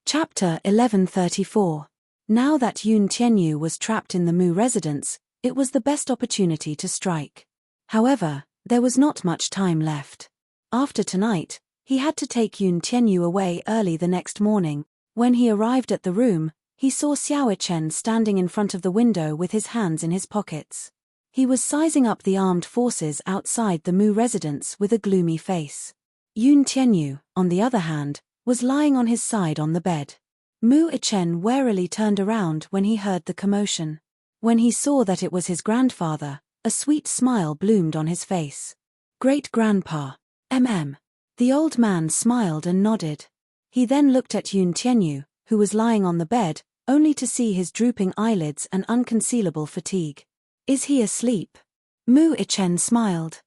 Chapter 1134. Now that Yun Tianyu was trapped in the Mu residence, it was the best opportunity to strike. However, there was not much time left. After tonight, he had to take Yun Tianyu away early the next morning. When he arrived at the room, he saw Xiao Chen standing in front of the window with his hands in his pockets. He was sizing up the armed forces outside the Mu residence with a gloomy face. Yun Tianyu, on the other hand, was lying on his side on the bed. Mu Chen warily turned around when he heard the commotion. When he saw that it was his grandfather, a sweet smile bloomed on his face. Great-grandpa. The old man smiled and nodded. He then looked at Yun Tianyu, who was lying on the bed, only to see his drooping eyelids and unconcealable fatigue. Is he asleep? Mu Chen smiled.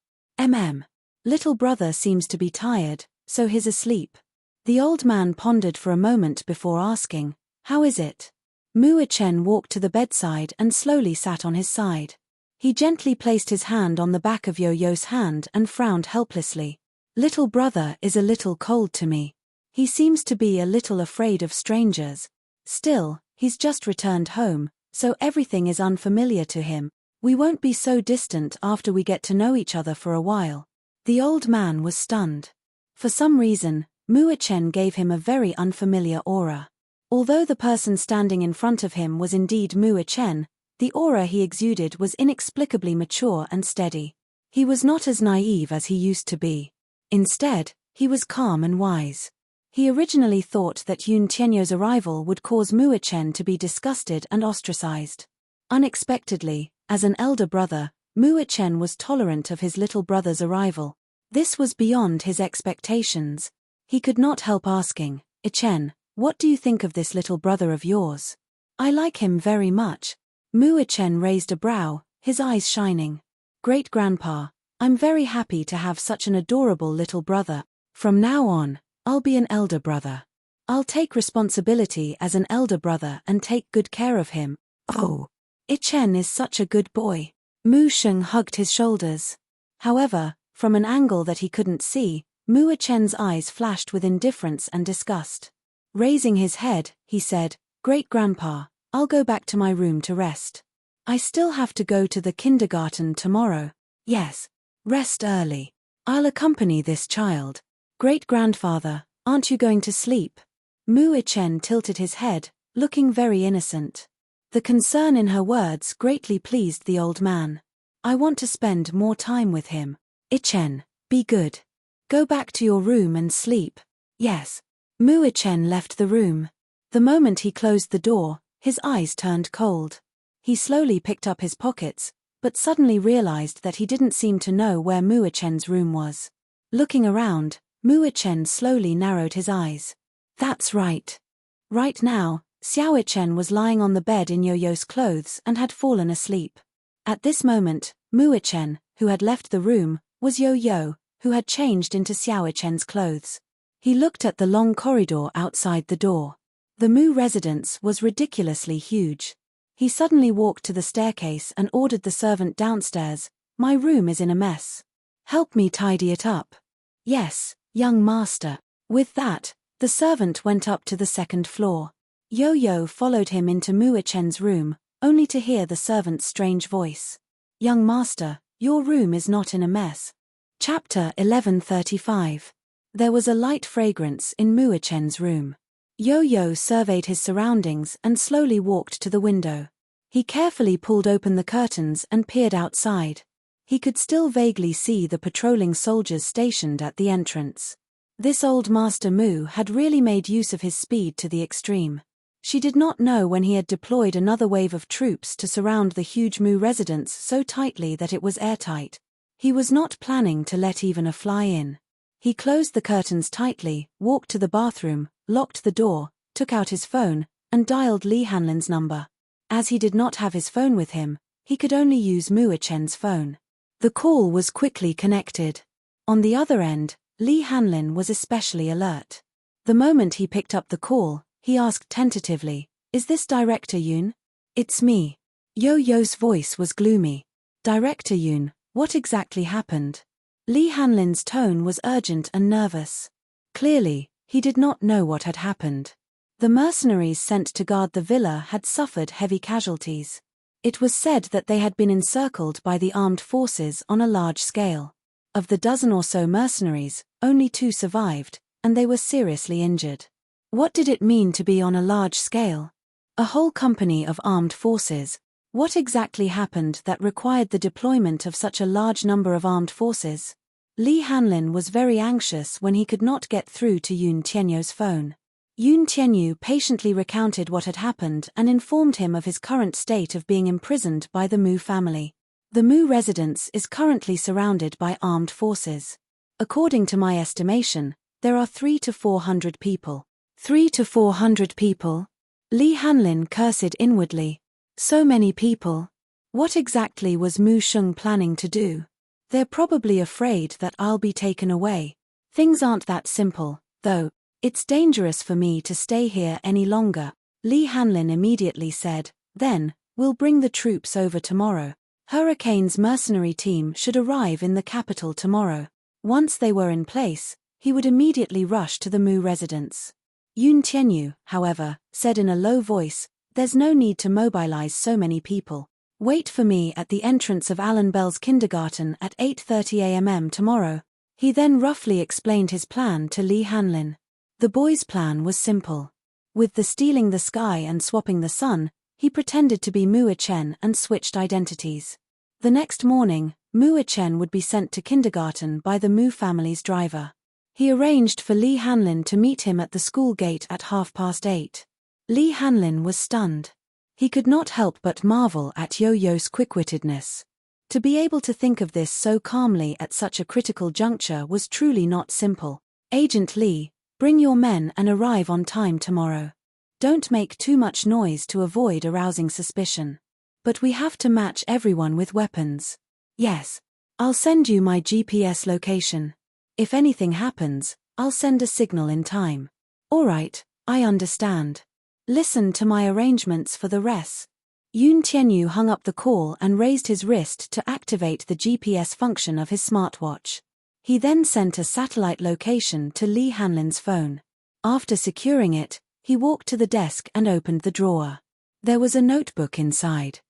Little brother seems to be tired, so he's asleep. The old man pondered for a moment before asking, "How is it?" Mu Chen walked to the bedside and slowly sat on his side. He gently placed his hand on the back of Yo-Yo's hand and frowned helplessly. Little brother is a little cold to me. He seems to be a little afraid of strangers. Still, he's just returned home, so everything is unfamiliar to him. We won't be so distant after we get to know each other for a while. The old man was stunned. For some reason, Mu Chen gave him a very unfamiliar aura. Although the person standing in front of him was indeed Mu Chen, the aura he exuded was inexplicably mature and steady. He was not as naive as he used to be. Instead, he was calm and wise. He originally thought that Yun Tianyu's arrival would cause Mu Chen to be disgusted and ostracized. Unexpectedly, as an elder brother, Mu Chen was tolerant of his little brother's arrival. This was beyond his expectations. He could not help asking, "Chen, what do you think of this little brother of yours?" "I like him very much." Mu Chen raised a brow, his eyes shining. "Great-grandpa, I'm very happy to have such an adorable little brother. From now on, I'll be an elder brother. I'll take responsibility as an elder brother and take good care of him." "Oh, Chen is such a good boy." Mu Sheng hugged his shoulders. However, from an angle that he couldn't see, Mu Chen's eyes flashed with indifference and disgust. Raising his head, he said, "Great-grandpa, I'll go back to my room to rest. I still have to go to the kindergarten tomorrow." "Yes. Rest early. I'll accompany this child." "Great-grandfather, aren't you going to sleep?" Mu Chen tilted his head, looking very innocent. The concern in her words greatly pleased the old man. "I want to spend more time with him." "Chen, be good. Go back to your room and sleep." "Yes." Mu Chen left the room. The moment he closed the door, his eyes turned cold. He slowly picked up his pockets, but suddenly realized that he didn't seem to know where Mu Chen's room was. Looking around, Mu Chen slowly narrowed his eyes. That's right. Right now, Xiao Chen was lying on the bed in Yo-Yo's clothes and had fallen asleep. At this moment, Mu Chen, who had left the room, was Yo-Yo, who had changed into Xiao Chen's clothes. He looked at the long corridor outside the door. The Mu residence was ridiculously huge. He suddenly walked to the staircase and ordered the servant downstairs, "My room is in a mess. Help me tidy it up." "Yes, young master." With that, the servant went up to the second floor. Yo-Yo followed him into Mu Chen's room, only to hear the servant's strange voice. "Young master, your room is not in a mess." Chapter 1135. There was a light fragrance in Mu Chen's room. Yo-Yo surveyed his surroundings and slowly walked to the window. He carefully pulled open the curtains and peered outside. He could still vaguely see the patrolling soldiers stationed at the entrance. This old Master Mu had really made use of his speed to the extreme. She did not know when he had deployed another wave of troops to surround the huge Mu residence so tightly that it was airtight. He was not planning to let even a fly in. He closed the curtains tightly, walked to the bathroom, locked the door, took out his phone, and dialed Li Hanlin's number. As he did not have his phone with him, he could only use Mu Chen's phone. The call was quickly connected. On the other end, Li Hanlin was especially alert. The moment he picked up the call, he asked tentatively, "Is this Director Yun?" "It's me." Yo-Yo's voice was gloomy. "Director Yun, what exactly happened?" Li Hanlin's tone was urgent and nervous. Clearly, he did not know what had happened. The mercenaries sent to guard the villa had suffered heavy casualties. It was said that they had been encircled by the armed forces on a large scale. Of the dozen or so mercenaries, only 2 survived, and they were seriously injured. What did it mean to be on a large scale? A whole company of armed forces. What exactly happened that required the deployment of such a large number of armed forces? Li Hanlin was very anxious when he could not get through to Yun Tianyu's phone. Yun Tianyu patiently recounted what had happened and informed him of his current state of being imprisoned by the Mu family. The Mu residence is currently surrounded by armed forces. According to my estimation, there are 300 to 400 people. 300 to 400 people? Li Hanlin cursed inwardly. So many people. What exactly was Mu Sheng planning to do? They're probably afraid that I'll be taken away. Things aren't that simple, though. It's dangerous for me to stay here any longer, Li Hanlin immediately said. Then, we'll bring the troops over tomorrow. Hurricane's mercenary team should arrive in the capital tomorrow. Once they were in place, he would immediately rush to the Mu residence. Yun Tianyu, however, said in a low voice, "There's no need to mobilize so many people. Wait for me at the entrance of Alan Bell's kindergarten at 8:30 a.m. tomorrow." He then roughly explained his plan to Li Hanlin. The boy's plan was simple. With the stealing the sky and swapping the sun, he pretended to be Mu Chen and switched identities. The next morning, Mu Chen would be sent to kindergarten by the Mu family's driver. He arranged for Li Hanlin to meet him at the school gate at 8:30. Li Hanlin was stunned. He could not help but marvel at Yo-Yo's quick-wittedness. To be able to think of this so calmly at such a critical juncture was truly not simple. "Agent Li, bring your men and arrive on time tomorrow. Don't make too much noise to avoid arousing suspicion. But we have to match everyone with weapons." "Yes. I'll send you my GPS location. If anything happens, I'll send a signal in time." "All right, I understand. Listen to my arrangements for the rest." Yun Tianyu hung up the call and raised his wrist to activate the GPS function of his smartwatch. He then sent a satellite location to Li Hanlin's phone. After securing it, he walked to the desk and opened the drawer. There was a notebook inside.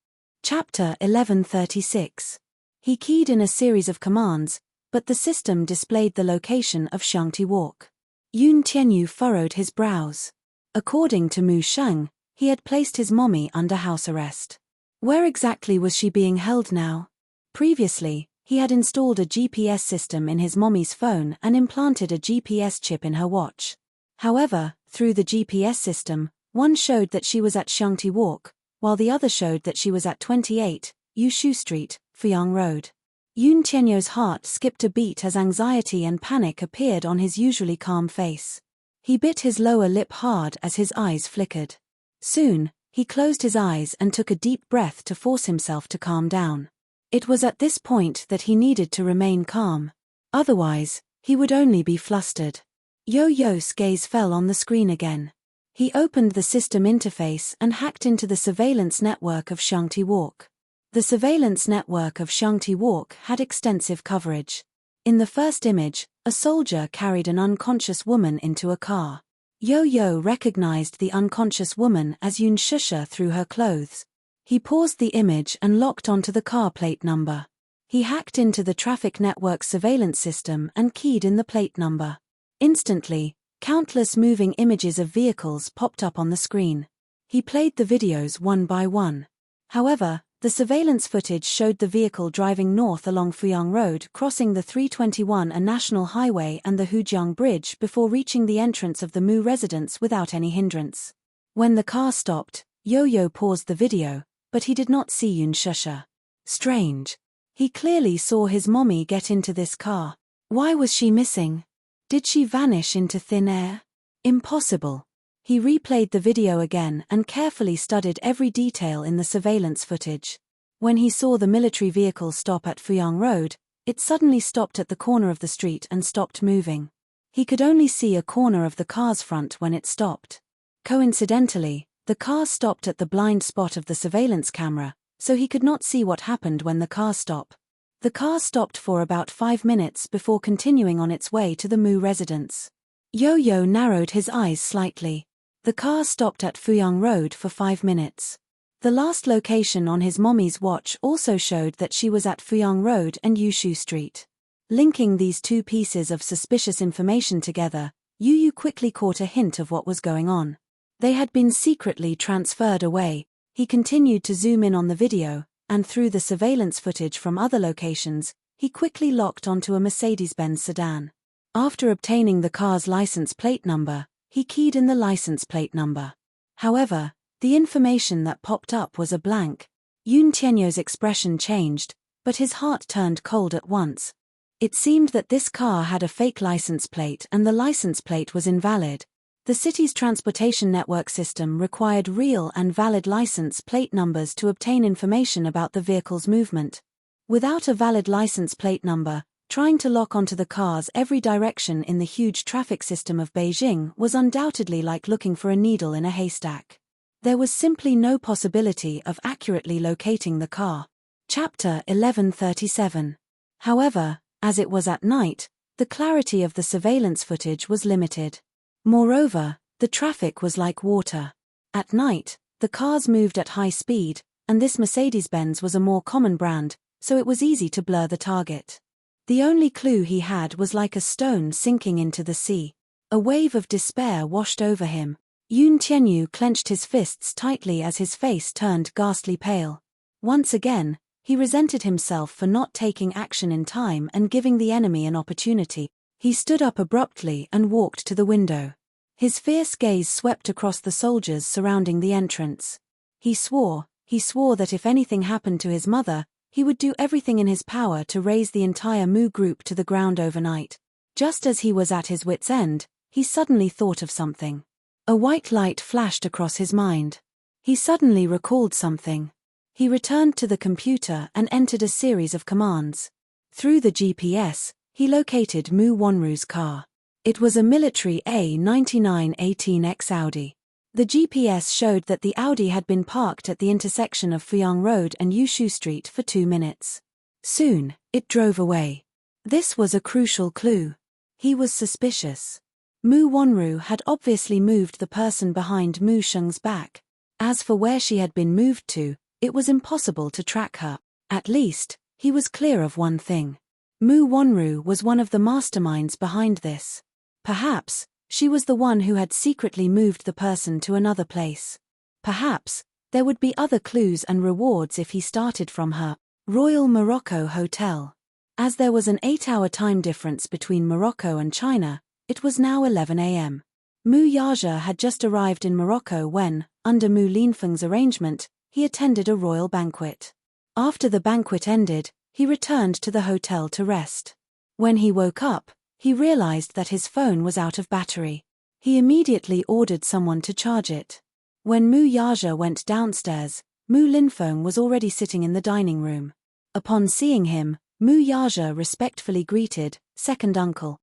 Chapter 1136. He keyed in a series of commands, but the system displayed the location of Shangti Walk. Yun Tianyu furrowed his brows. According to Mu Sheng, he had placed his mommy under house arrest. Where exactly was she being held now? Previously, he had installed a GPS system in his mommy's phone and implanted a GPS chip in her watch. However, through the GPS system, one showed that she was at Shangti Walk, while the other showed that she was at 28, Yushu Street, Fuyang Road. Yun Tianyu's heart skipped a beat as anxiety and panic appeared on his usually calm face. He bit his lower lip hard as his eyes flickered. Soon, he closed his eyes and took a deep breath to force himself to calm down. It was at this point that he needed to remain calm. Otherwise, he would only be flustered. Yo-Yo's gaze fell on the screen again. He opened the system interface and hacked into the surveillance network of Shangti Walk. The surveillance network of Shangti Walk had extensive coverage. In the first image, a soldier carried an unconscious woman into a car. Yo-Yo recognized the unconscious woman as Yun Shusha through her clothes. He paused the image and locked onto the car plate number. He hacked into the traffic network surveillance system and keyed in the plate number. Instantly, countless moving images of vehicles popped up on the screen. He played the videos one by one. However, the surveillance footage showed the vehicle driving north along Fuyang Road, crossing the 321 a national highway and the Hujiang Bridge before reaching the entrance of the Mu residence without any hindrance. When the car stopped, Yo-Yo paused the video, but he did not see Yun Shusha. Strange. He clearly saw his mommy get into this car. Why was she missing? Did she vanish into thin air? Impossible. He replayed the video again and carefully studied every detail in the surveillance footage. When he saw the military vehicle stop at Fuyang Road, it suddenly stopped at the corner of the street and stopped moving. He could only see a corner of the car's front when it stopped. Coincidentally, the car stopped at the blind spot of the surveillance camera, so he could not see what happened when the car stopped. The car stopped for about 5 minutes before continuing on its way to the Mu residence. Yo-Yo narrowed his eyes slightly. The car stopped at Fuyang Road for 5 minutes. The last location on his mommy's watch also showed that she was at Fuyang Road and Yushu Street. Linking these two pieces of suspicious information together, Yu quickly caught a hint of what was going on. They had been secretly transferred away. He continued to zoom in on the video, and through the surveillance footage from other locations, he quickly locked onto a Mercedes-Benz sedan. After obtaining the car's license plate number, he keyed in the license plate number. However, the information that popped up was a blank. Yoon Tianyo's expression changed, but his heart turned cold at once. It seemed that this car had a fake license plate and the license plate was invalid. The city's transportation network system required real and valid license plate numbers to obtain information about the vehicle's movement. Without a valid license plate number, trying to lock onto the car's every direction in the huge traffic system of Beijing was undoubtedly like looking for a needle in a haystack. There was simply no possibility of accurately locating the car. Chapter 1137. However, as it was at night, the clarity of the surveillance footage was limited. Moreover, the traffic was like water. At night, the cars moved at high speed, and this Mercedes-Benz was a more common brand, so it was easy to blur the target. The only clue he had was like a stone sinking into the sea. A wave of despair washed over him. Yoon Tianyu clenched his fists tightly as his face turned ghastly pale. Once again, he resented himself for not taking action in time and giving the enemy an opportunity. He stood up abruptly and walked to the window. His fierce gaze swept across the soldiers surrounding the entrance. He swore that if anything happened to his mother, he would do everything in his power to raze the entire Mu group to the ground overnight. Just as he was at his wit's end, he suddenly thought of something. A white light flashed across his mind. He suddenly recalled something. He returned to the computer and entered a series of commands. Through the GPS, he located Mu Wonru's car. It was a military A9918X Audi. The GPS showed that the Audi had been parked at the intersection of Fuyang Road and Yushu Street for 2 minutes. Soon, it drove away. This was a crucial clue. He was suspicious. Mu Wonru had obviously moved the person behind Mu Sheng's back. As for where she had been moved to, it was impossible to track her. At least, he was clear of one thing. Mu Wonru was one of the masterminds behind this. Perhaps, she was the one who had secretly moved the person to another place. Perhaps, there would be other clues and rewards if he started from her Royal Morocco Hotel. As there was an 8-hour time difference between Morocco and China, it was now 11 a.m. Mu Yaja had just arrived in Morocco when, under Mu Linfeng's arrangement, he attended a royal banquet. After the banquet ended, he returned to the hotel to rest. When he woke up, he realized that his phone was out of battery. He immediately ordered someone to charge it. When Mu Yaja went downstairs, Mu Linfeng was already sitting in the dining room. Upon seeing him, Mu Yaja respectfully greeted, "Second uncle,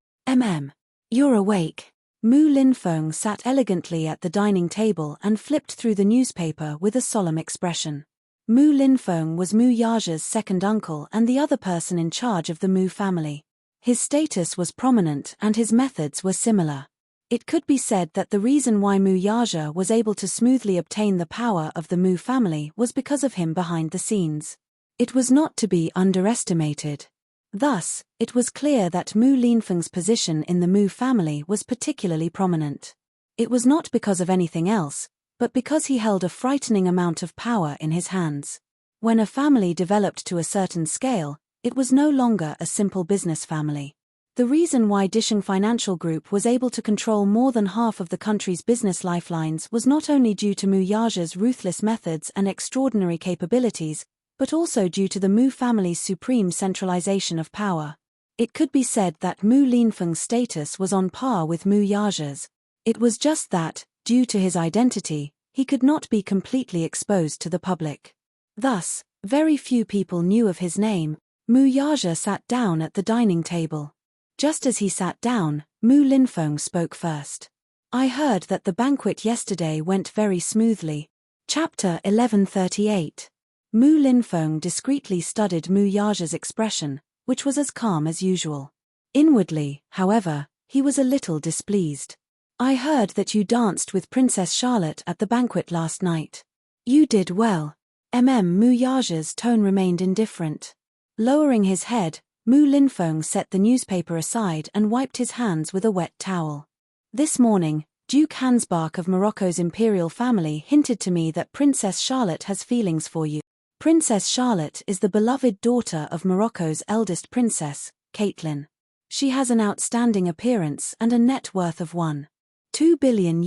you're awake." Mu Linfeng sat elegantly at the dining table and flipped through the newspaper with a solemn expression. Mu Linfeng was Mu Yaja's second uncle and the other person in charge of the Mu family. His status was prominent and his methods were similar. It could be said that the reason why Mu Yaja was able to smoothly obtain the power of the Mu family was because of him behind the scenes. It was not to be underestimated. Thus, it was clear that Mu Linfeng's position in the Mu family was particularly prominent. It was not because of anything else, but because he held a frightening amount of power in his hands. When a family developed to a certain scale, it was no longer a simple business family. The reason why Disheng Financial Group was able to control more than half of the country's business lifelines was not only due to Mu Yaja's ruthless methods and extraordinary capabilities, but also due to the Mu family's supreme centralization of power. It could be said that Mu Linfeng's status was on par with Mu Yaja's. It was just that, due to his identity, he could not be completely exposed to the public. Thus, very few people knew of his name. Mu Yaja sat down at the dining table. Just as he sat down, Mu Linfeng spoke first. "I heard that the banquet yesterday went very smoothly." Chapter 1138. Mu Linfeng discreetly studied Mu Yaja's expression, which was as calm as usual. Inwardly, however, he was a little displeased. I heard that you danced with Princess Charlotte at the banquet last night. You did well. Mu Yaja's tone remained indifferent. Lowering his head, Mu Linfeng set the newspaper aside and wiped his hands with a wet towel. This morning, Duke Hansbach of Morocco's imperial family hinted to me that Princess Charlotte has feelings for you. Princess Charlotte is the beloved daughter of Morocco's eldest princess, Caitlin. She has an outstanding appearance and a net worth of $1.2 billion.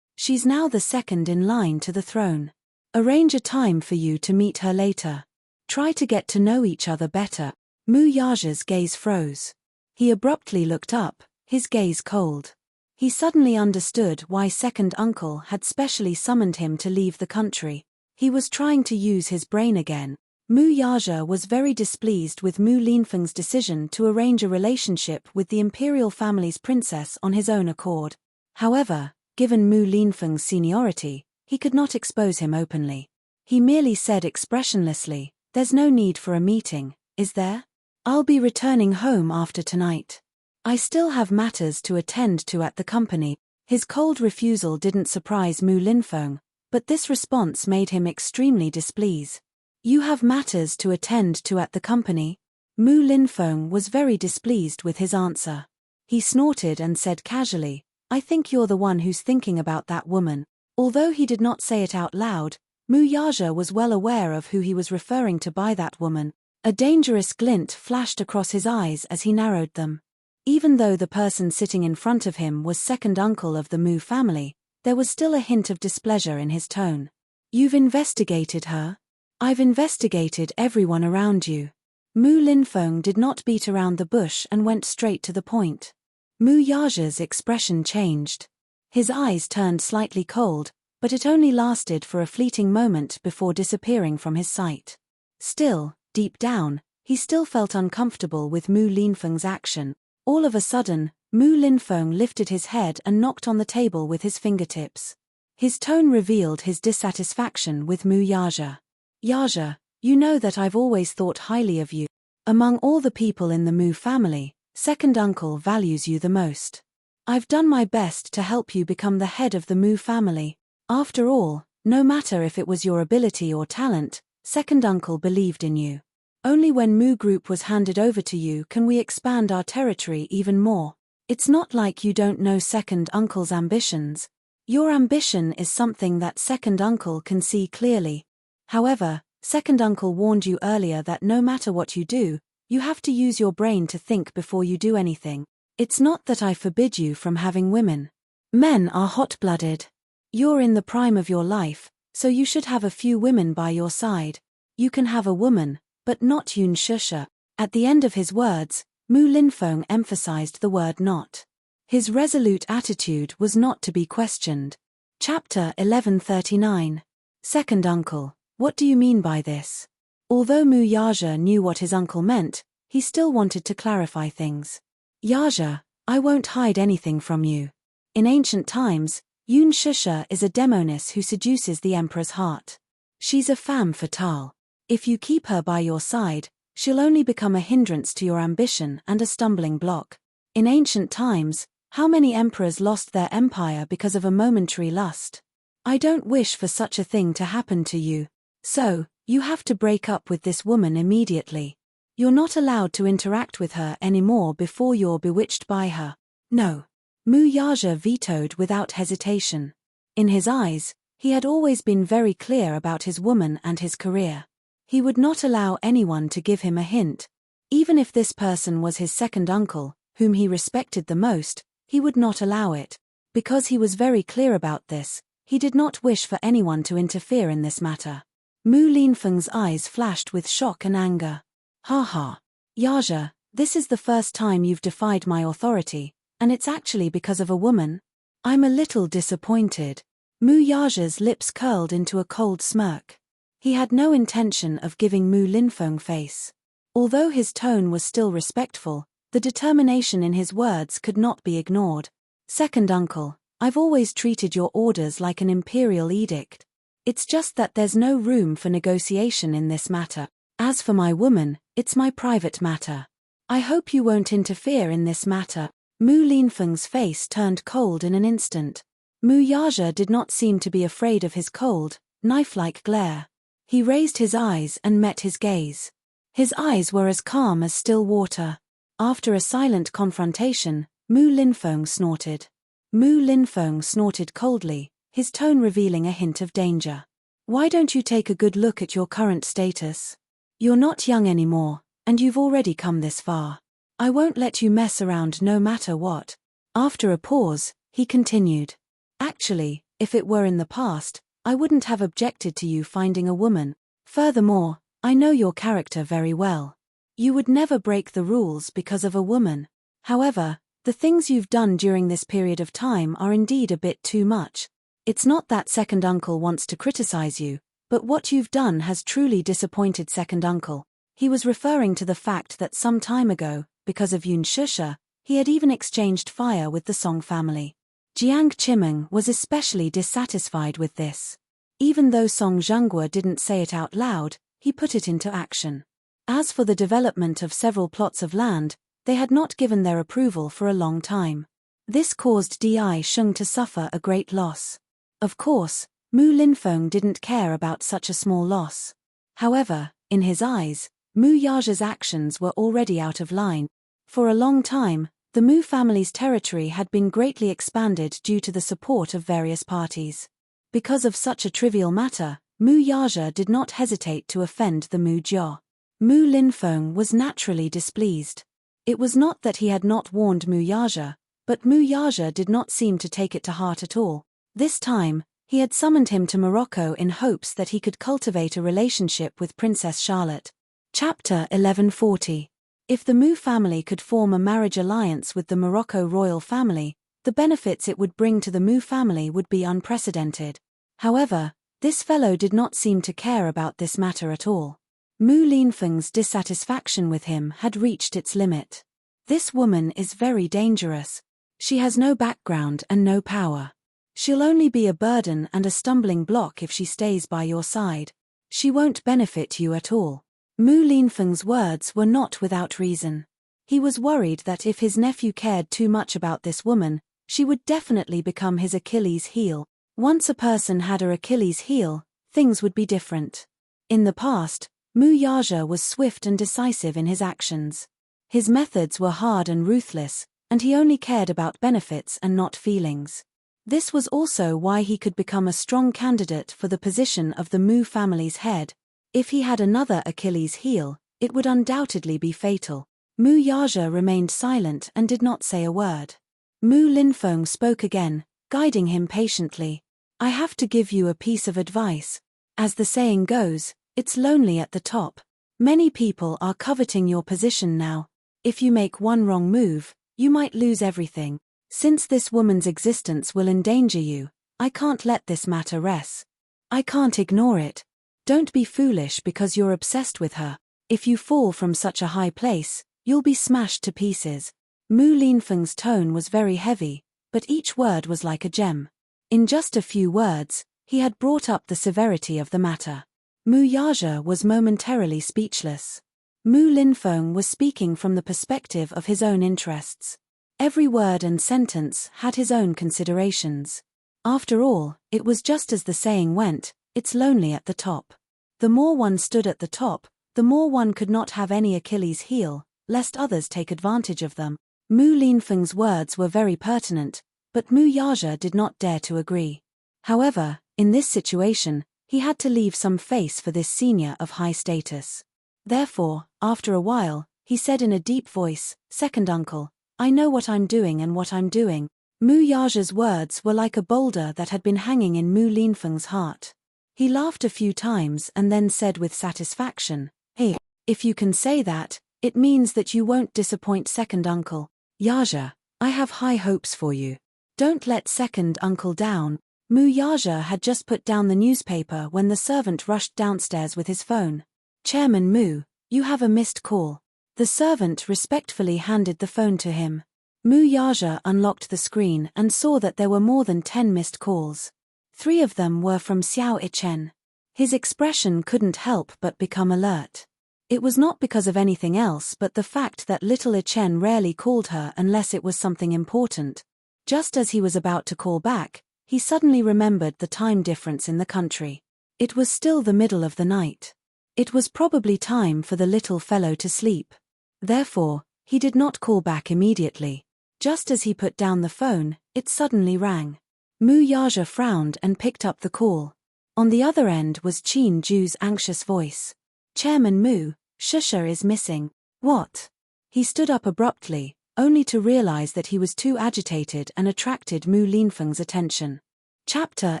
She's now the second in line to the throne. Arrange a time for you to meet her later. Try to get to know each other better. Mu Yaja's gaze froze. He abruptly looked up, his gaze cold. He suddenly understood why second uncle had specially summoned him to leave the country. He was trying to use his brain again. Mu Yaja was very displeased with Mu Linfeng's decision to arrange a relationship with the imperial family's princess on his own accord. However, given Mu Linfeng's seniority, he could not expose him openly. He merely said expressionlessly, "There's no need for a meeting, is there? I'll be returning home after tonight. I still have matters to attend to at the company." His cold refusal didn't surprise Mu Linfeng, but this response made him extremely displeased. You have matters to attend to at the company? Mu Linfeng was very displeased with his answer. He snorted and said casually, I think you're the one who's thinking about that woman. Although he did not say it out loud, Mu Yaja was well aware of who he was referring to by that woman. A dangerous glint flashed across his eyes as he narrowed them. Even though the person sitting in front of him was second uncle of the Mu family, there was still a hint of displeasure in his tone. You've investigated her? I've investigated everyone around you. Mu Linfeng did not beat around the bush and went straight to the point. Mu Yaja's expression changed. His eyes turned slightly cold, but it only lasted for a fleeting moment before disappearing from his sight. Still, deep down, he still felt uncomfortable with Mu Linfeng's action. All of a sudden, Mu Linfeng lifted his head and knocked on the table with his fingertips. His tone revealed his dissatisfaction with Mu Yaja. Yaja, you know that I've always thought highly of you. Among all the people in the Mu family, second uncle values you the most. I've done my best to help you become the head of the Mu family. After all, no matter if it was your ability or talent, second uncle believed in you. Only when Mu Group was handed over to you can we expand our territory even more. It's not like you don't know second uncle's ambitions. Your ambition is something that second uncle can see clearly. However, second uncle warned you earlier that no matter what you do, you have to use your brain to think before you do anything. It's not that I forbid you from having women. Men are hot-blooded. You're in the prime of your life, so you should have a few women by your side. You can have a woman, but not Yun Shusha. At the end of his words, Mu Linfeng emphasized the word not. His resolute attitude was not to be questioned. Chapter 1139. Second uncle, what do you mean by this? Although Mu Yaja knew what his uncle meant, he still wanted to clarify things. Yaja, I won't hide anything from you. In ancient times, Yun Shusha is a demoness who seduces the emperor's heart. She's a femme fatale. If you keep her by your side, she'll only become a hindrance to your ambition and a stumbling block. In ancient times, how many emperors lost their empire because of a momentary lust? I don't wish for such a thing to happen to you. So, you have to break up with this woman immediately. You're not allowed to interact with her anymore before you're bewitched by her. No. Mu Yaja vetoed without hesitation. In his eyes, he had always been very clear about his woman and his career. He would not allow anyone to give him a hint. Even if this person was his second uncle, whom he respected the most, he would not allow it. Because he was very clear about this, he did not wish for anyone to interfere in this matter. Mu Linfeng's eyes flashed with shock and anger. Ha ha. Yaja, this is the first time you've defied my authority, and it's actually because of a woman? I'm a little disappointed. Mu Yaja's lips curled into a cold smirk. He had no intention of giving Mu Linfeng face. Although his tone was still respectful, the determination in his words could not be ignored. Second uncle, I've always treated your orders like an imperial edict. It's just that there's no room for negotiation in this matter. As for my woman, it's my private matter. I hope you won't interfere in this matter. Mu Linfeng's face turned cold in an instant. Mu Yaja did not seem to be afraid of his cold, knife-like glare. He raised his eyes and met his gaze. His eyes were as calm as still water. After a silent confrontation, Mu Linfeng snorted. Mu Linfeng snorted coldly, his tone revealing a hint of danger. Why don't you take a good look at your current status? You're not young anymore, and you've already come this far. I won't let you mess around no matter what. After a pause, he continued. Actually, if it were in the past, I wouldn't have objected to you finding a woman. Furthermore, I know your character very well. You would never break the rules because of a woman. However, the things you've done during this period of time are indeed a bit too much. It's not that second uncle wants to criticize you, but what you've done has truly disappointed second uncle. He was referring to the fact that some time ago, because of Yun Shusha, he had even exchanged fire with the Song family. Jiang Chimeng was especially dissatisfied with this. Even though Song Zhenghua didn't say it out loud, he put it into action. As for the development of several plots of land, they had not given their approval for a long time. This caused Di Sheng to suffer a great loss. Of course, Mu Linfeng didn't care about such a small loss. However, in his eyes, Mu Yaja's actions were already out of line. For a long time, the Mu family's territory had been greatly expanded due to the support of various parties. Because of such a trivial matter, Mu Yaja did not hesitate to offend the Mu Jia. Mu Linfeng was naturally displeased. It was not that he had not warned Mu Yaja, but Mu Yaja did not seem to take it to heart at all. This time, he had summoned him to Morocco in hopes that he could cultivate a relationship with Princess Charlotte. Chapter 1140. If the Mu family could form a marriage alliance with the Morocco royal family, the benefits it would bring to the Mu family would be unprecedented. However, this fellow did not seem to care about this matter at all. Mu Linfeng's dissatisfaction with him had reached its limit. This woman is very dangerous. She has no background and no power. She'll only be a burden and a stumbling block if she stays by your side. She won't benefit you at all. Mu Linfeng's words were not without reason. He was worried that if his nephew cared too much about this woman, she would definitely become his Achilles heel. Once a person had her Achilles heel, things would be different. In the past, Mu Yaja was swift and decisive in his actions. His methods were hard and ruthless, and he only cared about benefits and not feelings. This was also why he could become a strong candidate for the position of the Mu family's head. If he had another Achilles heel, it would undoubtedly be fatal. Mu Yaja remained silent and did not say a word. Mu Linfeng spoke again, guiding him patiently. I have to give you a piece of advice. As the saying goes, it's lonely at the top. Many people are coveting your position now. If you make one wrong move, you might lose everything. Since this woman's existence will endanger you, I can't let this matter rest. I can't ignore it. Don't be foolish because you're obsessed with her. If you fall from such a high place, you'll be smashed to pieces. Mu Linfeng's tone was very heavy, but each word was like a gem. In just a few words, he had brought up the severity of the matter. Mu Yaja was momentarily speechless. Mu Linfeng was speaking from the perspective of his own interests. Every word and sentence had his own considerations. After all, it was just as the saying went, it's lonely at the top. The more one stood at the top, the more one could not have any Achilles heel, lest others take advantage of them. Mu Linfeng's words were very pertinent, but Mu Yaja did not dare to agree. However, in this situation, he had to leave some face for this senior of high status. Therefore, after a while, he said in a deep voice, Second uncle, I know what I'm doing and what I'm doing. Mu Yaja's words were like a boulder that had been hanging in Mu Linfeng's heart. He laughed a few times and then said with satisfaction, Hey, if you can say that, it means that you won't disappoint second uncle. Yaja, I have high hopes for you. Don't let second uncle down. Mu Yaja had just put down the newspaper when the servant rushed downstairs with his phone. Chairman Mu, you have a missed call. The servant respectfully handed the phone to him. Mu Yaja unlocked the screen and saw that there were more than 10 missed calls. 3 of them were from Xiao Ichen. His expression couldn't help but become alert. It was not because of anything else but the fact that little Chen rarely called her unless it was something important. Just as he was about to call back, he suddenly remembered the time difference in the country. It was still the middle of the night. It was probably time for the little fellow to sleep. Therefore, he did not call back immediately. Just as he put down the phone, it suddenly rang. Mu Yaja frowned and picked up the call. On the other end was Qin Ju's anxious voice. Chairman Mu, Shusha is missing. What? He stood up abruptly, only to realize that he was too agitated and attracted Mu Linfeng's attention. Chapter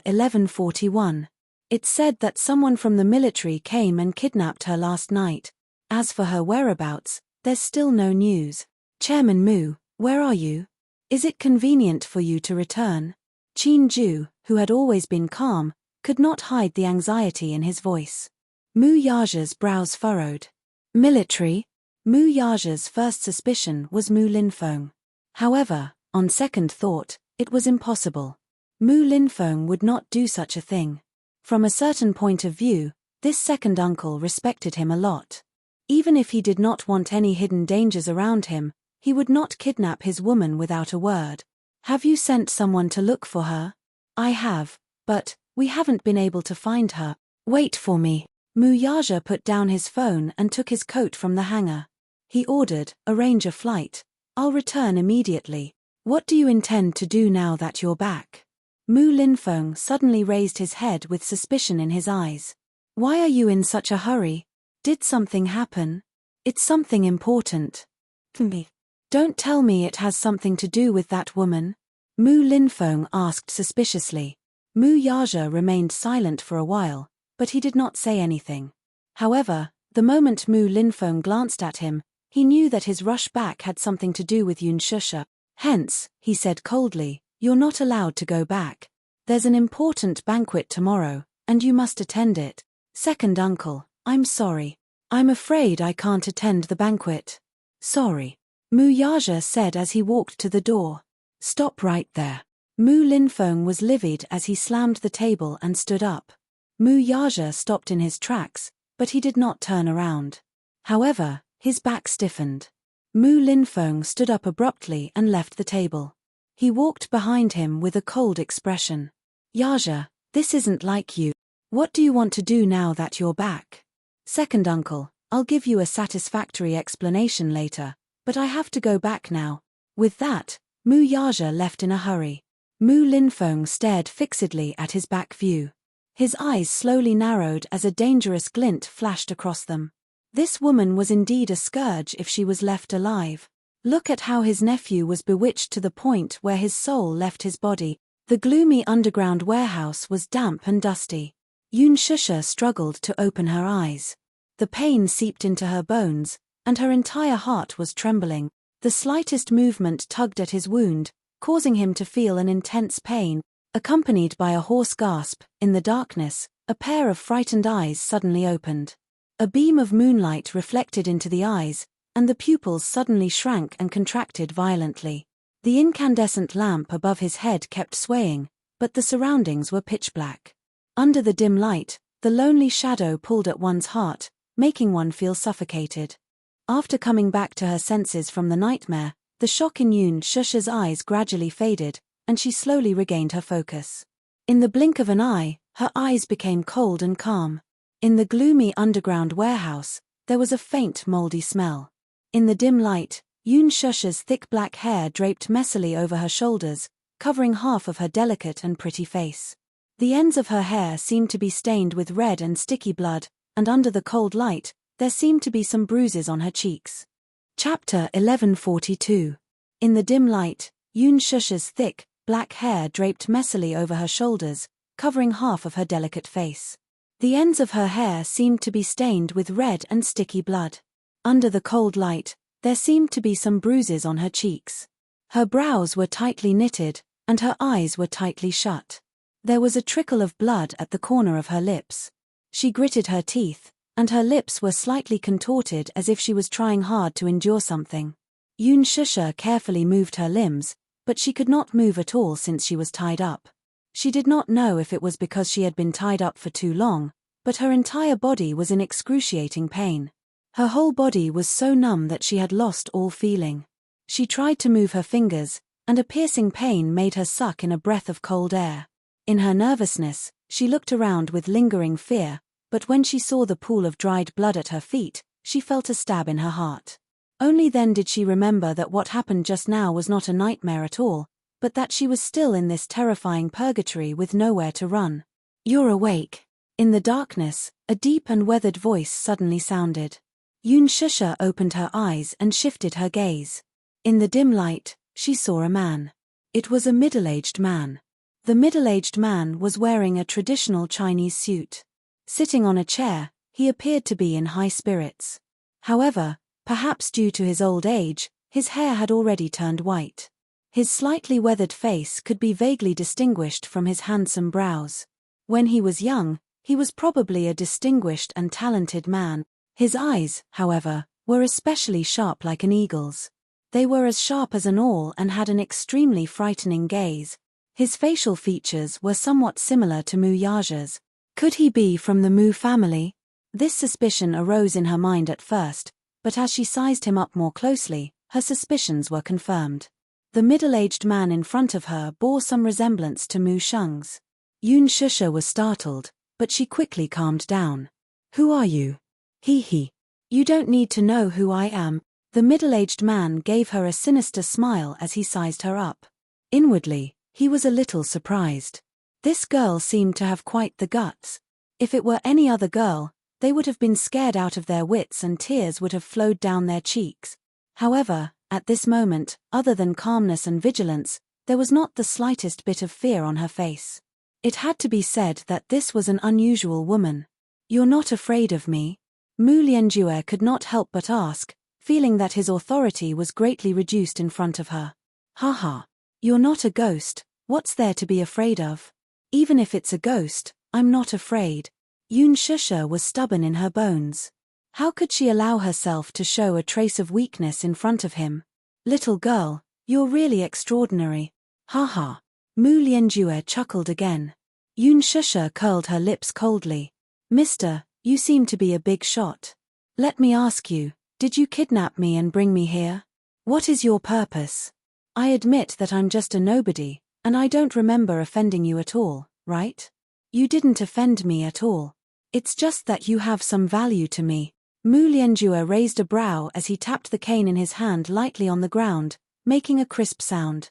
1141. It said that someone from the military came and kidnapped her last night. As for her whereabouts, there's still no news. Chairman Mu, where are you? Is it convenient for you to return? Qin Ju, who had always been calm, could not hide the anxiety in his voice. Mu Yaja's brows furrowed. Military? Mu Yaja's first suspicion was Mu Linfeng. However, on second thought, it was impossible. Mu Linfeng would not do such a thing. From a certain point of view, this second uncle respected him a lot. Even if he did not want any hidden dangers around him, he would not kidnap his woman without a word. Have you sent someone to look for her? I have, but we haven't been able to find her. Wait for me. Mu Yaja put down his phone and took his coat from the hanger. He ordered, arrange a flight. I'll return immediately. What do you intend to do now that you're back? Mu Linfeng suddenly raised his head with suspicion in his eyes. Why are you in such a hurry? Did something happen? It's something important. Me. Don't tell me it has something to do with that woman. Mu Linfeng asked suspiciously. Mu Yaja remained silent for a while, but he did not say anything. However, the moment Mu Linfeng glanced at him, he knew that his rush back had something to do with Yun Shusha. Hence, he said coldly, you're not allowed to go back. There's an important banquet tomorrow, and you must attend it. Second uncle, I'm sorry. I'm afraid I can't attend the banquet. Sorry. Mu Yaja said as he walked to the door. Stop right there. Mu Linfeng was livid as he slammed the table and stood up. Mu Yaja stopped in his tracks, but he did not turn around. However, his back stiffened. Mu Linfeng stood up abruptly and left the table. He walked behind him with a cold expression. Yaja, this isn't like you. What do you want to do now that you're back? Second uncle, I'll give you a satisfactory explanation later, but I have to go back now. With that, Mu Yaja left in a hurry. Mu Linfeng stared fixedly at his back view. His eyes slowly narrowed as a dangerous glint flashed across them. This woman was indeed a scourge if she was left alive. Look at how his nephew was bewitched to the point where his soul left his body. The gloomy underground warehouse was damp and dusty. Yun Shusha struggled to open her eyes. The pain seeped into her bones, and her entire heart was trembling. The slightest movement tugged at his wound, causing him to feel an intense pain, accompanied by a hoarse gasp. In the darkness, a pair of frightened eyes suddenly opened. A beam of moonlight reflected into the eyes, and the pupils suddenly shrank and contracted violently. The incandescent lamp above his head kept swaying, but the surroundings were pitch black. Under the dim light, the lonely shadow pulled at one's heart, making one feel suffocated. After coming back to her senses from the nightmare, the shock in Yun Shusha's eyes gradually faded, and she slowly regained her focus. In the blink of an eye, her eyes became cold and calm. In the gloomy underground warehouse, there was a faint moldy smell. In the dim light, Yun Shusha's thick black hair draped messily over her shoulders, covering half of her delicate and pretty face. The ends of her hair seemed to be stained with red and sticky blood, and under the cold light, there seemed to be some bruises on her cheeks. Chapter 1142. In the dim light, Yun Shusha's thick, black hair draped messily over her shoulders, covering half of her delicate face. The ends of her hair seemed to be stained with red and sticky blood. Under the cold light, there seemed to be some bruises on her cheeks. Her brows were tightly knitted, and her eyes were tightly shut. There was a trickle of blood at the corner of her lips. She gritted her teeth, and her lips were slightly contorted as if she was trying hard to endure something. Yun Shusha carefully moved her limbs, but she could not move at all since she was tied up. She did not know if it was because she had been tied up for too long, but her entire body was in excruciating pain. Her whole body was so numb that she had lost all feeling. She tried to move her fingers, and a piercing pain made her suck in a breath of cold air. In her nervousness, she looked around with lingering fear, but when she saw the pool of dried blood at her feet, she felt a stab in her heart. Only then did she remember that what happened just now was not a nightmare at all, but that she was still in this terrifying purgatory with nowhere to run. "You're awake." In the darkness, a deep and weathered voice suddenly sounded. Yoon Shusha opened her eyes and shifted her gaze. In the dim light, she saw a man. It was a middle-aged man. The middle-aged man was wearing a traditional Chinese suit. Sitting on a chair, he appeared to be in high spirits. However, perhaps due to his old age, his hair had already turned white. His slightly weathered face could be vaguely distinguished from his handsome brows. When he was young, he was probably a distinguished and talented man. His eyes, however, were especially sharp like an eagle's. They were as sharp as an awl and had an extremely frightening gaze. His facial features were somewhat similar to Mu Yaja's. Could he be from the Mu family? This suspicion arose in her mind at first, but as she sized him up more closely, her suspicions were confirmed. The middle-aged man in front of her bore some resemblance to Mu Sheng's. Yoon Shusha was startled, but she quickly calmed down. "Who are you?" He. "You don't need to know who I am." The middle-aged man gave her a sinister smile as he sized her up. Inwardly, he was a little surprised. This girl seemed to have quite the guts. If it were any other girl, they would have been scared out of their wits and tears would have flowed down their cheeks. However, at this moment, other than calmness and vigilance, there was not the slightest bit of fear on her face. It had to be said that this was an unusual woman. "You're not afraid of me?" Mu Lianjue could not help but ask, feeling that his authority was greatly reduced in front of her. "Haha. You're not a ghost, what's there to be afraid of?" "Even if it's a ghost, I'm not afraid." Yoon Shusha was stubborn in her bones. How could she allow herself to show a trace of weakness in front of him? "Little girl, you're really extraordinary." "Haha." Mu Lianjue chuckled again. Yoon Shusha curled her lips coldly. "Mister, you seem to be a big shot. Let me ask you, did you kidnap me and bring me here? What is your purpose? I admit that I'm just a nobody, and I don't remember offending you at all, right? You didn't offend me at all. It's just that you have some value to me." Mu Lianjue raised a brow as he tapped the cane in his hand lightly on the ground, making a crisp sound.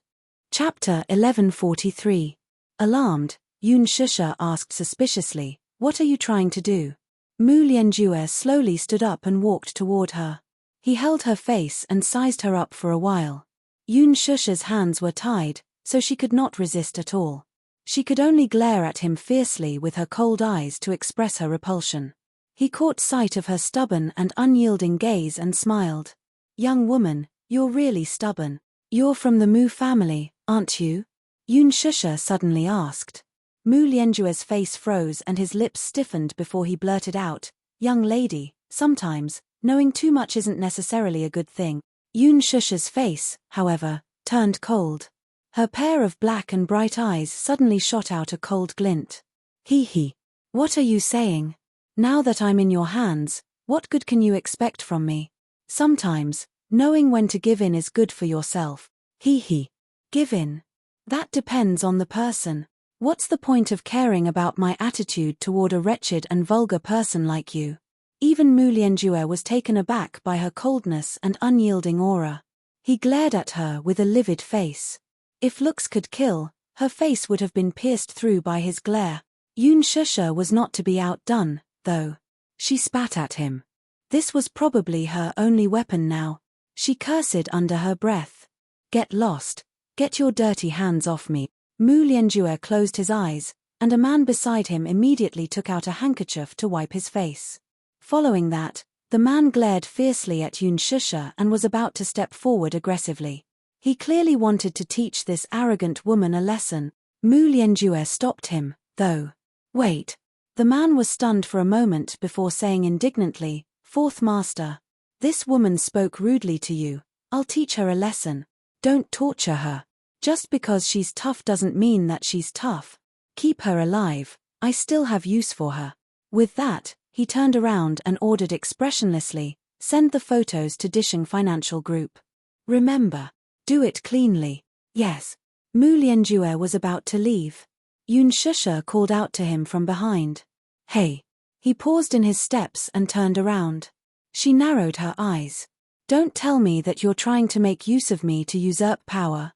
Chapter 1143. Alarmed, Yoon Shusha asked suspiciously, "What are you trying to do?" Mu Lianjue slowly stood up and walked toward her. He held her face and sized her up for a while. Yoon Shusha's hands were tied, so she could not resist at all. She could only glare at him fiercely with her cold eyes to express her repulsion. He caught sight of her stubborn and unyielding gaze and smiled. "Young woman, you're really stubborn. You're from the Mu family, aren't you?" Yoon Shusha suddenly asked. Mu Lianjue's face froze and his lips stiffened before he blurted out, "Young lady, sometimes, knowing too much isn't necessarily a good thing." Yoon Shusha's face, however, turned cold. Her pair of black and bright eyes suddenly shot out a cold glint. He. "What are you saying? Now that I'm in your hands, what good can you expect from me? Sometimes, knowing when to give in is good for yourself." He. "Give in? That depends on the person. What's the point of caring about my attitude toward a wretched and vulgar person like you?" Even Mu Lianjue was taken aback by her coldness and unyielding aura. He glared at her with a livid face. If looks could kill, her face would have been pierced through by his glare. Yoon Shusha was not to be outdone, though. She spat at him. This was probably her only weapon now. She cursed under her breath. "Get lost. Get your dirty hands off me." Mu Lianjue closed his eyes, and a man beside him immediately took out a handkerchief to wipe his face. Following that, the man glared fiercely at Yoon Shusha and was about to step forward aggressively. He clearly wanted to teach this arrogant woman a lesson. Mu Lianjue stopped him, though. "Wait." The man was stunned for a moment before saying indignantly, "Fourth master. This woman spoke rudely to you. I'll teach her a lesson. Don't torture her. Just because she's tough doesn't mean that she's tough. Keep her alive. I still have use for her." With that, he turned around and ordered expressionlessly, Send the photos to Disheng Financial Group. Remember, do it cleanly. Yes. Mu Lianjue was about to leave. Yun Shusha called out to him from behind. Hey. He paused in his steps and turned around. She narrowed her eyes. Don't tell me that you're trying to make use of me to usurp power.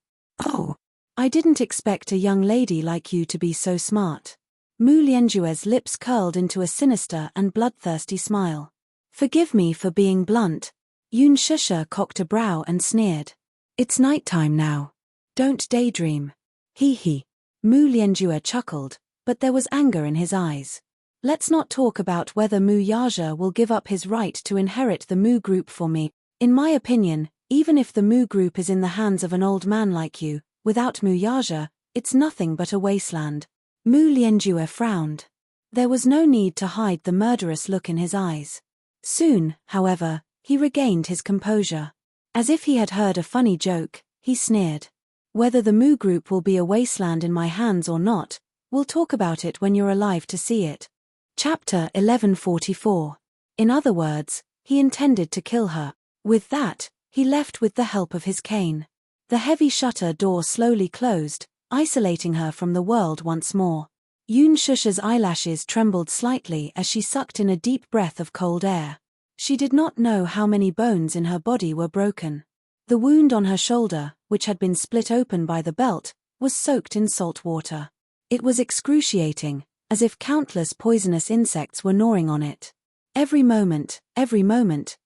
Oh. I didn't expect a young lady like you to be so smart. Mu Lianjue's lips curled into a sinister and bloodthirsty smile. Forgive me for being blunt. Yun Shusha cocked a brow and sneered. It's nighttime now. Don't daydream. Hee hee. Mu Lianjue chuckled, but there was anger in his eyes. Let's not talk about whether Mu Yaja will give up his right to inherit the Mu group for me. In my opinion, even if the Mu group is in the hands of an old man like you, without Mu Yaja, it's nothing but a wasteland. Mu Lianjue frowned. There was no need to hide the murderous look in his eyes. Soon, however, he regained his composure. As if he had heard a funny joke, he sneered. Whether the Mu group will be a wasteland in my hands or not, we'll talk about it when you're alive to see it. Chapter 1144. In other words, he intended to kill her. With that, he left with the help of his cane. The heavy shutter door slowly closed, isolating her from the world once more. Yun Shusha's eyelashes trembled slightly as she sucked in a deep breath of cold air. She did not know how many bones in her body were broken. The wound on her shoulder, which had been split open by the belt, was soaked in salt water. It was excruciating, as if countless poisonous insects were gnawing on it. Every moment,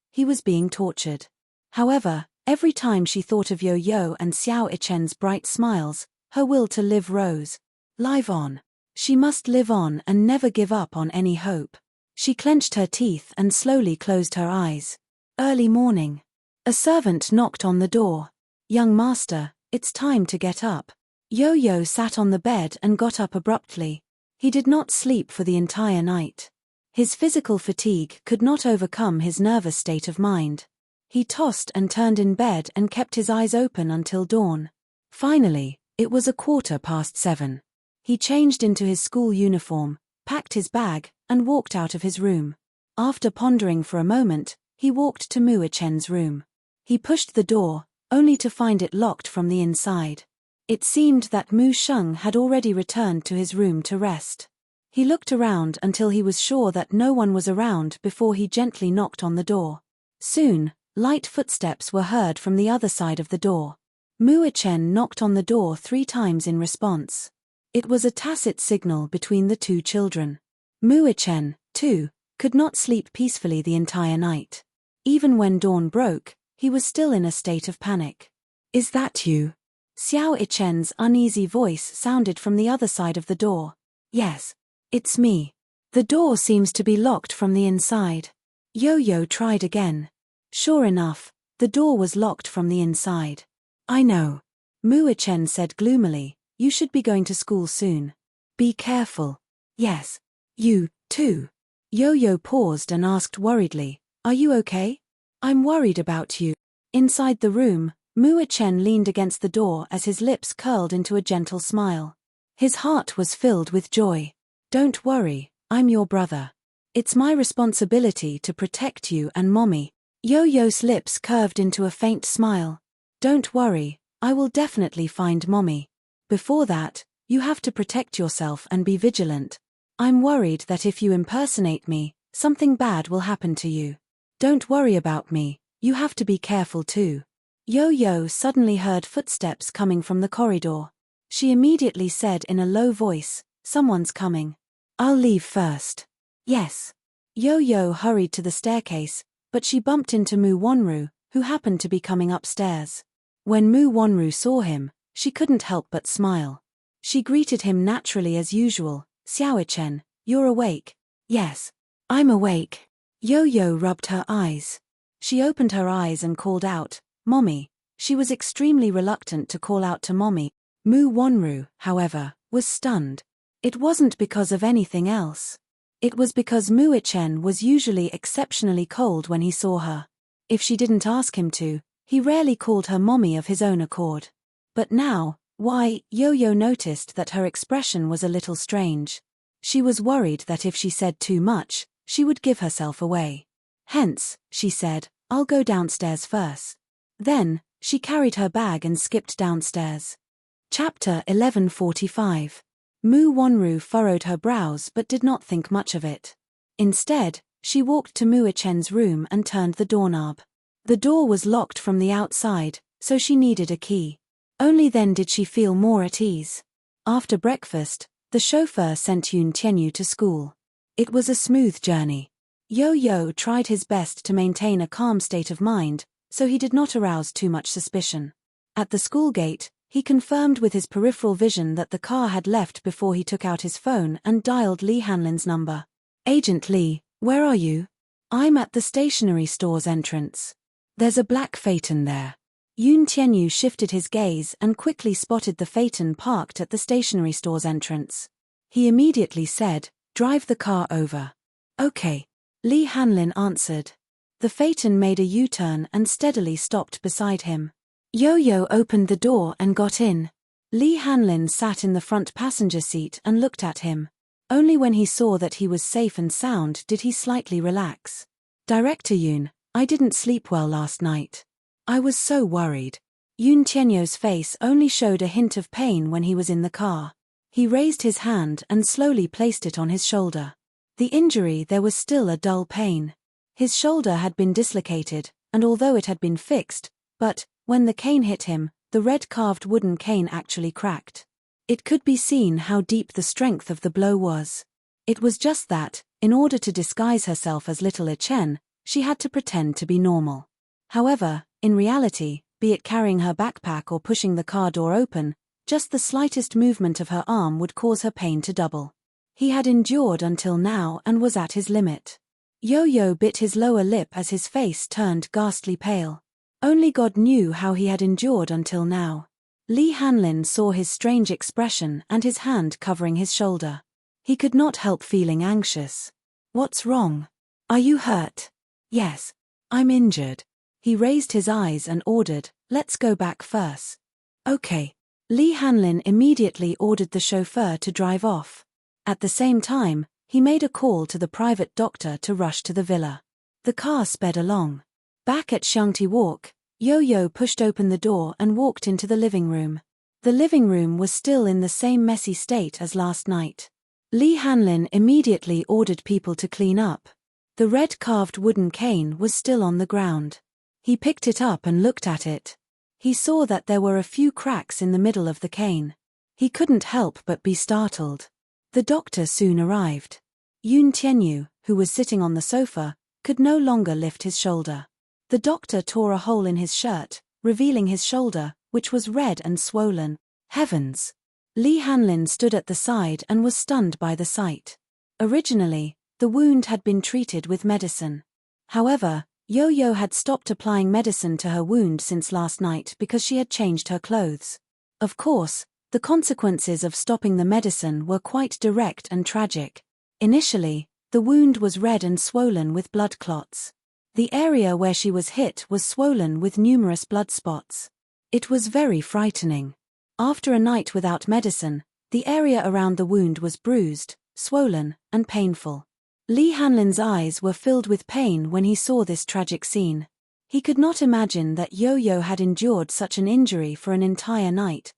he was being tortured. However, every time she thought of Yo-Yo and Xiao Ichen's bright smiles, her will to live rose. Live on. She must live on and never give up on any hope. She clenched her teeth and slowly closed her eyes. Early morning. A servant knocked on the door. Young master, it's time to get up. Yo-Yo sat on the bed and got up abruptly. He did not sleep for the entire night. His physical fatigue could not overcome his nervous state of mind. He tossed and turned in bed and kept his eyes open until dawn. Finally, it was 7:15. He changed into his school uniform, packed his bag, and walked out of his room. After pondering for a moment, he walked to Mu Ichen's room. He pushed the door, only to find it locked from the inside. It seemed that Mu Sheng had already returned to his room to rest. He looked around until he was sure that no one was around before he gently knocked on the door. Soon, light footsteps were heard from the other side of the door. Mu Ichen knocked on the door 3 times in response. It was a tacit signal between the two children. Mu Ichen, too, could not sleep peacefully the entire night. Even when dawn broke, he was still in a state of panic. Is that you? Xiao Ichen's uneasy voice sounded from the other side of the door. Yes. It's me. The door seems to be locked from the inside. Yo-Yo tried again. Sure enough, the door was locked from the inside. I know. Mu Ichen said gloomily, you should be going to school soon. Be careful. Yes. You, too. Yo-Yo paused and asked worriedly, are you okay? I'm worried about you. Inside the room, Mu Ichen leaned against the door as his lips curled into a gentle smile. His heart was filled with joy. Don't worry, I'm your brother. It's my responsibility to protect you and Mommy. Yo-Yo's lips curved into a faint smile. Don't worry, I will definitely find Mommy. Before that, you have to protect yourself and be vigilant. I'm worried that if you impersonate me, something bad will happen to you. Don't worry about me, you have to be careful too. Yo-Yo suddenly heard footsteps coming from the corridor. She immediately said in a low voice, someone's coming. I'll leave first. Yes. Yo-Yo hurried to the staircase, but she bumped into Mu Wanru, who happened to be coming upstairs. When Mu Wanru saw him, she couldn't help but smile. She greeted him naturally as usual. Xiao Ichen, you're awake? Yes. I'm awake. Yo-Yo rubbed her eyes. She opened her eyes and called out, Mommy. She was extremely reluctant to call out to Mommy. Mu Wanru, however, was stunned. It wasn't because of anything else. It was because Mu Ichen was usually exceptionally cold when he saw her. If she didn't ask him to, he rarely called her Mommy of his own accord. But now, Yo-Yo noticed that her expression was a little strange. She was worried that if she said too much, she would give herself away. Hence, she said, I'll go downstairs first. Then, she carried her bag and skipped downstairs. Chapter 11:45. Mu Wonru furrowed her brows but did not think much of it. Instead, she walked to Mu Ichen's room and turned the doorknob. The door was locked from the outside, so she needed a key. Only then did she feel more at ease. After breakfast, the chauffeur sent Yun Tianyu to school. It was a smooth journey. Yo-Yo tried his best to maintain a calm state of mind, so he did not arouse too much suspicion. At the school gate, he confirmed with his peripheral vision that the car had left before he took out his phone and dialed Li Hanlin's number. Agent Li, where are you? I'm at the stationery store's entrance. There's a black phaeton there. Yun Tianyu shifted his gaze and quickly spotted the phaeton parked at the stationery store's entrance. He immediately said, drive the car over. Okay. Li Hanlin answered. The phaeton made a U-turn and steadily stopped beside him. Yo-Yo opened the door and got in. Li Hanlin sat in the front passenger seat and looked at him. Only when he saw that he was safe and sound did he slightly relax. Director Yun, I didn't sleep well last night. I was so worried. Yun Tianyu's face only showed a hint of pain when he was in the car. He raised his hand and slowly placed it on his shoulder. The injury, there was still a dull pain. His shoulder had been dislocated, and although it had been fixed, but, when the cane hit him, the red carved wooden cane actually cracked. It could be seen how deep the strength of the blow was. It was just that, in order to disguise herself as Little Chen, she had to pretend to be normal. However, in reality, be it carrying her backpack or pushing the car door open, just the slightest movement of her arm would cause her pain to double. He had endured until now and was at his limit. Yo-Yo bit his lower lip as his face turned ghastly pale. Only God knew how he had endured until now. Li Hanlin saw his strange expression and his hand covering his shoulder. He could not help feeling anxious. What's wrong? Are you hurt? Yes. I'm injured. He raised his eyes and ordered, let's go back first. Okay. Li Hanlin immediately ordered the chauffeur to drive off. At the same time, he made a call to the private doctor to rush to the villa. The car sped along. Back at Xiangti Walk, Yo-Yo pushed open the door and walked into the living room. The living room was still in the same messy state as last night. Li Hanlin immediately ordered people to clean up. The red carved wooden cane was still on the ground. He picked it up and looked at it. He saw that there were a few cracks in the middle of the cane. He couldn't help but be startled. The doctor soon arrived. Yun Tianyu, who was sitting on the sofa, could no longer lift his shoulder. The doctor tore a hole in his shirt, revealing his shoulder, which was red and swollen. Heavens! Li Hanlin stood at the side and was stunned by the sight. Originally, the wound had been treated with medicine. However, Yo-Yo had stopped applying medicine to her wound since last night because she had changed her clothes. Of course, the consequences of stopping the medicine were quite direct and tragic. Initially, the wound was red and swollen with blood clots. The area where she was hit was swollen with numerous blood spots. It was very frightening. After a night without medicine, the area around the wound was bruised, swollen, and painful. Li Hanlin's eyes were filled with pain when he saw this tragic scene. He could not imagine that Yo-Yo had endured such an injury for an entire night.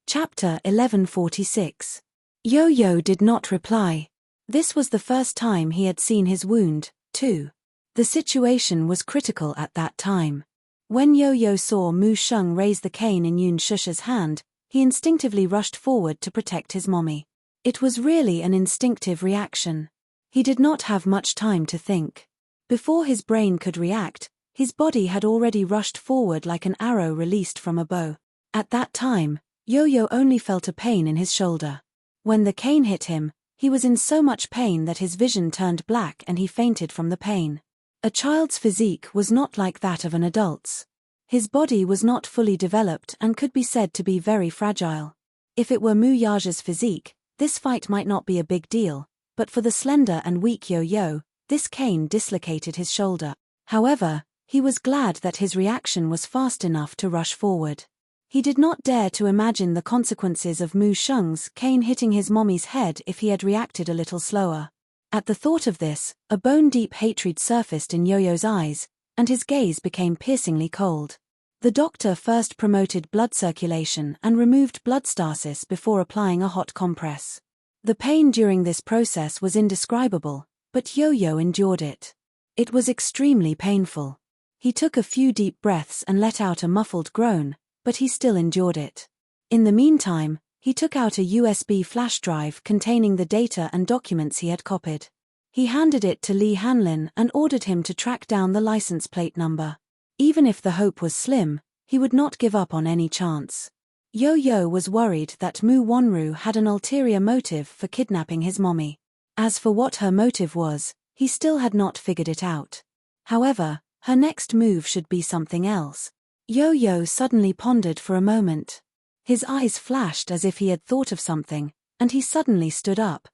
Chapter 11:46. Yo-Yo did not reply. This was the first time he had seen his wound, too. The situation was critical at that time. When Yo-Yo saw Mu Sheng raise the cane in Yun Shusha's hand, he instinctively rushed forward to protect his mommy. It was really an instinctive reaction. He did not have much time to think. Before his brain could react, his body had already rushed forward like an arrow released from a bow. At that time, Yo-Yo only felt a pain in his shoulder. When the cane hit him, he was in so much pain that his vision turned black and he fainted from the pain. A child's physique was not like that of an adult's. His body was not fully developed and could be said to be very fragile. If it were Mu Yaja's physique, this fight might not be a big deal, but for the slender and weak Yo-Yo, this cane dislocated his shoulder. However, he was glad that his reaction was fast enough to rush forward. He did not dare to imagine the consequences of Mu Sheng's cane hitting his mommy's head if he had reacted a little slower. At the thought of this, a bone-deep hatred surfaced in Yo-Yo's eyes, and his gaze became piercingly cold. The doctor first promoted blood circulation and removed blood stasis before applying a hot compress. The pain during this process was indescribable, but Yo-Yo endured it. It was extremely painful. He took a few deep breaths and let out a muffled groan, but he still endured it. In the meantime, he took out a USB flash drive containing the data and documents he had copied. He handed it to Lee Hanlin and ordered him to track down the license plate number. Even if the hope was slim, he would not give up on any chance. Yo-Yo was worried that Mu Wonru had an ulterior motive for kidnapping his mommy. As for what her motive was, he still had not figured it out. However, her next move should be something else. Yo-Yo suddenly pondered for a moment. His eyes flashed as if he had thought of something, and he suddenly stood up.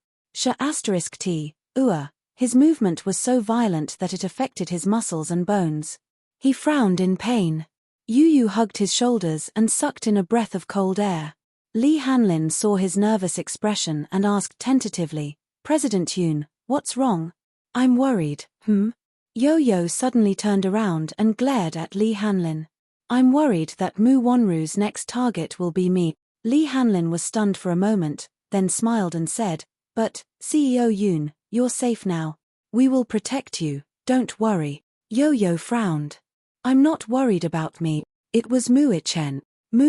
His movement was so violent that it affected his muscles and bones. He frowned in pain. Yu hugged his shoulders and sucked in a breath of cold air. Lee Hanlin saw his nervous expression and asked tentatively, "President Yoon, what's wrong?" "I'm worried." Yo-Yo suddenly turned around and glared at Lee Hanlin. "I'm worried that Mu Wonru's next target will be me." Lee Hanlin was stunned for a moment, then smiled and said, "But, CEO Yoon, you're safe now. We will protect you, don't worry." Yo-Yo frowned. "I'm not worried about me." It was Mu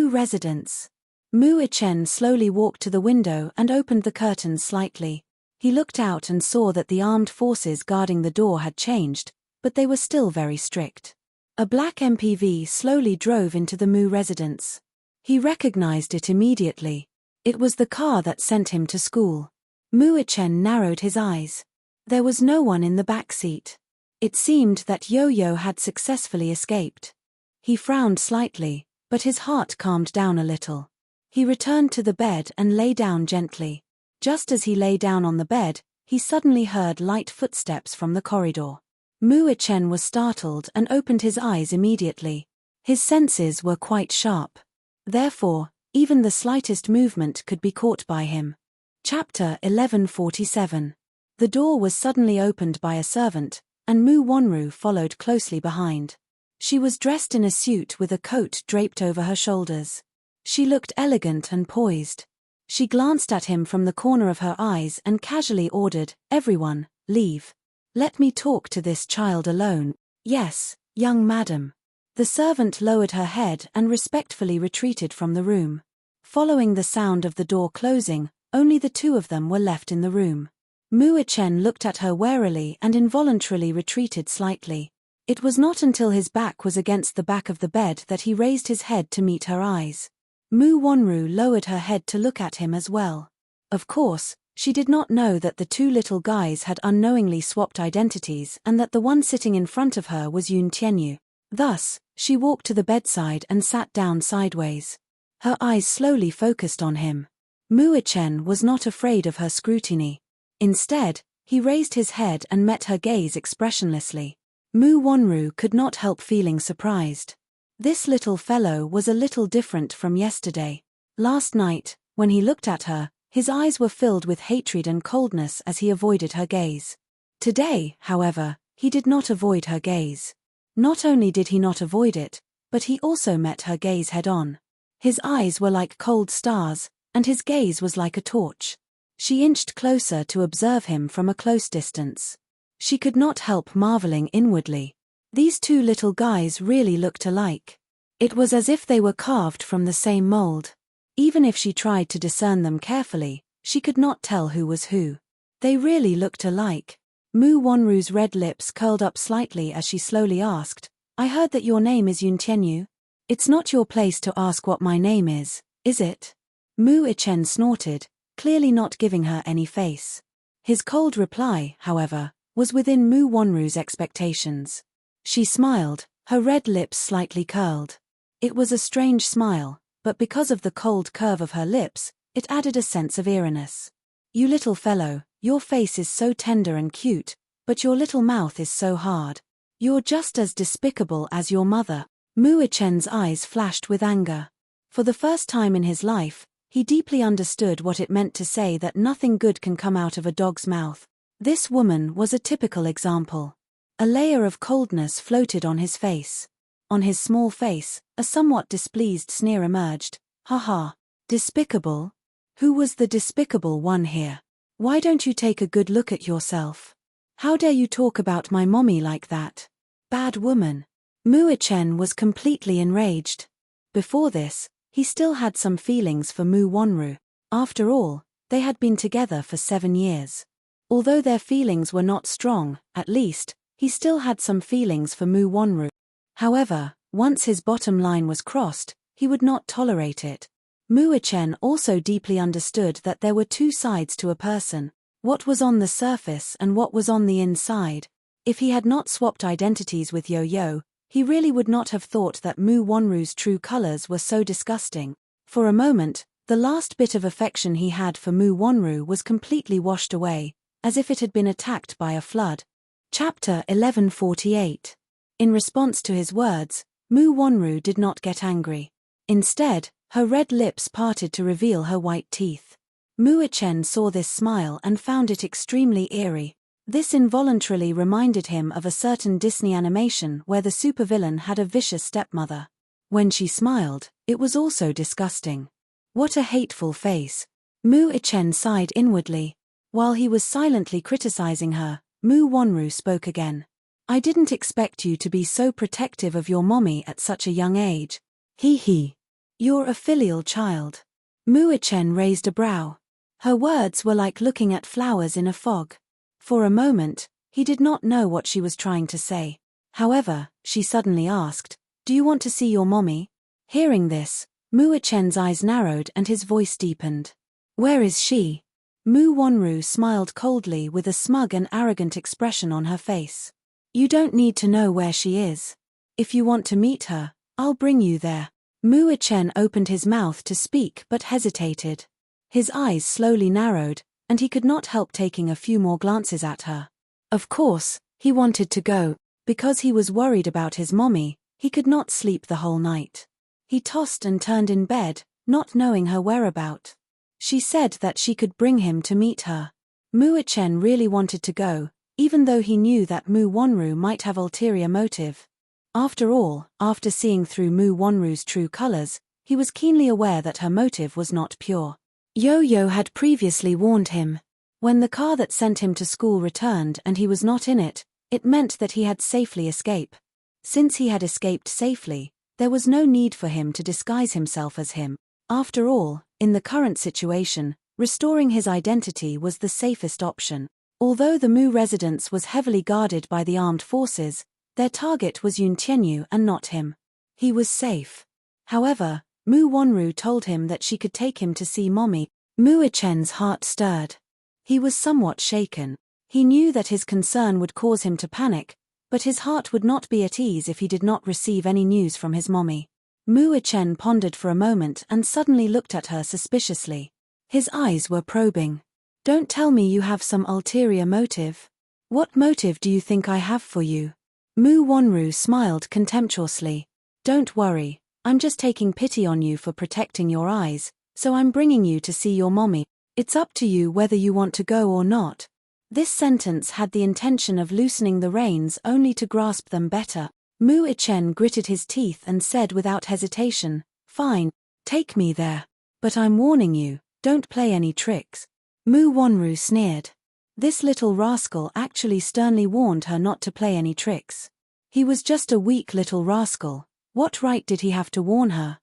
residence. Mu slowly walked to the window and opened the curtains slightly. He looked out and saw that the armed forces guarding the door had changed, but they were still very strict. A black MPV slowly drove into the Mu residence. He recognized it immediately. It was the car that sent him to school. Mu narrowed his eyes. There was no one in the back seat. It seemed that Yo-Yo had successfully escaped. He frowned slightly, but his heart calmed down a little. He returned to the bed and lay down gently. Just as he lay down on the bed, he suddenly heard light footsteps from the corridor. Mu was startled and opened his eyes immediately. His senses were quite sharp. Therefore, even the slightest movement could be caught by him. Chapter 1147. The door was suddenly opened by a servant, and Mu Wonru followed closely behind. She was dressed in a suit with a coat draped over her shoulders. She looked elegant and poised. She glanced at him from the corner of her eyes and casually ordered, "Everyone, leave. Let me talk to this child alone." "Yes, young madam." The servant lowered her head and respectfully retreated from the room. Following the sound of the door closing, only the two of them were left in the room. Mu looked at her warily and involuntarily retreated slightly. It was not until his back was against the back of the bed that he raised his head to meet her eyes. Mu Wonru lowered her head to look at him as well. Of course, she did not know that the two little guys had unknowingly swapped identities and that the one sitting in front of her was Yoon Tianyu. Thus, she walked to the bedside and sat down sideways. Her eyes slowly focused on him. Mu was not afraid of her scrutiny. Instead, he raised his head and met her gaze expressionlessly. Mu Wonru could not help feeling surprised. This little fellow was a little different from yesterday. Last night, when he looked at her, his eyes were filled with hatred and coldness as he avoided her gaze. Today, however, he did not avoid her gaze. Not only did he not avoid it, but he also met her gaze head-on. His eyes were like cold stars, and his gaze was like a torch. She inched closer to observe him from a close distance. She could not help marveling inwardly. These two little guys really looked alike. It was as if they were carved from the same mold. Even if she tried to discern them carefully, she could not tell who was who. They really looked alike. Mu Wonru's red lips curled up slightly as she slowly asked, "I heard that your name is Yoon Tianyu. It's not your place to ask what my name is it?" Mu snorted, clearly not giving her any face. His cold reply, however, was within Mu Wonru's expectations. She smiled, her red lips slightly curled. It was a strange smile, but because of the cold curve of her lips, it added a sense of eeriness. "You little fellow, your face is so tender and cute, but your little mouth is so hard. You're just as despicable as your mother." Mu eyes flashed with anger. For the first time in his life, he deeply understood what it meant to say that nothing good can come out of a dog's mouth. This woman was a typical example. A layer of coldness floated on his face. On his small face, a somewhat displeased sneer emerged. Ha ha. Despicable? Who was the despicable one here? Why don't you take a good look at yourself? How dare you talk about my mommy like that? Bad woman. Mu-chen was completely enraged. Before this, he still had some feelings for Mu Wonru. After all, they had been together for 7 years. Although their feelings were not strong, at least, he still had some feelings for Mu Wonru. However, once his bottom line was crossed, he would not tolerate it. Mu-chen also deeply understood that there were two sides to a person, what was on the surface and what was on the inside. If he had not swapped identities with Yo-Yo, he really would not have thought that Mu Wonru's true colors were so disgusting. For a moment, the last bit of affection he had for Mu Wonru was completely washed away, as if it had been attacked by a flood. Chapter 1148. In response to his words, Mu Wonru did not get angry. Instead, her red lips parted to reveal her white teeth. Mu-chen saw this smile and found it extremely eerie. This involuntarily reminded him of a certain Disney animation where the supervillain had a vicious stepmother. When she smiled, it was also disgusting. What a hateful face. Mu-chen sighed inwardly. While he was silently criticizing her, Mu Wonru spoke again. I didn't expect you to be so protective of your mommy at such a young age. Hee hee. You're a filial child. Mu-chen raised a brow. Her words were like looking at flowers in a fog. For a moment, he did not know what she was trying to say. However, she suddenly asked, Do you want to see your mommy? Hearing this, Mu-chen's eyes narrowed and his voice deepened. Where is she? Mu Wonru smiled coldly with a smug and arrogant expression on her face. You don't need to know where she is. If you want to meet her, I'll bring you there. Mu-chen opened his mouth to speak but hesitated. His eyes slowly narrowed, and he could not help taking a few more glances at her. Of course, he wanted to go. Because he was worried about his mommy, he could not sleep the whole night. He tossed and turned in bed, not knowing her whereabout. She said that she could bring him to meet her. Mu-chen really wanted to go, even though he knew that Mu Wonru might have ulterior motive. After all, after seeing through Mu Wonru's true colors, he was keenly aware that her motive was not pure. Yo-Yo had previously warned him. When the car that sent him to school returned and he was not in it, it meant that he had safely escaped. Since he had escaped safely, there was no need for him to disguise himself as him. After all, in the current situation, restoring his identity was the safest option. Although the Mu residence was heavily guarded by the armed forces, their target was Yun Tianyu and not him. He was safe. However, Mu Wonru told him that she could take him to see mommy. Mu-chen's heart stirred. He was somewhat shaken. He knew that his concern would cause him to panic, but his heart would not be at ease if he did not receive any news from his mommy. Mu-chen pondered for a moment and suddenly looked at her suspiciously. His eyes were probing. Don't tell me you have some ulterior motive. What motive do you think I have for you? Mu Wonru smiled contemptuously. Don't worry, I'm just taking pity on you for protecting your eyes, so I'm bringing you to see your mommy. It's up to you whether you want to go or not. This sentence had the intention of loosening the reins only to grasp them better. Mu-chen gritted his teeth and said without hesitation, Fine, take me there. But I'm warning you, don't play any tricks. Mu Wonru sneered. This little rascal actually sternly warned her not to play any tricks. He was just a weak little rascal. What right did he have to warn her?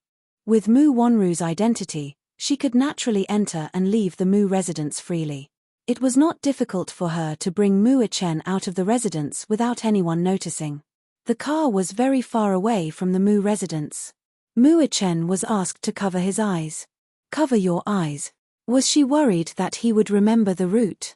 With Mu Wonru's identity, she could naturally enter and leave the Mu residence freely. It was not difficult for her to bring Mu-chen out of the residence without anyone noticing. The car was very far away from the Mu residence. Mu-chen was asked to cover his eyes. Cover your eyes. Was she worried that he would remember the route?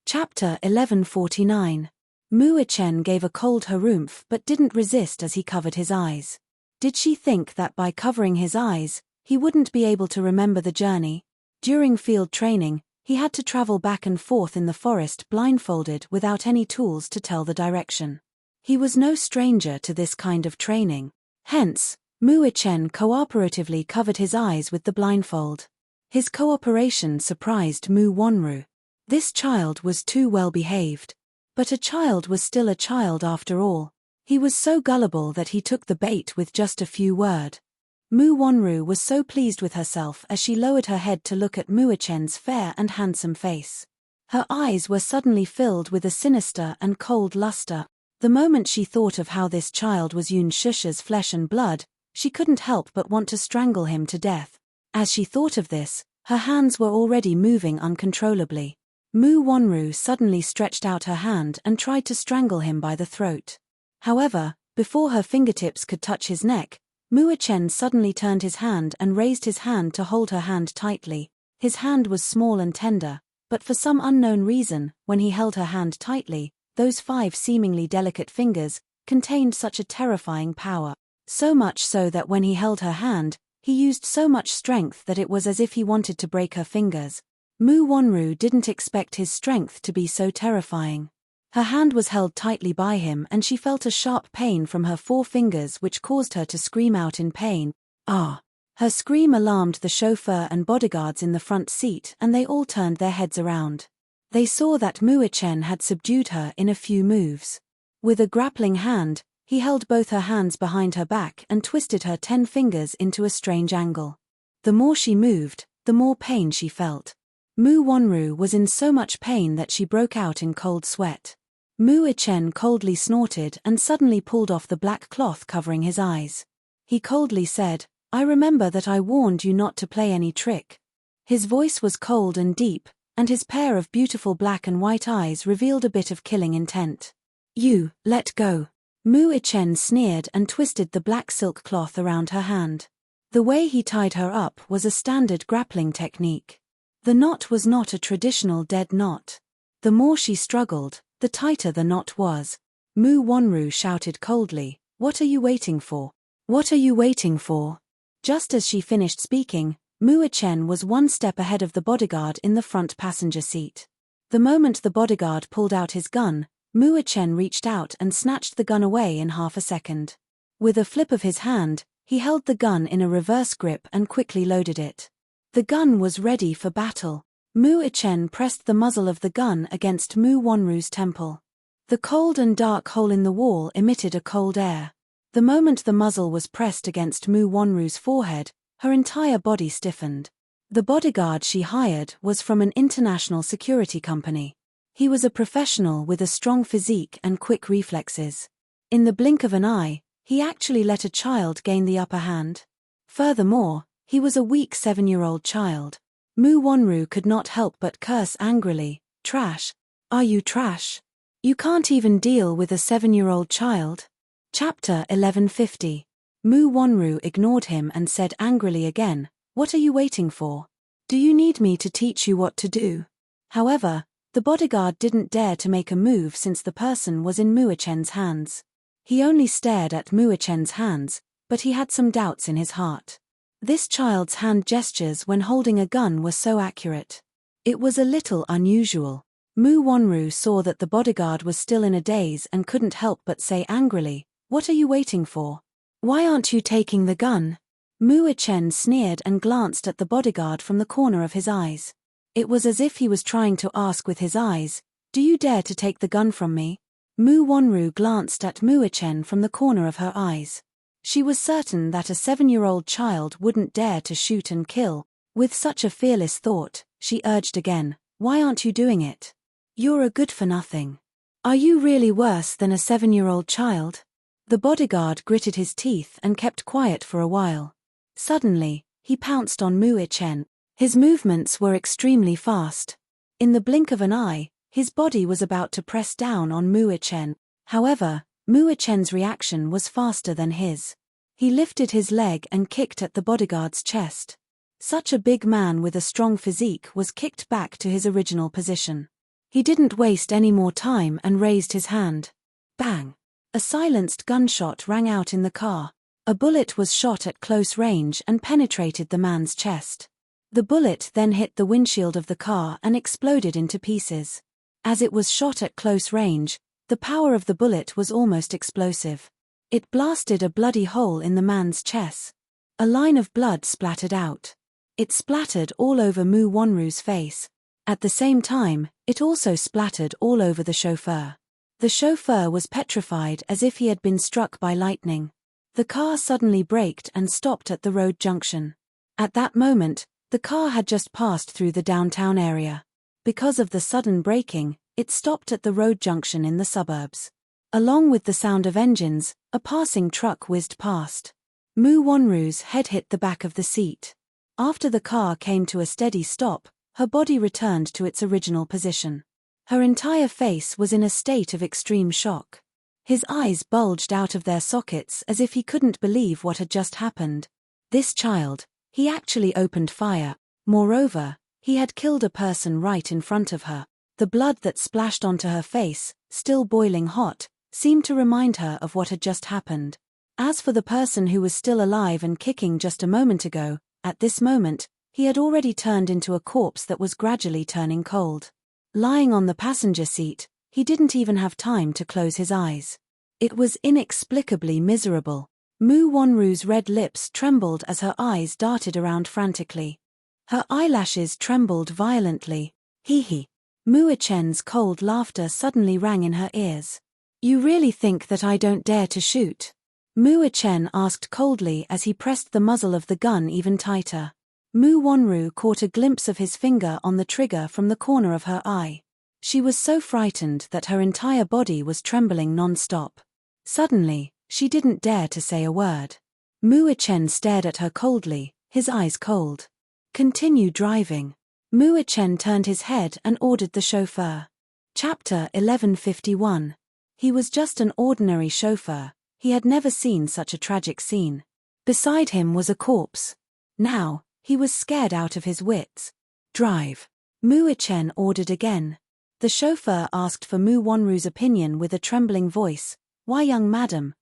Chapter 1149. Mu-chen gave a cold harumph but didn't resist as he covered his eyes. Did she think that by covering his eyes, he wouldn't be able to remember the journey? During field training, he had to travel back and forth in the forest blindfolded without any tools to tell the direction. He was no stranger to this kind of training. Hence, Mu-chen cooperatively covered his eyes with the blindfold. His cooperation surprised Mu Wonru. This child was too well behaved. But a child was still a child after all. He was so gullible that he took the bait with just a few words. Mu Wonru was so pleased with herself as she lowered her head to look at Muachen's fair and handsome face. Her eyes were suddenly filled with a sinister and cold luster. The moment she thought of how this child was Yun Shusha's flesh and blood, she couldn't help but want to strangle him to death. As she thought of this, her hands were already moving uncontrollably. Mu Wonru suddenly stretched out her hand and tried to strangle him by the throat. However, before her fingertips could touch his neck, Muachen suddenly turned his hand and raised his hand to hold her hand tightly. His hand was small and tender, but for some unknown reason, when he held her hand tightly, those 5 seemingly delicate fingers contained such a terrifying power. So much so that when he held her hand, he used so much strength that it was as if he wanted to break her fingers. Mu Wonru didn't expect his strength to be so terrifying. Her hand was held tightly by him and she felt a sharp pain from her 4 fingers which caused her to scream out in pain. Ah! Her scream alarmed the chauffeur and bodyguards in the front seat and they all turned their heads around. They saw that Muachen had subdued her in a few moves. With a grappling hand, he held both her hands behind her back and twisted her 10 fingers into a strange angle. The more she moved, the more pain she felt. Mu Wonru was in so much pain that she broke out in cold sweat. Muachen coldly snorted and suddenly pulled off the black cloth covering his eyes. He coldly said, "I remember that I warned you not to play any trick." His voice was cold and deep, and his pair of beautiful black and white eyes revealed a bit of killing intent. "You, let go." Muachen sneered and twisted the black silk cloth around her hand. The way he tied her up was a standard grappling technique. The knot was not a traditional dead knot. The more she struggled, the tighter the knot was. Mu Wonru shouted coldly, "What are you waiting for? What are you waiting for?" Just as she finished speaking, Muachen was 1 step ahead of the bodyguard in the front passenger seat. The moment the bodyguard pulled out his gun, Muachen reached out and snatched the gun away in half a second. With a flip of his hand, he held the gun in a reverse grip and quickly loaded it. The gun was ready for battle. Muachen pressed the muzzle of the gun against Mu Wonru's temple. The cold and dark hole in the wall emitted a cold air. The moment the muzzle was pressed against Mu Wonru's forehead, her entire body stiffened. The bodyguard she hired was from an international security company. He was a professional with a strong physique and quick reflexes. In the blink of an eye, he actually let a child gain the upper hand. Furthermore, he was a weak 7-year-old child. Mu Wonru could not help but curse angrily, "Trash. Are you trash? You can't even deal with a 7-year-old child?" Chapter 1150. Mu Wonru ignored him and said angrily again, "What are you waiting for? Do you need me to teach you what to do?" However, the bodyguard didn't dare to make a move since the person was in Muachen's hands. He only stared at Muachen's hands, but he had some doubts in his heart. This child's hand gestures when holding a gun were so accurate. It was a little unusual. Mu Wonru saw that the bodyguard was still in a daze and couldn't help but say angrily, "What are you waiting for? Why aren't you taking the gun?" Muachen sneered and glanced at the bodyguard from the corner of his eyes. It was as if he was trying to ask with his eyes, "Do you dare to take the gun from me?" Mu Wonru glanced at Muachen from the corner of her eyes. She was certain that a 7-year-old child wouldn't dare to shoot and kill. With such a fearless thought, she urged again, "Why aren't you doing it? You're a good-for-nothing. Are you really worse than a 7-year-old child?" The bodyguard gritted his teeth and kept quiet for a while. Suddenly, he pounced on Muachen. His movements were extremely fast. In the blink of an eye, his body was about to press down on Muachen. However, Muachen's reaction was faster than his. He lifted his leg and kicked at the bodyguard's chest. Such a big man with a strong physique was kicked back to his original position. He didn't waste any more time and raised his hand. Bang! A silenced gunshot rang out in the car. A bullet was shot at close range and penetrated the man's chest. The bullet then hit the windshield of the car and exploded into pieces. As it was shot at close range, the power of the bullet was almost explosive. It blasted a bloody hole in the man's chest. A line of blood splattered out. It splattered all over Mu Wonru's face. At the same time, it also splattered all over the chauffeur. The chauffeur was petrified as if he had been struck by lightning. The car suddenly braked and stopped at the road junction. At that moment, the car had just passed through the downtown area. Because of the sudden braking, it stopped at the road junction in the suburbs. Along with the sound of engines, a passing truck whizzed past. Mu Wonru's head hit the back of the seat. After the car came to a steady stop, her body returned to its original position. Her entire face was in a state of extreme shock. His eyes bulged out of their sockets as if he couldn't believe what had just happened. This child, he actually opened fire. Moreover, he had killed a person right in front of her. The blood that splashed onto her face, still boiling hot, seemed to remind her of what had just happened. As for the person who was still alive and kicking just a moment ago, at this moment, he had already turned into a corpse that was gradually turning cold. Lying on the passenger seat, he didn't even have time to close his eyes. It was inexplicably miserable. Mu Wonru's red lips trembled as her eyes darted around frantically. Her eyelashes trembled violently. Hee. Mu Chen's cold laughter suddenly rang in her ears. "You really think that I don't dare to shoot?" Mu Chen asked coldly as he pressed the muzzle of the gun even tighter. Mu Wonru caught a glimpse of his finger on the trigger from the corner of her eye. She was so frightened that her entire body was trembling non-stop. Suddenly, she didn't dare to say a word. Mu Chen stared at her coldly, his eyes cold. "Continue driving." Mu Chen turned his head and ordered the chauffeur. Chapter 1151. He was just an ordinary chauffeur. He had never seen such a tragic scene. Beside him was a corpse. Now, he was scared out of his wits. "Drive." Mu Chen ordered again. The chauffeur asked for Mu Wonru's opinion with a trembling voice. "Why, young madam,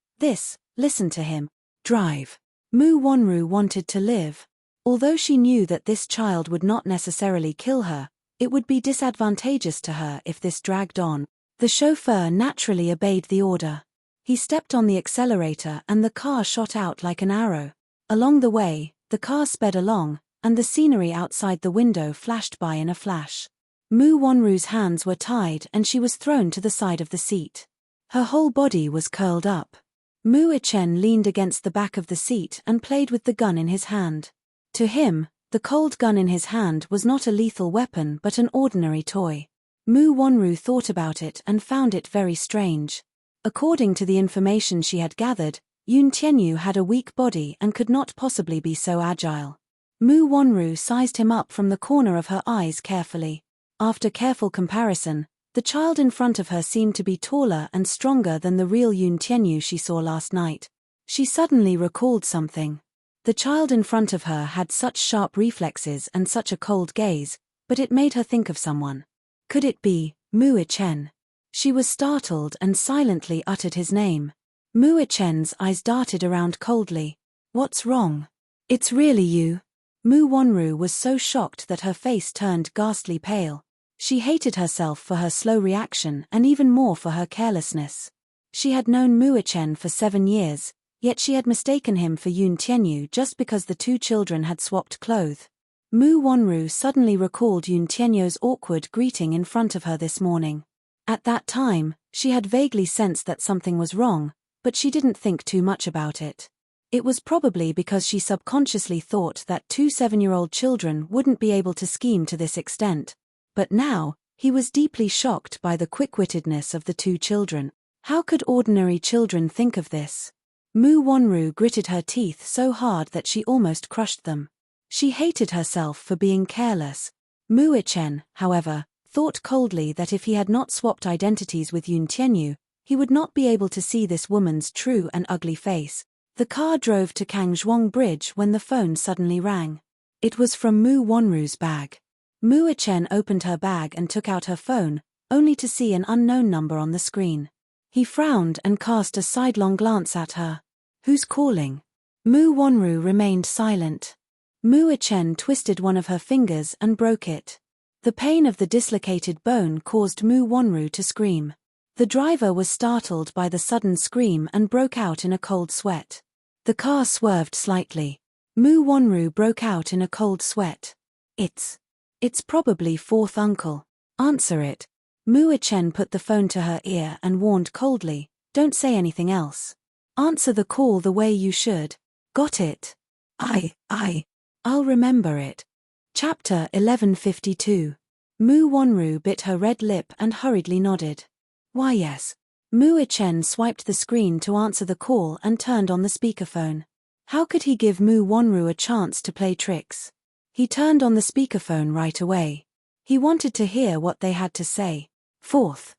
listen to him. Drive." Mu Wonru wanted to live. Although she knew that this child would not necessarily kill her, it would be disadvantageous to her if this dragged on. The chauffeur naturally obeyed the order. He stepped on the accelerator and the car shot out like an arrow. Along the way, the car sped along, and the scenery outside the window flashed by in a flash. Mu Wonru's hands were tied and she was thrown to the side of the seat. Her whole body was curled up. Mu Chen leaned against the back of the seat and played with the gun in his hand. To him, the cold gun in his hand was not a lethal weapon but an ordinary toy. Mu Wonru thought about it and found it very strange. According to the information she had gathered, Yun Tianyu had a weak body and could not possibly be so agile. Mu Wonru sized him up from the corner of her eyes carefully. After careful comparison, the child in front of her seemed to be taller and stronger than the real Yun Tianyu she saw last night. She suddenly recalled something. The child in front of her had such sharp reflexes and such a cold gaze, but it made her think of someone. Could it be Mu Chen? She was startled and silently uttered his name. Mu Chen's eyes darted around coldly. "What's wrong?" "It's really you." Mu Wonru was so shocked that her face turned ghastly pale. She hated herself for her slow reaction and even more for her carelessness. She had known Mu Chen for 7 years, yet she had mistaken him for Yun Tianyu just because the two children had swapped clothes. Mu Wonru suddenly recalled Yun Tianyu's awkward greeting in front of her this morning. At that time, she had vaguely sensed that something was wrong, but she didn't think too much about it. It was probably because she subconsciously thought that 2 7-year-old children wouldn't be able to scheme to this extent. But now, he was deeply shocked by the quick-wittedness of the two children. How could ordinary children think of this? Mu Wonru gritted her teeth so hard that she almost crushed them. She hated herself for being careless. Mu Chen, however, thought coldly that if he had not swapped identities with Yun Tianyu, he would not be able to see this woman's true and ugly face. The car drove to Kangzhuang Bridge when the phone suddenly rang. It was from Mu Wonru's bag. Mu Chen opened her bag and took out her phone, only to see an unknown number on the screen. He frowned and cast a sidelong glance at her. "Who's calling?" Mu Wonru remained silent. Mu Chen twisted one of her fingers and broke it. The pain of the dislocated bone caused Mu Wonru to scream. The driver was startled by the sudden scream and broke out in a cold sweat. The car swerved slightly. Mu Wonru broke out in a cold sweat. It's probably fourth uncle. Answer it. Mu Chen put the phone to her ear and warned coldly, don't say anything else. Answer the call the way you should. Got it? I'll remember it. Chapter 1152. Mu Wanru bit her red lip and hurriedly nodded. Why yes. Mu Chen swiped the screen to answer the call and turned on the speakerphone. How could he give Mu Wanru a chance to play tricks? He turned on the speakerphone right away. He wanted to hear what they had to say. Fourth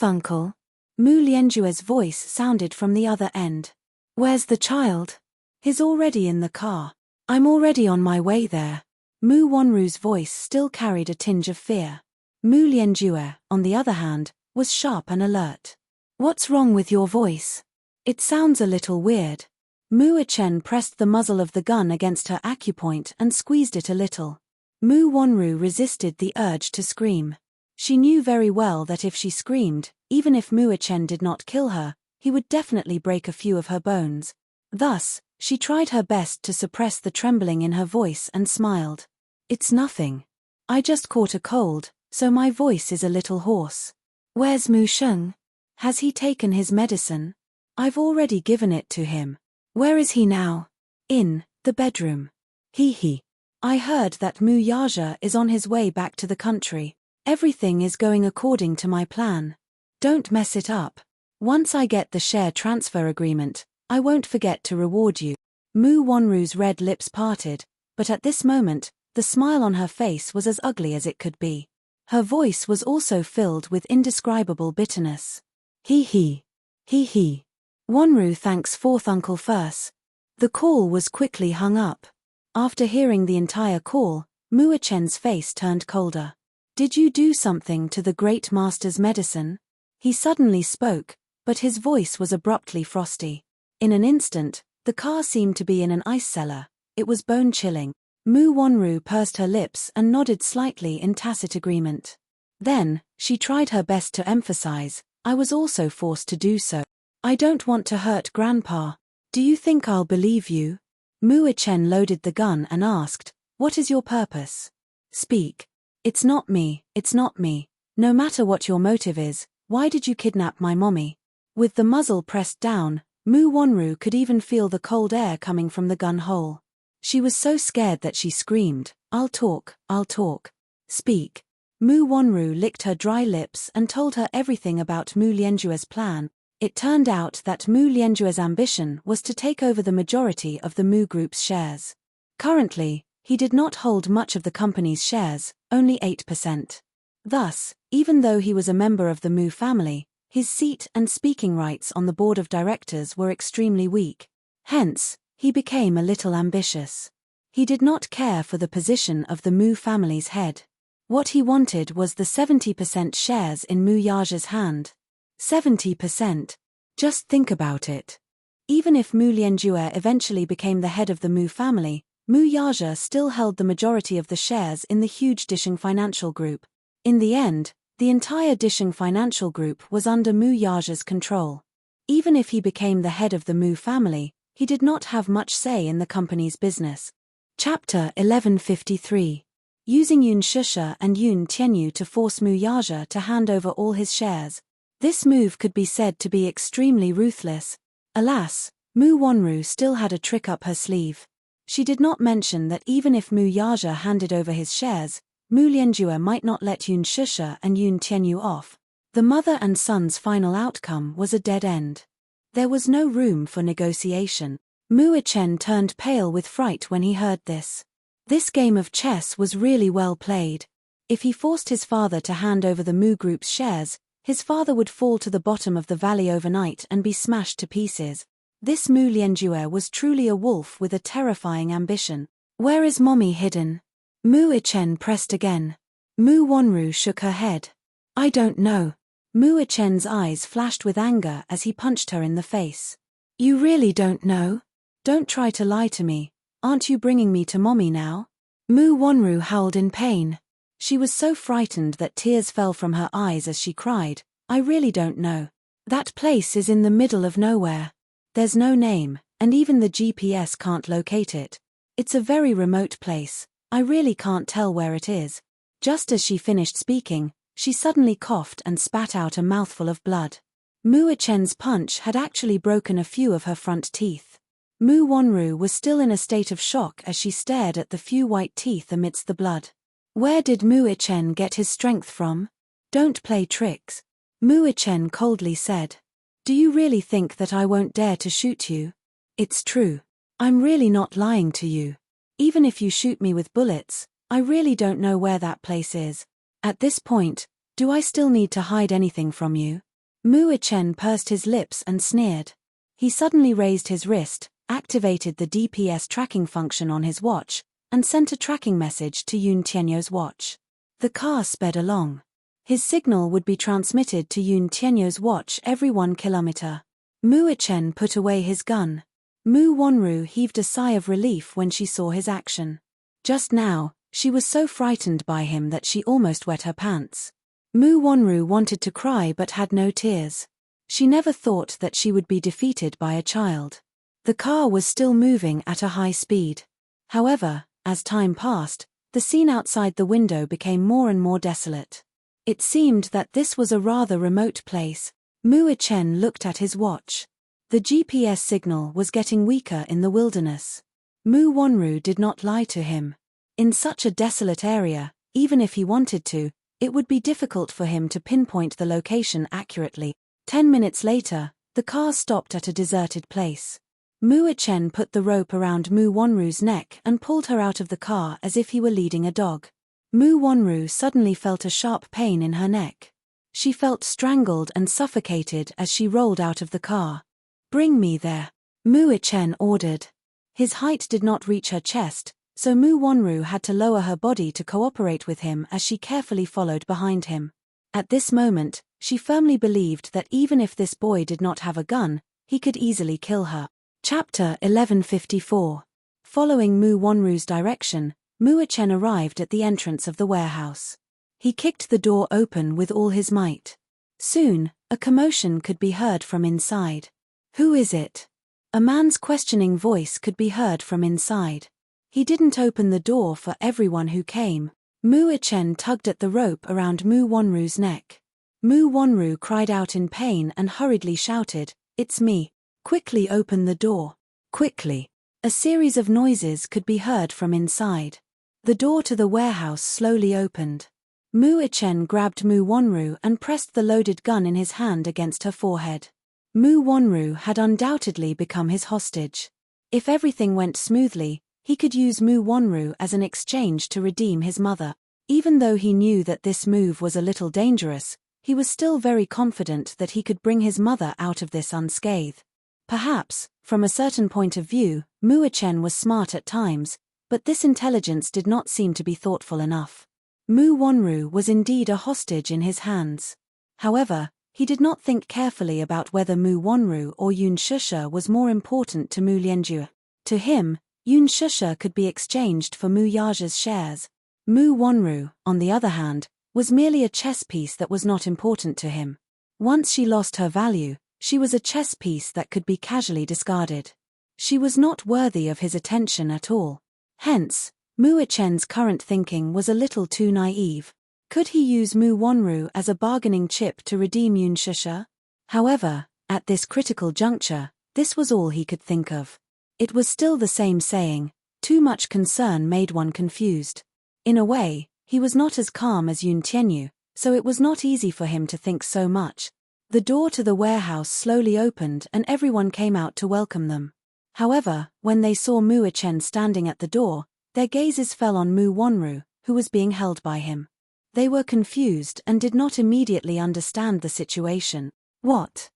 uncle? Mu Lianjue's voice sounded from the other end. Where's the child? He's already in the car. I'm already on my way there. Mu Wanru's voice still carried a tinge of fear. Mu Lianjue, on the other hand, was sharp and alert. What's wrong with your voice? It sounds a little weird. Mu Chen pressed the muzzle of the gun against her acupoint and squeezed it a little. Mu Wanru resisted the urge to scream. She knew very well that if she screamed, even if Mu Chen did not kill her, he would definitely break a few of her bones. Thus, she tried her best to suppress the trembling in her voice and smiled. It's nothing. I just caught a cold, so my voice is a little hoarse. Where's Mu Sheng? Has he taken his medicine? I've already given it to him. Where is he now? In the bedroom. He. I heard that Mu Yaja is on his way back to the country. Everything is going according to my plan. Don't mess it up. Once I get the share transfer agreement, I won't forget to reward you. Mu Wanru's red lips parted, but at this moment, the smile on her face was as ugly as it could be. Her voice was also filled with indescribable bitterness. He. Wanru thanks fourth uncle first. The call was quickly hung up. After hearing the entire call, Mu Chen's face turned colder. Did you do something to the great master's medicine? He suddenly spoke, but his voice was abruptly frosty. In an instant, the car seemed to be in an ice cellar. It was bone-chilling. Mu Wanru pursed her lips and nodded slightly in tacit agreement. Then, she tried her best to emphasize, I was also forced to do so. I don't want to hurt Grandpa. Do you think I'll believe you? Mu Chen loaded the gun and asked, what is your purpose? Speak. It's not me. No matter what your motive is, why did you kidnap my mommy? With the muzzle pressed down, Mu Wanru could even feel the cold air coming from the gun hole. She was so scared that she screamed, I'll talk. Speak. Mu Wanru licked her dry lips and told her everything about Mu Lianjue's plan. It turned out that Mu Lianjue's ambition was to take over the majority of the Mu Group's shares. Currently, he did not hold much of the company's shares, only 8%. Thus, even though he was a member of the Mu family, his seat and speaking rights on the board of directors were extremely weak. Hence, he became a little ambitious. He did not care for the position of the Mu family's head. What he wanted was the 70% shares in Mu Yaja's hand. 70%. Just think about it. Even if Mu Lianjue eventually became the head of the Mu family, Mu Yaja still held the majority of the shares in the huge Disheng Financial Group. In the end, the entire Disheng Financial Group was under Mu Yaja's control. Even if he became the head of the Mu family, he did not have much say in the company's business. Chapter 1153. Using Yun Shusha and Yun Tianyu to force Mu Yaja to hand over all his shares. This move could be said to be extremely ruthless. Alas, Mu Wanru still had a trick up her sleeve. She did not mention that even if Mu Yaja handed over his shares, Mu Lianjue might not let Yun Shusha and Yun Tianyu off. The mother and son's final outcome was a dead end. There was no room for negotiation. Mu Chen turned pale with fright when he heard this. This game of chess was really well played. If he forced his father to hand over the Mu Group's shares, his father would fall to the bottom of the valley overnight and be smashed to pieces. This Mu Lianjue was truly a wolf with a terrifying ambition. Where is mommy hidden? Mu Chen pressed again. Mu Wanru shook her head. I don't know. Mu Chen's eyes flashed with anger as he punched her in the face. You really don't know? Don't try to lie to me. Aren't you bringing me to mommy now? Mu Wanru howled in pain. She was so frightened that tears fell from her eyes as she cried, I really don't know. That place is in the middle of nowhere. There's no name, and even the GPS can't locate it. It's a very remote place. I really can't tell where it is. Just as she finished speaking, she suddenly coughed and spat out a mouthful of blood. Mu Chen's punch had actually broken a few of her front teeth. Mu Wanru was still in a state of shock as she stared at the few white teeth amidst the blood. Where did Mu Chen get his strength from? Don't play tricks. Mu Chen coldly said. Do you really think that I won't dare to shoot you? It's true. I'm really not lying to you. Even if you shoot me with bullets, I really don't know where that place is. At this point, do I still need to hide anything from you? Mu Chen pursed his lips and sneered. He suddenly raised his wrist, activated the DPS tracking function on his watch, and sent a tracking message to Yun Tianyou's watch. The car sped along. His signal would be transmitted to Yun Tianyou's watch every 1 kilometer. Mu Chen put away his gun. Mu Wanru heaved a sigh of relief when she saw his action. Just now, she was so frightened by him that she almost wet her pants. Mu Wanru wanted to cry but had no tears. She never thought that she would be defeated by a child. The car was still moving at a high speed. However, as time passed, the scene outside the window became more and more desolate. It seemed that this was a rather remote place. Mu Chen looked at his watch. The GPS signal was getting weaker in the wilderness. Mu Wanru did not lie to him. In such a desolate area, even if he wanted to, it would be difficult for him to pinpoint the location accurately. 10 minutes later, the car stopped at a deserted place. Mu Chen put the rope around Mu Wanru's neck and pulled her out of the car as if he were leading a dog. Mu Wanru suddenly felt a sharp pain in her neck. She felt strangled and suffocated as she rolled out of the car. Bring me there, Mu Chen ordered. His height did not reach her chest, so Mu Wanru had to lower her body to cooperate with him as she carefully followed behind him. At this moment, she firmly believed that even if this boy did not have a gun, he could easily kill her. Chapter 1154. Following Mu Wanru's direction, Mu Chen arrived at the entrance of the warehouse. He kicked the door open with all his might. Soon, a commotion could be heard from inside. Who is it? A man's questioning voice could be heard from inside. He didn't open the door for everyone who came. Mu Chen tugged at the rope around Mu Wanru's neck. Mu Wanru cried out in pain and hurriedly shouted, "It's me. Quickly open the door. Quickly." A series of noises could be heard from inside. The door to the warehouse slowly opened. Mu Chen grabbed Mu Wanru and pressed the loaded gun in his hand against her forehead. Mu Wanru had undoubtedly become his hostage. If everything went smoothly, he could use Mu Wanru as an exchange to redeem his mother. Even though he knew that this move was a little dangerous, he was still very confident that he could bring his mother out of this unscathed. Perhaps, from a certain point of view, Mu Chen was smart at times, but this intelligence did not seem to be thoughtful enough. Mu Wanru was indeed a hostage in his hands. However, he did not think carefully about whether Mu Wanru or Yun Shusha was more important to Mu Lianjue. To him, Yun Shusha could be exchanged for Mu Yaja's shares. Mu Wanru, on the other hand, was merely a chess piece that was not important to him. Once she lost her value, she was a chess piece that could be casually discarded. She was not worthy of his attention at all. Hence, Mu Chen's current thinking was a little too naive. Could he use Mu Wanru as a bargaining chip to redeem Yun Shusha? However, at this critical juncture, this was all he could think of. It was still the same saying, too much concern made one confused. In a way, he was not as calm as Yun Tianyu, so it was not easy for him to think so much. The door to the warehouse slowly opened and everyone came out to welcome them. However, when they saw Mu Chen standing at the door, their gazes fell on Mu Wanru, who was being held by him. They were confused and did not immediately understand the situation. What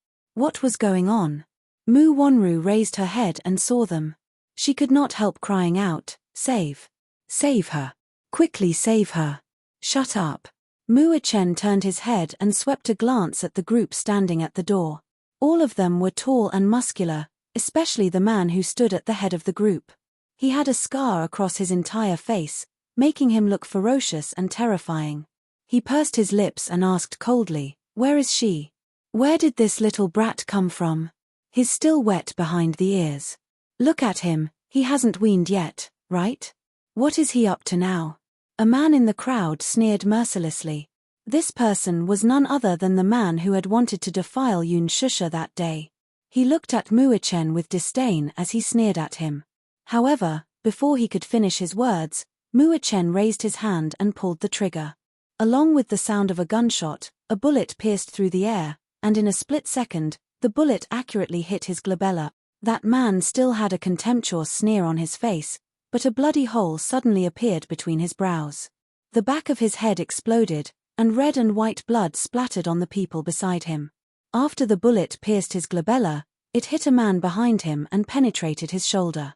was going on? Mu Wanru raised her head and saw them. She could not help crying out, "Save! Save her! Quickly save her! Shut up!" Mu Chen turned his head and swept a glance at the group standing at the door. All of them were tall and muscular, especially the man who stood at the head of the group. He had a scar across his entire face, making him look ferocious and terrifying. He pursed his lips and asked coldly, "Where is she? Where did this little brat come from?" He's still wet behind the ears. Look at him, he hasn't weaned yet, right? What is he up to now? A man in the crowd sneered mercilessly. This person was none other than the man who had wanted to defile Yun Shusha that day. He looked at Muichen with disdain as he sneered at him. However, before he could finish his words, Muichen raised his hand and pulled the trigger. Along with the sound of a gunshot, a bullet pierced through the air, and in a split second, the bullet accurately hit his glabella. That man still had a contemptuous sneer on his face, but a bloody hole suddenly appeared between his brows. The back of his head exploded, and red and white blood splattered on the people beside him. After the bullet pierced his glabella, it hit a man behind him and penetrated his shoulder.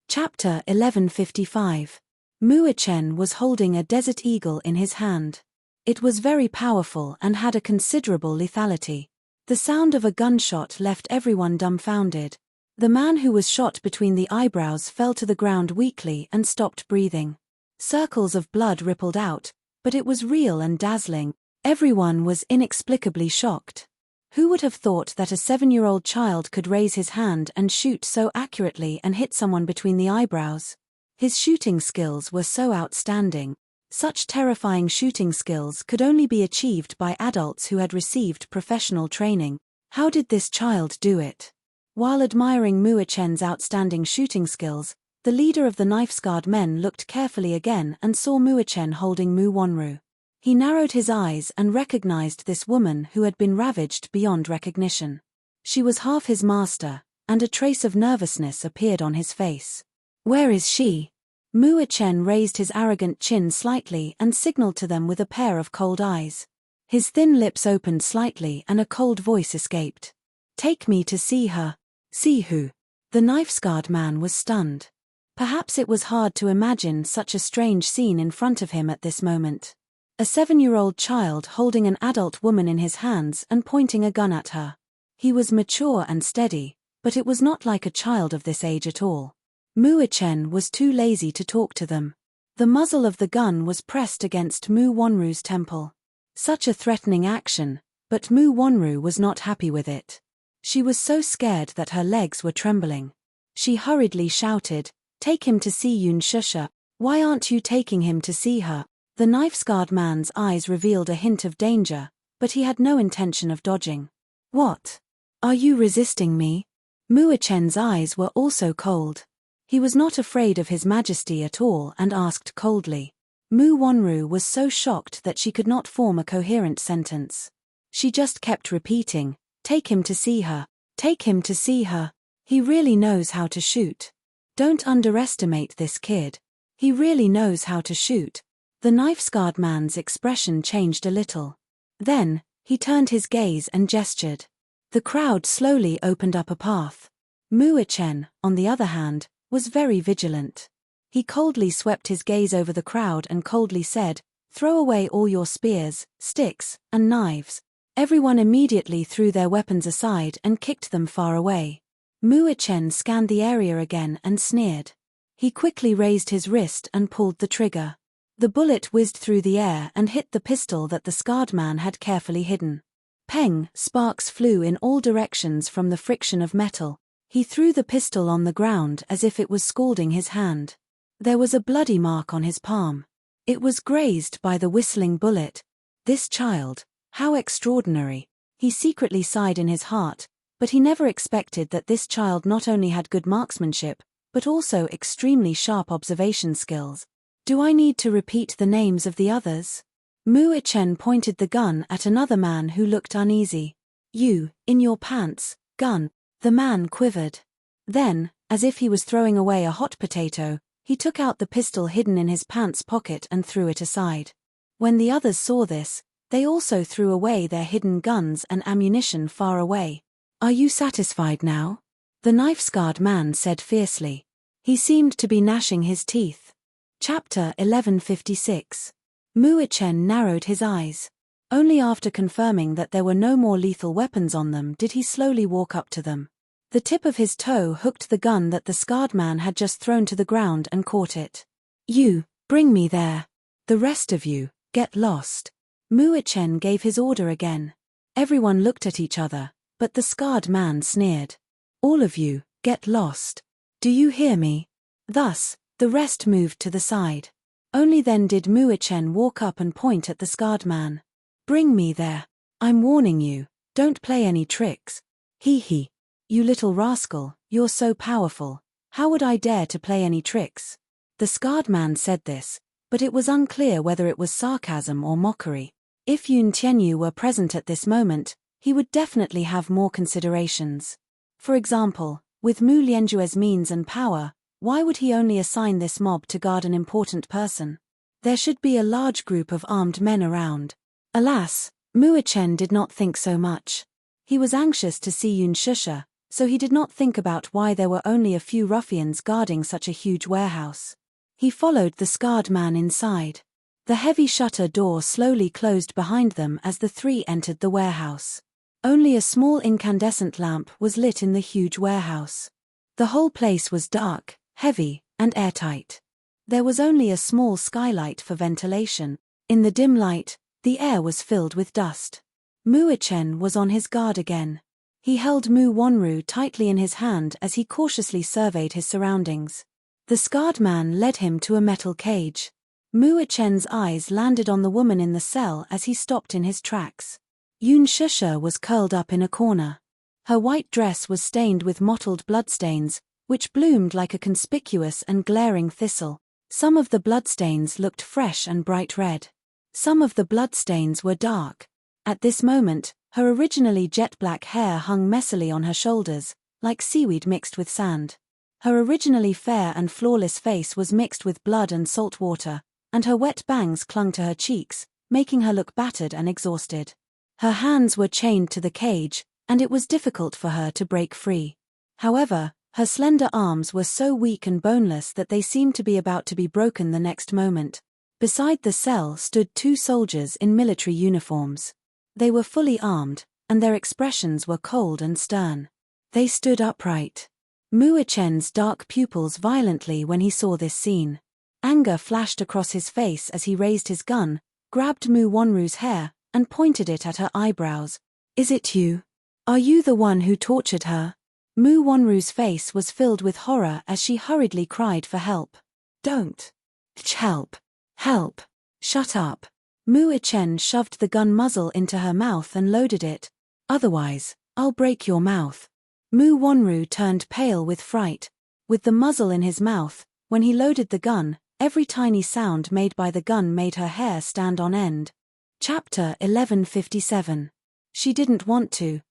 Chapter 1155. Muichen was holding a desert eagle in his hand. It was very powerful and had a considerable lethality. The sound of a gunshot left everyone dumbfounded. The man who was shot between the eyebrows fell to the ground weakly and stopped breathing. Circles of blood rippled out, but it was real and dazzling. Everyone was inexplicably shocked. Who would have thought that a 7-year-old child could raise his hand and shoot so accurately and hit someone between the eyebrows? His shooting skills were so outstanding. Such terrifying shooting skills could only be achieved by adults who had received professional training. How did this child do it? While admiring Muichen's outstanding shooting skills, the leader of the knife-scarred men looked carefully again and saw Muichen holding Mu Wonru. He narrowed his eyes and recognized this woman who had been ravaged beyond recognition. She was half his master, and a trace of nervousness appeared on his face. Where is she? Muichen raised his arrogant chin slightly and signaled to them with a pair of cold eyes. His thin lips opened slightly and a cold voice escaped. Take me to see her. See who? The knife-scarred man was stunned. Perhaps it was hard to imagine such a strange scene in front of him at this moment. A 7-year-old child holding an adult woman in his hands and pointing a gun at her. He was mature and steady, but it was not like a child of this age at all. Muichen was too lazy to talk to them. The muzzle of the gun was pressed against Mu Wonru's temple. Such a threatening action, but Mu Wonru was not happy with it. She was so scared that her legs were trembling. She hurriedly shouted, "Take him to see Yun Shusha. Why aren't you taking him to see her?" The knife-scarred man's eyes revealed a hint of danger, but he had no intention of dodging. What? Are you resisting me? Muichen's eyes were also cold. He was not afraid of His Majesty at all and asked coldly. Mu Wonru was so shocked that she could not form a coherent sentence. She just kept repeating, "Take him to see her. Take him to see her. He really knows how to shoot. Don't underestimate this kid. He really knows how to shoot." The knife-scarred man's expression changed a little. Then, he turned his gaze and gestured. The crowd slowly opened up a path. Muichen, on the other hand, was very vigilant. He coldly swept his gaze over the crowd and coldly said, "Throw away all your spears, sticks, and knives." Everyone immediately threw their weapons aside and kicked them far away. Muichen scanned the area again and sneered. He quickly raised his wrist and pulled the trigger. The bullet whizzed through the air and hit the pistol that the scarred man had carefully hidden. Peng! Sparks flew in all directions from the friction of metal. He threw the pistol on the ground as if it was scalding his hand. There was a bloody mark on his palm. It was grazed by the whistling bullet. This child, how extraordinary! He secretly sighed in his heart, but he never expected that this child not only had good marksmanship, but also extremely sharp observation skills. Do I need to repeat the names of the others? Muichen pointed the gun at another man who looked uneasy. You, in your pants, gun. The man quivered. Then, as if he was throwing away a hot potato, he took out the pistol hidden in his pants pocket and threw it aside. When the others saw this, they also threw away their hidden guns and ammunition far away. Are you satisfied now? The knife-scarred man said fiercely. He seemed to be gnashing his teeth. Chapter 1156. Muichen narrowed his eyes. Only after confirming that there were no more lethal weapons on them did he slowly walk up to them. The tip of his toe hooked the gun that the scarred man had just thrown to the ground and caught it. You, bring me there. The rest of you, get lost. Muichen gave his order again. Everyone looked at each other, but the scarred man sneered. All of you, get lost. Do you hear me? Thus, The rest moved to the side. Only then did Muichen walk up and point at the scarred man. "Bring me there. I'm warning you, don't play any tricks." "Hee hee. You little rascal, you're so powerful. How would I dare to play any tricks?" The scarred man said this, but it was unclear whether it was sarcasm or mockery. If Yun Tianyu were present at this moment, he would definitely have more considerations. For example, with Mu Lianjue's means and power, why would he only assign this mob to guard an important person? There should be a large group of armed men around. Alas, Muichen did not think so much. He was anxious to see Yun Shusha, so he did not think about why there were only a few ruffians guarding such a huge warehouse. He followed the scarred man inside. The heavy shutter door slowly closed behind them as the three entered the warehouse. Only a small incandescent lamp was lit in the huge warehouse. The whole place was dark, heavy, and airtight. There was only a small skylight for ventilation. In the dim light, the air was filled with dust. Muichen was on his guard again. He held Mu Wanru tightly in his hand as he cautiously surveyed his surroundings. The scarred man led him to a metal cage. Muichen's eyes landed on the woman in the cell as he stopped in his tracks. Yun Shusha was curled up in a corner. Her white dress was stained with mottled bloodstains, which bloomed like a conspicuous and glaring thistle. Some of the bloodstains looked fresh and bright red. Some of the bloodstains were dark. At this moment, her originally jet-black hair hung messily on her shoulders, like seaweed mixed with sand. Her originally fair and flawless face was mixed with blood and salt water, and her wet bangs clung to her cheeks, making her look battered and exhausted. Her hands were chained to the cage, and it was difficult for her to break free. However, her slender arms were so weak and boneless that they seemed to be about to be broken the next moment. Beside the cell stood two soldiers in military uniforms. They were fully armed, and their expressions were cold and stern. They stood upright. Muichen's dark pupils violently when he saw this scene. Anger flashed across his face as he raised his gun, grabbed Mu Wanru's hair, and pointed it at her eyebrows. "Is it you? Are you the one who tortured her?" Mu Wanru's face was filled with horror as she hurriedly cried for help. "Don't. Help. Help. Shut up." Muichen shoved the gun muzzle into her mouth and loaded it. "Otherwise, I'll break your mouth." Mu Wanru turned pale with fright. With the muzzle in his mouth, when he loaded the gun, every tiny sound made by the gun made her hair stand on end. Chapter 1157. She didn't want to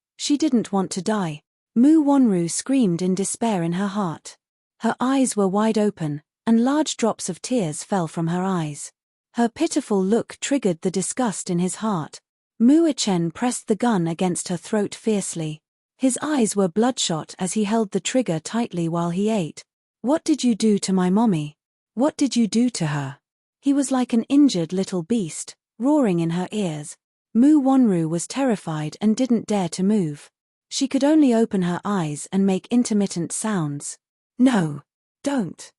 die. Mu Wanru screamed in despair in her heart. Her eyes were wide open, and large drops of tears fell from her eyes. Her pitiful look triggered the disgust in his heart. Muichen pressed the gun against her throat fiercely. His eyes were bloodshot as he held the trigger tightly while he ate. "What did you do to my mommy? What did you do to her?" He was like an injured little beast, roaring in her ears. Mu Wanru was terrified and didn't dare to move. She could only open her eyes and make intermittent sounds. "No. Don't.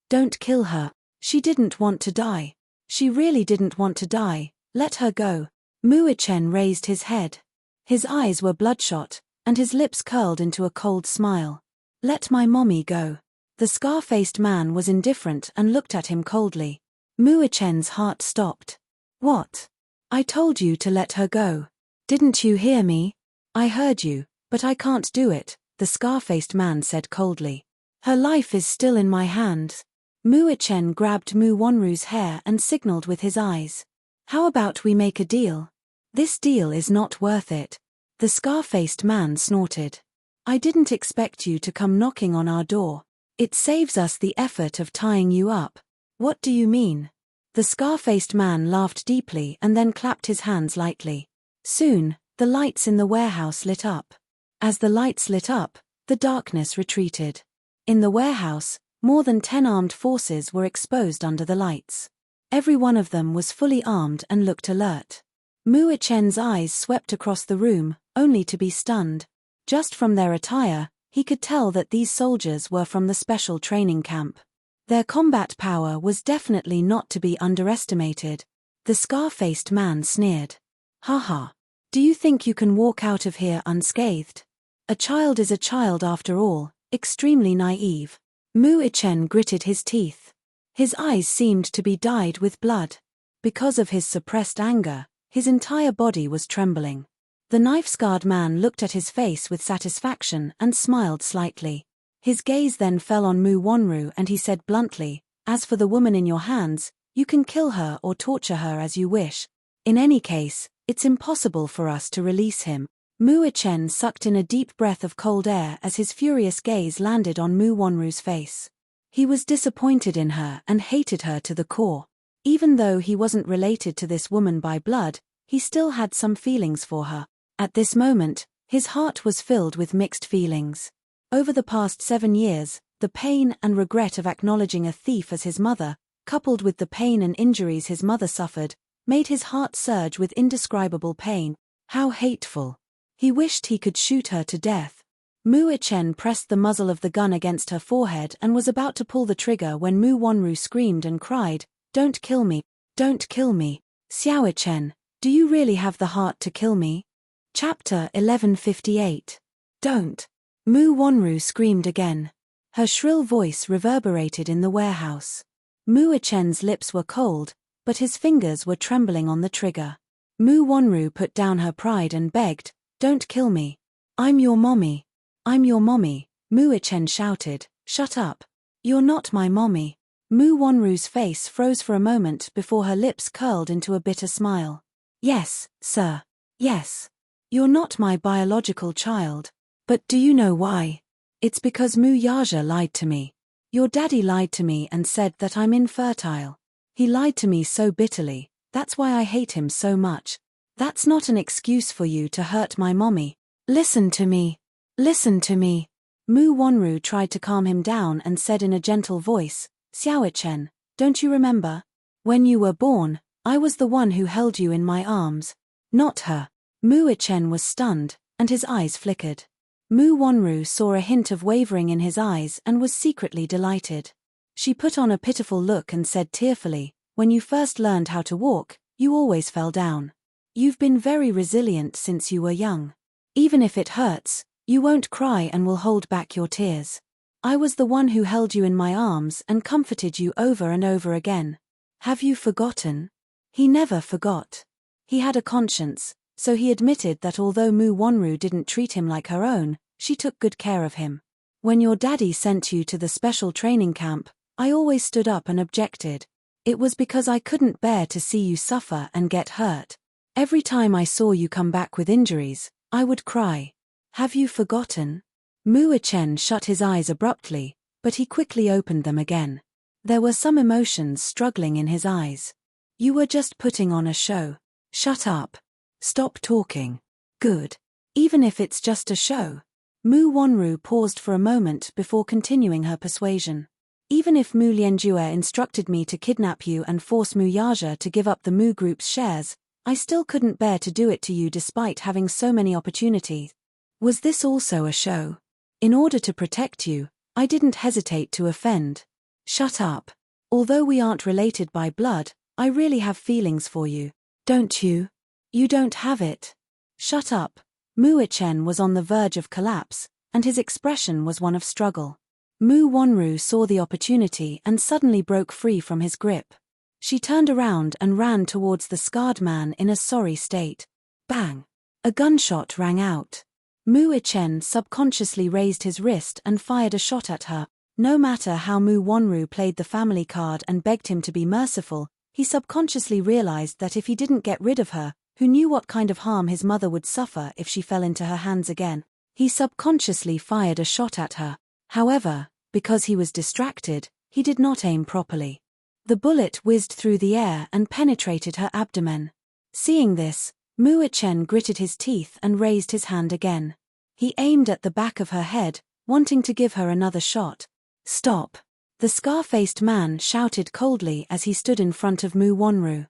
Don't kill her. She didn't want to die. She really didn't want to die. Let her go." Muichen raised his head. His eyes were bloodshot, and his lips curled into a cold smile. "Let my mommy go." The scar-faced man was indifferent and looked at him coldly. Muichen's heart stopped. "What? I told you to let her go. Didn't you hear me?" "I heard you, but I can't do it," the scar-faced man said coldly. "Her life is still in my hands." Muichen grabbed Mu Wanru's hair and signaled with his eyes. "How about we make a deal?" "This deal is not worth it." The scar-faced man snorted. "I didn't expect you to come knocking on our door. It saves us the effort of tying you up." "What do you mean?" The scar-faced man laughed deeply and then clapped his hands lightly. Soon, the lights in the warehouse lit up. As the lights lit up, the darkness retreated. In the warehouse, more than 10 armed forces were exposed under the lights. Every one of them was fully armed and looked alert. Muichen's eyes swept across the room, only to be stunned. Just from their attire, he could tell that these soldiers were from the special training camp. Their combat power was definitely not to be underestimated. The scar-faced man sneered. "Haha. Do you think you can walk out of here unscathed? A child is a child after all, extremely naive." Mu Ichen gritted his teeth. His eyes seemed to be dyed with blood. Because of his suppressed anger, his entire body was trembling. The knife-scarred man looked at his face with satisfaction and smiled slightly. His gaze then fell on Mu Wonru and he said bluntly, "As for the woman in your hands, you can kill her or torture her as you wish. In any case, it's impossible for us to release him." Mu Ichen sucked in a deep breath of cold air as his furious gaze landed on Mu Wonru's face. He was disappointed in her and hated her to the core. Even though he wasn't related to this woman by blood, he still had some feelings for her. At this moment, his heart was filled with mixed feelings. Over the past 7 years, the pain and regret of acknowledging a thief as his mother, coupled with the pain and injuries his mother suffered, made his heart surge with indescribable pain. How hateful! He wished he could shoot her to death. Mu Ichen pressed the muzzle of the gun against her forehead and was about to pull the trigger when Mu Wonru screamed and cried, "Don't kill me! Don't kill me! Xiao Ichen, do you really have the heart to kill me?" Chapter 1158. Don't! Mu Wonru screamed again. Her shrill voice reverberated in the warehouse. Mu Ichen's lips were cold, but his fingers were trembling on the trigger. Mu Wonru put down her pride and begged, "Don't kill me. I'm your mommy. I'm your mommy." Mu Ichen shouted, "Shut up. You're not my mommy." Mu Wonru's face froze for a moment before her lips curled into a bitter smile. "Yes, sir. Yes. You're not my biological child. But do you know why? It's because Mu Yaja lied to me. Your daddy lied to me and said that I'm infertile. He lied to me so bitterly, that's why I hate him so much. That's not an excuse for you to hurt my mommy. Listen to me. Listen to me." Mu Wonru tried to calm him down and said in a gentle voice, "Xiao Ichen, don't you remember? When you were born, I was the one who held you in my arms. Not her." Mu Ichen was stunned, and his eyes flickered. Mu Wonru saw a hint of wavering in his eyes and was secretly delighted. She put on a pitiful look and said tearfully, "When you first learned how to walk, you always fell down. You've been very resilient since you were young. Even if it hurts, you won't cry and will hold back your tears. I was the one who held you in my arms and comforted you over and over again. Have you forgotten?" He never forgot. He had a conscience, so he admitted that although Mu Wonru didn't treat him like her own, she took good care of him. "When your daddy sent you to the special training camp, I always stood up and objected. It was because I couldn't bear to see you suffer and get hurt. Every time I saw you come back with injuries, I would cry. Have you forgotten?" Mu Ichen shut his eyes abruptly, but he quickly opened them again. There were some emotions struggling in his eyes. "You were just putting on a show. Shut up. Stop talking. Good. Even if it's just a show." Mu Wonru paused for a moment before continuing her persuasion. "Even if Mu Lianjue instructed me to kidnap you and force Mu Yaja to give up the Mu Group's shares, I still couldn't bear to do it to you despite having so many opportunities. Was this also a show? In order to protect you, I didn't hesitate to offend. Shut up. Although we aren't related by blood, I really have feelings for you. Don't you? You don't have it. Shut up." Mu Ichen was on the verge of collapse, and his expression was one of struggle. Mu Wonru saw the opportunity and suddenly broke free from his grip. She turned around and ran towards the scarred man in a sorry state. Bang! A gunshot rang out. Mu Ichen subconsciously raised his wrist and fired a shot at her. No matter how Mu Wonru played the family card and begged him to be merciful, he subconsciously realized that if he didn't get rid of her, who knew what kind of harm his mother would suffer if she fell into her hands again, he subconsciously fired a shot at her. However, because he was distracted, he did not aim properly. The bullet whizzed through the air and penetrated her abdomen. Seeing this, Mu Ichen gritted his teeth and raised his hand again. He aimed at the back of her head, wanting to give her another shot. "Stop!" the scar-faced man shouted coldly as he stood in front of Mu Wonru.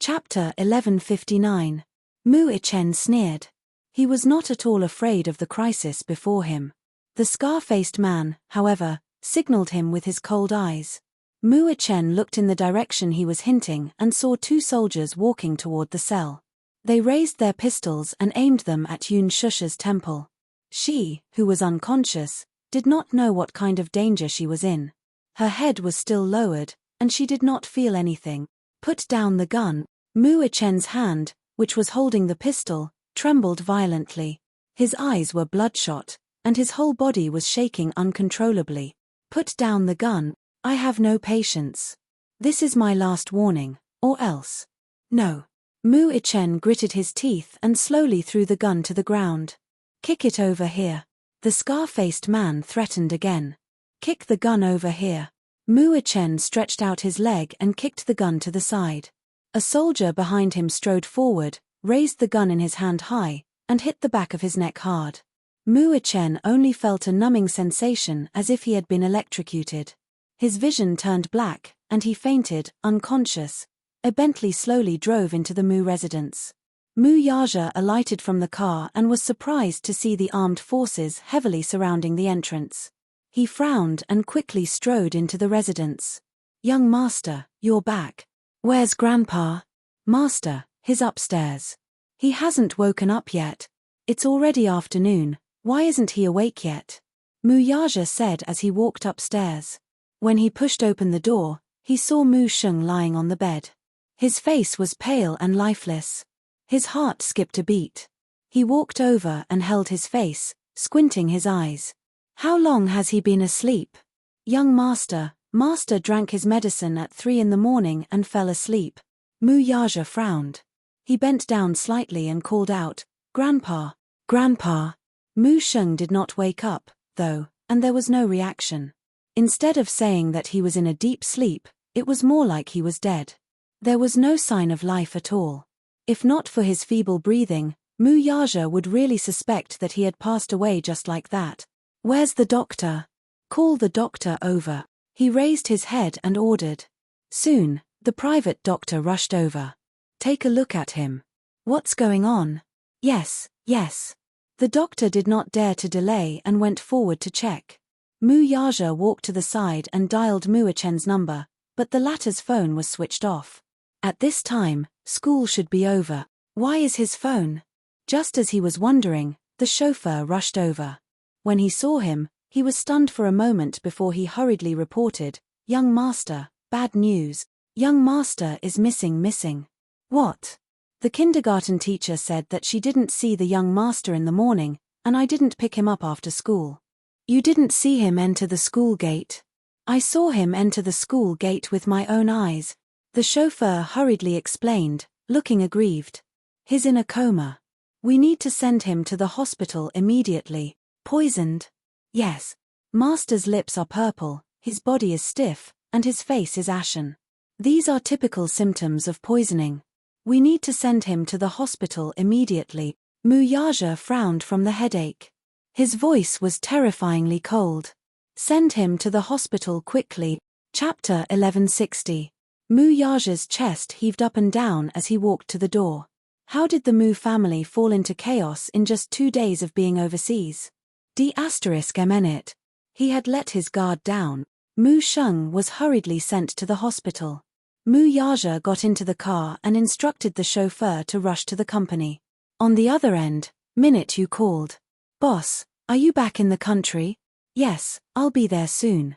Chapter 1159. Mu Ichen sneered. He was not at all afraid of the crisis before him. The scar-faced man, however, signaled him with his cold eyes. Mu Ichen looked in the direction he was hinting and saw 2 soldiers walking toward the cell. They raised their pistols and aimed them at Yun Shusha's temple. She, who was unconscious, did not know what kind of danger she was in. Her head was still lowered, and she did not feel anything. Put down the gun. Mu Chen's hand, which was holding the pistol, trembled violently. His eyes were bloodshot, and his whole body was shaking uncontrollably. Put down the gun. I have no patience. This is my last warning, or else. No. Mu Chen gritted his teeth and slowly threw the gun to the ground. Kick it over here. The scar-faced man threatened again. Kick the gun over here. Mu Chen stretched out his leg and kicked the gun to the side. A soldier behind him strode forward, raised the gun in his hand high, and hit the back of his neck hard. Mu Chen only felt a numbing sensation as if he had been electrocuted. His vision turned black, and he fainted, unconscious. A Bentley slowly drove into the Mu residence. Mu Yaja alighted from the car and was surprised to see the armed forces heavily surrounding the entrance. He frowned and quickly strode into the residence. Young master, you're back. Where's Grandpa? Master, he's upstairs. He hasn't woken up yet. It's already afternoon, why isn't he awake yet? Mu Yaja said as he walked upstairs. When he pushed open the door, he saw Mu Sheng lying on the bed. His face was pale and lifeless. His heart skipped a beat. He walked over and held his face, squinting his eyes. How long has he been asleep? Young master drank his medicine at 3 in the morning and fell asleep. Mu Yaja frowned. He bent down slightly and called out, Grandpa, Grandpa. Mu Sheng did not wake up, though, and there was no reaction. Instead of saying that he was in a deep sleep, it was more like he was dead. There was no sign of life at all. If not for his feeble breathing, Mu Yaja would really suspect that he had passed away just like that. Where's the doctor? Call the doctor over. He raised his head and ordered. Soon, the private doctor rushed over. Take a look at him. What's going on? Yes. The doctor did not dare to delay and went forward to check. Mu Yaja walked to the side and dialed Mu Chen's number, but the latter's phone was switched off. At this time, school should be over. Why is his phone? Just as he was wondering, the chauffeur rushed over. When he saw him, he was stunned for a moment before he hurriedly reported, Young master, bad news. Young master is missing. What? The kindergarten teacher said that she didn't see the young master in the morning, and I didn't pick him up after school. You didn't see him enter the school gate? I saw him enter the school gate with my own eyes. The chauffeur hurriedly explained, looking aggrieved. He's in a coma. We need to send him to the hospital immediately. Poisoned? Yes. Master's lips are purple, his body is stiff, and his face is ashen. These are typical symptoms of poisoning. We need to send him to the hospital immediately. Mu Yaja frowned from the headache. His voice was terrifyingly cold. Send him to the hospital quickly. Chapter 1160. Mu Yaja's chest heaved up and down as he walked to the door. How did the Mu family fall into chaos in just 2 days of being overseas? D***MN. He had let his guard down. Mu Sheng was hurriedly sent to the hospital. Mu Yaja got into the car and instructed the chauffeur to rush to the company. On the other end, Minute you called. Boss, are you back in the country? Yes, I'll be there soon.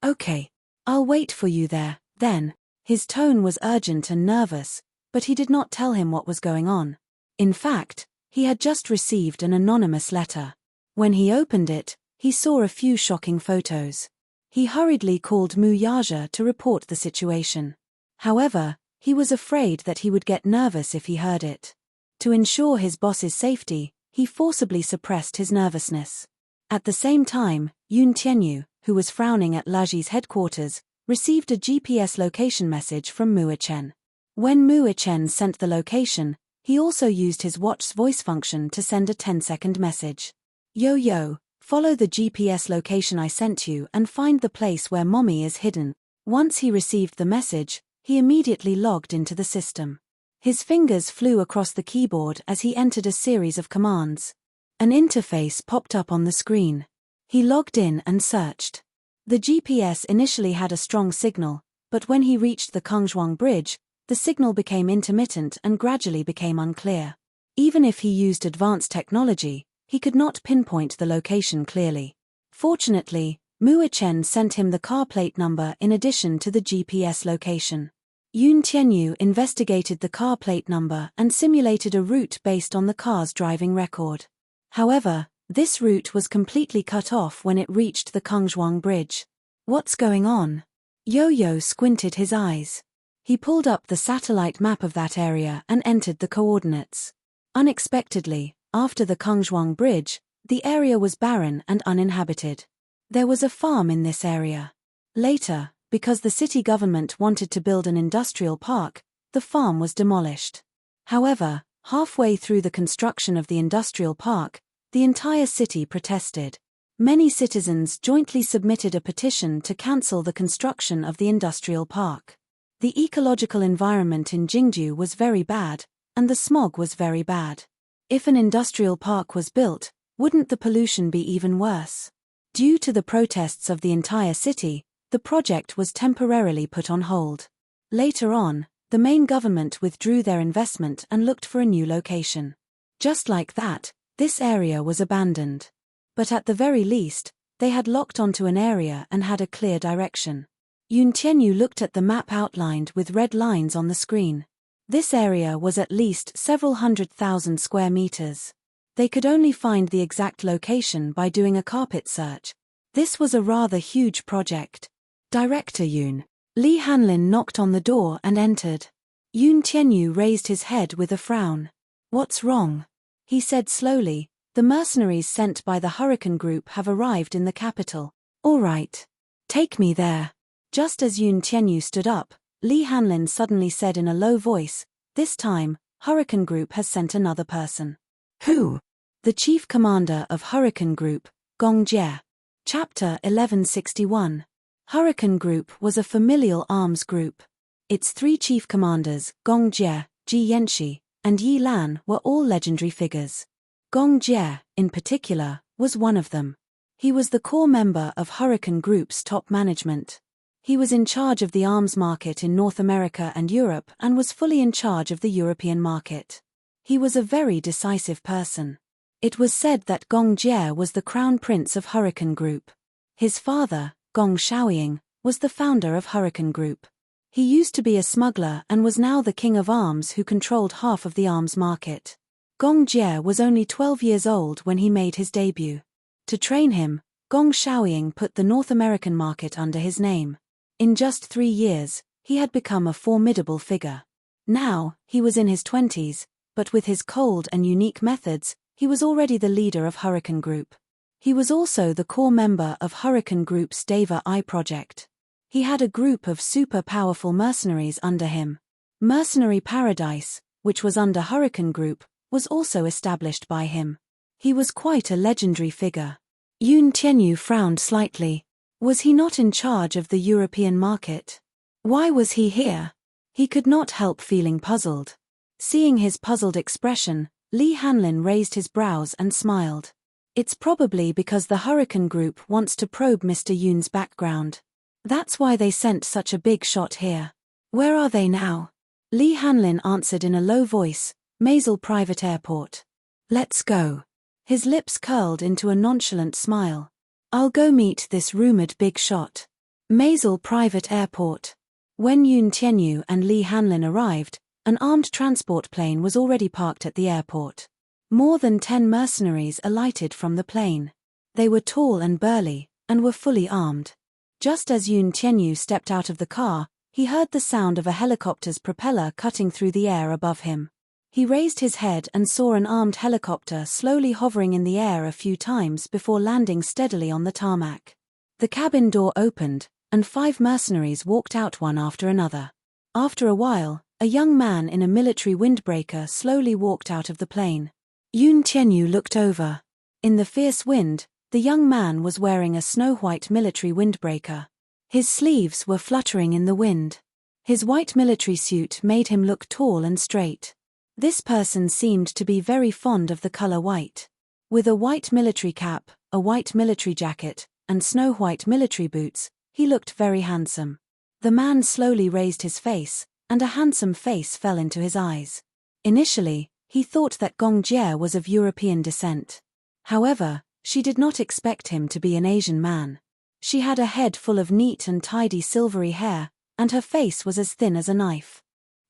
Okay. I'll wait for you there, then. His tone was urgent and nervous, but he did not tell him what was going on. In fact, he had just received an anonymous letter. When he opened it, he saw a few shocking photos. He hurriedly called Mu Yaja to report the situation. However, he was afraid that he would get nervous if he heard it. To ensure his boss's safety, he forcibly suppressed his nervousness. At the same time, Yun Tianyu, who was frowning at Laji's headquarters, received a GPS location message from Mu Chen. When Mu Chen sent the location, he also used his watch's voice function to send a 10-second message. Yo, follow the GPS location I sent you and find the place where Mommy is hidden. Once he received the message, he immediately logged into the system. His fingers flew across the keyboard as he entered a series of commands. An interface popped up on the screen. He logged in and searched. The GPS initially had a strong signal, but when he reached the Kengzhuang Bridge, the signal became intermittent and gradually became unclear. Even if he used advanced technology, he could not pinpoint the location clearly. Fortunately, Mu Chen sent him the car plate number in addition to the GPS location. Yun Tianyu investigated the car plate number and simulated a route based on the car's driving record. However, this route was completely cut off when it reached the Kongzhuang Bridge. What's going on? Yo-Yo squinted his eyes. He pulled up the satellite map of that area and entered the coordinates. Unexpectedly, after the Kongzhuang Bridge, the area was barren and uninhabited. There was a farm in this area. Later, because the city government wanted to build an industrial park, the farm was demolished. However, halfway through the construction of the industrial park, the entire city protested. Many citizens jointly submitted a petition to cancel the construction of the industrial park. The ecological environment in Jingju was very bad, and the smog was very bad. If an industrial park was built, wouldn't the pollution be even worse? Due to the protests of the entire city, the project was temporarily put on hold. Later on, the main government withdrew their investment and looked for a new location. Just like that, this area was abandoned. But at the very least, they had locked onto an area and had a clear direction. Yun Tianyu looked at the map outlined with red lines on the screen. This area was at least several 100,000 square meters. They could only find the exact location by doing a carpet search. This was a rather huge project. Director Yun. Li Hanlin knocked on the door and entered. Yun Tianyu raised his head with a frown. What's wrong? He said slowly, the mercenaries sent by the Hurricane Group have arrived in the capital. All right. Take me there. Just as Yun Tianyu stood up, Li Hanlin suddenly said in a low voice, this time, Hurricane Group has sent another person. Who? The chief commander of Hurricane Group, Gong Jie. Chapter 1161. Hurricane Group was a familial arms group. Its three chief commanders, Gong Jie, Ji Yanxi, and Yi Lan, were all legendary figures. Gong Jie, in particular, was one of them. He was the core member of Hurricane Group's top management. He was in charge of the arms market in North America and Europe and was fully in charge of the European market. He was a very decisive person. It was said that Gong Jie was the crown prince of Hurricane Group. His father, Gong Shaoying, was the founder of Hurricane Group. He used to be a smuggler and was now the king of arms who controlled half of the arms market. Gong Jie was only 12 years old when he made his debut. To train him, Gong Shaoying put the North American market under his name. In just 3 years, he had become a formidable figure. Now, he was in his 20s, but with his cold and unique methods, he was already the leader of Hurricane Group. He was also the core member of Hurricane Group's Deva I project. He had a group of super powerful mercenaries under him. Mercenary Paradise, which was under Hurricane Group, was also established by him. He was quite a legendary figure. Yun Tianyu frowned slightly. Was he not in charge of the European market? Why was he here? He could not help feeling puzzled. Seeing his puzzled expression, Li Hanlin raised his brows and smiled. It's probably because the Hurricane Group wants to probe Mr. Yun's background. That's why they sent such a big shot here. Where are they now? Li Hanlin answered in a low voice, Maisel Private Airport. Let's go. His lips curled into a nonchalant smile. I'll go meet this rumored big shot. Maisel Private Airport. When Yun Tianyu and Li Hanlin arrived, an armed transport plane was already parked at the airport. More than 10 mercenaries alighted from the plane. They were tall and burly, and were fully armed. Just as Yun Tianyu stepped out of the car, he heard the sound of a helicopter's propeller cutting through the air above him. He raised his head and saw an armed helicopter slowly hovering in the air a few times before landing steadily on the tarmac. The cabin door opened, and 5 mercenaries walked out one after another. After a while, a young man in a military windbreaker slowly walked out of the plane. Yun Tianyu looked over. In the fierce wind, the young man was wearing a snow-white military windbreaker. His sleeves were fluttering in the wind. His white military suit made him look tall and straight. This person seemed to be very fond of the color white. With a white military cap, a white military jacket, and snow-white military boots, he looked very handsome. The man slowly raised his face, and a handsome face fell into his eyes. Initially, he thought that Gong Jie was of European descent. However, She did not expect him to be an Asian man. She had a head full of neat and tidy silvery hair, and her face was as thin as a knife.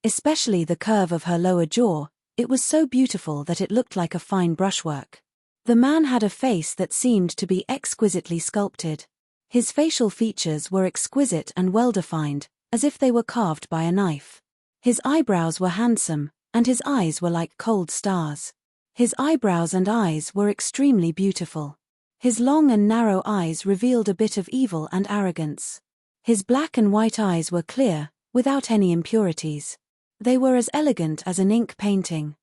Especially the curve of her lower jaw, it was so beautiful that it looked like a fine brushwork. The man had a face that seemed to be exquisitely sculpted. His facial features were exquisite and well-defined, as if they were carved by a knife. His eyebrows were handsome, and his eyes were like cold stars. His eyebrows and eyes were extremely beautiful. His long and narrow eyes revealed a bit of evil and arrogance. His black and white eyes were clear, without any impurities. They were as elegant as an ink painting.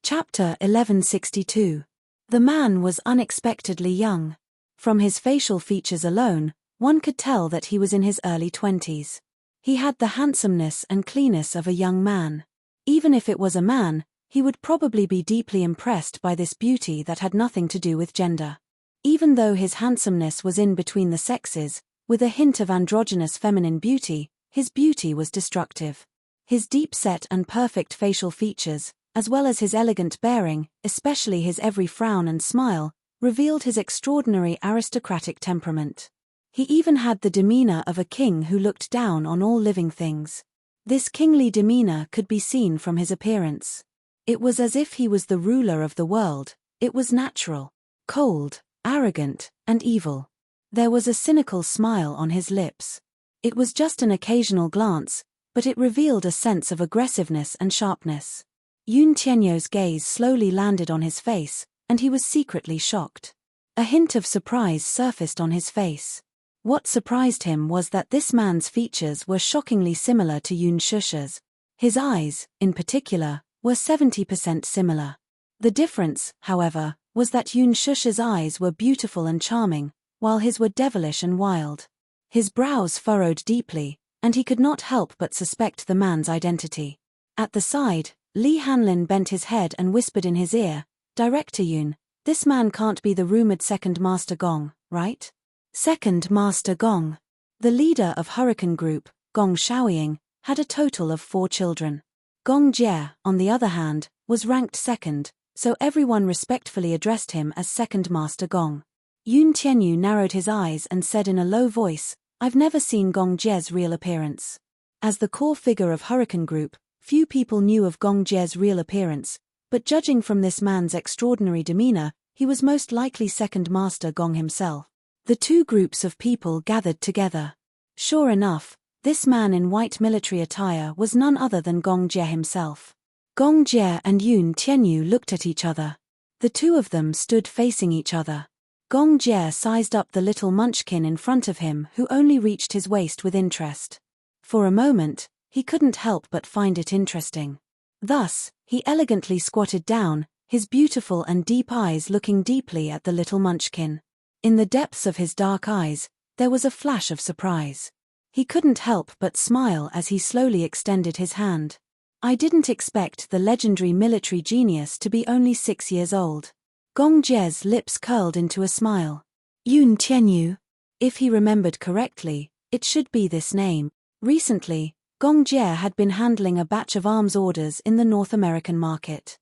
Chapter 1162. The man was unexpectedly young. From his facial features alone, one could tell that he was in his early 20s. He had the handsomeness and cleanness of a young man. Even if it was a man, he would probably be deeply impressed by this beauty that had nothing to do with gender. Even though his handsomeness was in between the sexes, with a hint of androgynous feminine beauty, his beauty was destructive. His deep-set and perfect facial features, as well as his elegant bearing, especially his every frown and smile, revealed his extraordinary aristocratic temperament. He even had the demeanor of a king who looked down on all living things. This kingly demeanor could be seen from his appearance. It was as if he was the ruler of the world. It was natural, cold, arrogant, and evil. There was a cynical smile on his lips. It was just an occasional glance, but it revealed a sense of aggressiveness and sharpness. Yun Tianyo's gaze slowly landed on his face, and he was secretly shocked. A hint of surprise surfaced on his face. What surprised him was that this man's features were shockingly similar to Yun Shusha's. His eyes, in particular, were 70% similar. The difference, however, was that Yun Shusha's eyes were beautiful and charming, while his were devilish and wild. His brows furrowed deeply, and he could not help but suspect the man's identity. At the side, Li Hanlin bent his head and whispered in his ear, "Director Yun, this man can't be the rumored Second Master Gong, right?" Second Master Gong. The leader of Hurricane Group, Gong Shaoying, had a total of 4 children. Gong Jie, on the other hand, was ranked second, so everyone respectfully addressed him as Second Master Gong. Yun Tianyu narrowed his eyes and said in a low voice, "I've never seen Gong Jie's real appearance." As the core figure of Hurricane Group, few people knew of Gong Jie's real appearance, but judging from this man's extraordinary demeanor, he was most likely Second Master Gong himself. The two groups of people gathered together. Sure enough, this man in white military attire was none other than Gong Jie himself. Gong Jie and Yun Tianyu looked at each other. The two of them stood facing each other. Gong Jie sized up the little munchkin in front of him who only reached his waist with interest. For a moment, he couldn't help but find it interesting. Thus, he elegantly squatted down, his beautiful and deep eyes looking deeply at the little munchkin. In the depths of his dark eyes, there was a flash of surprise. He couldn't help but smile as he slowly extended his hand. "I didn't expect the legendary military genius to be only 6 years old." Gong Jie's lips curled into a smile. Yun Tianyu. If he remembered correctly, it should be this name. Recently, Gong Jie had been handling a batch of arms orders in the North American market.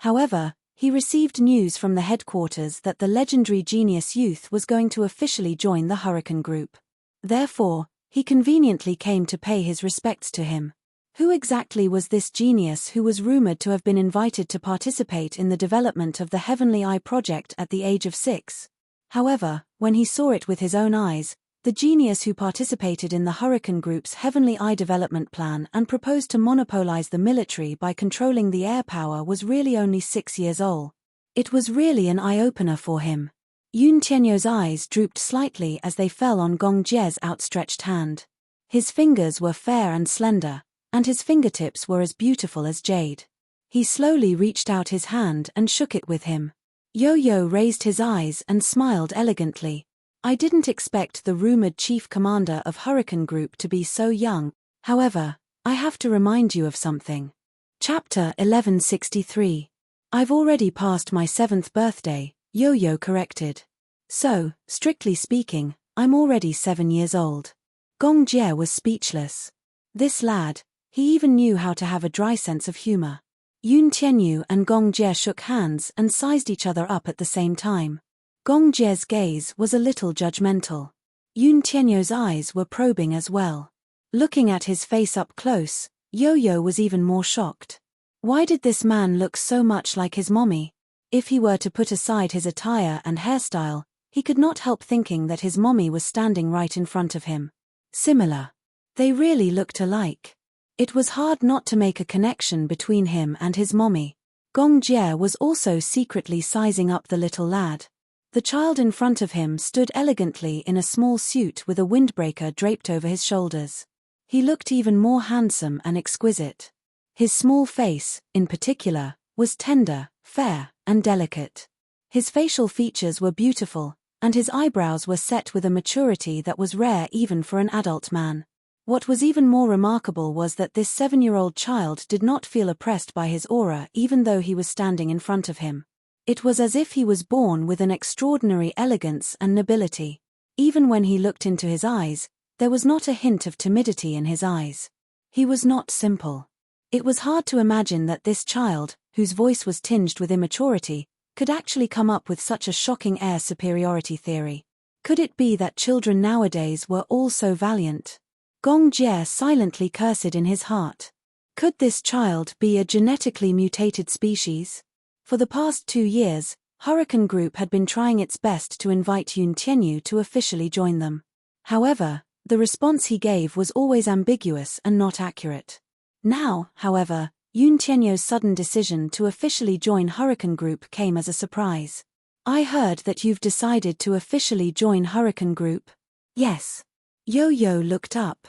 However, he received news from the headquarters that the legendary genius youth was going to officially join the Hurricane Group. Therefore, he conveniently came to pay his respects to him. Who exactly was this genius who was rumored to have been invited to participate in the development of the Heavenly Eye project at the age of 6? However, when he saw it with his own eyes, the genius who participated in the Hurricane Group's Heavenly Eye development plan and proposed to monopolize the military by controlling the air power was really only 6 years old. It was really an eye-opener for him. Yun Tianyo's eyes drooped slightly as they fell on Gong Jie's outstretched hand. His fingers were fair and slender, and his fingertips were as beautiful as jade. He slowly reached out his hand and shook it with him. Yo-Yo raised his eyes and smiled elegantly. "I didn't expect the rumored chief commander of Hurricane Group to be so young. However, I have to remind you of something." Chapter 1163. "I've already passed my 7th birthday," Yo-Yo corrected. "So, strictly speaking, I'm already 7 years old." Gong Jie was speechless. This lad, he even knew how to have a dry sense of humor. Yun Tianyu and Gong Jie shook hands and sized each other up at the same time. Gong Jie's gaze was a little judgmental. Yun Tianyu's eyes were probing as well. Looking at his face up close, Yo-Yo was even more shocked. Why did this man look so much like his mommy? If he were to put aside his attire and hairstyle, he could not help thinking that his mommy was standing right in front of him. Similar. They really looked alike. It was hard not to make a connection between him and his mommy. Gong Jie was also secretly sizing up the little lad. The child in front of him stood elegantly in a small suit with a windbreaker draped over his shoulders. He looked even more handsome and exquisite. His small face, in particular, was tender, fair, and delicate. His facial features were beautiful, and his eyebrows were set with a maturity that was rare even for an adult man. What was even more remarkable was that this 7-year-old child did not feel oppressed by his aura even though he was standing in front of him. It was as if he was born with an extraordinary elegance and nobility. Even when he looked into his eyes, there was not a hint of timidity in his eyes. He was not simple. It was hard to imagine that this child, whose voice was tinged with immaturity, could actually come up with such a shocking air superiority theory. Could it be that children nowadays were all so valiant? Gong Jie silently cursed in his heart. Could this child be a genetically mutated species? For the past 2 years, Hurricane Group had been trying its best to invite Yun Tianyu to officially join them. However, the response he gave was always ambiguous and not accurate. Now, however, Yun Tianyu's sudden decision to officially join Hurricane Group came as a surprise. I heard that you've decided to officially join Hurricane Group? Yes. Yo-Yo looked up.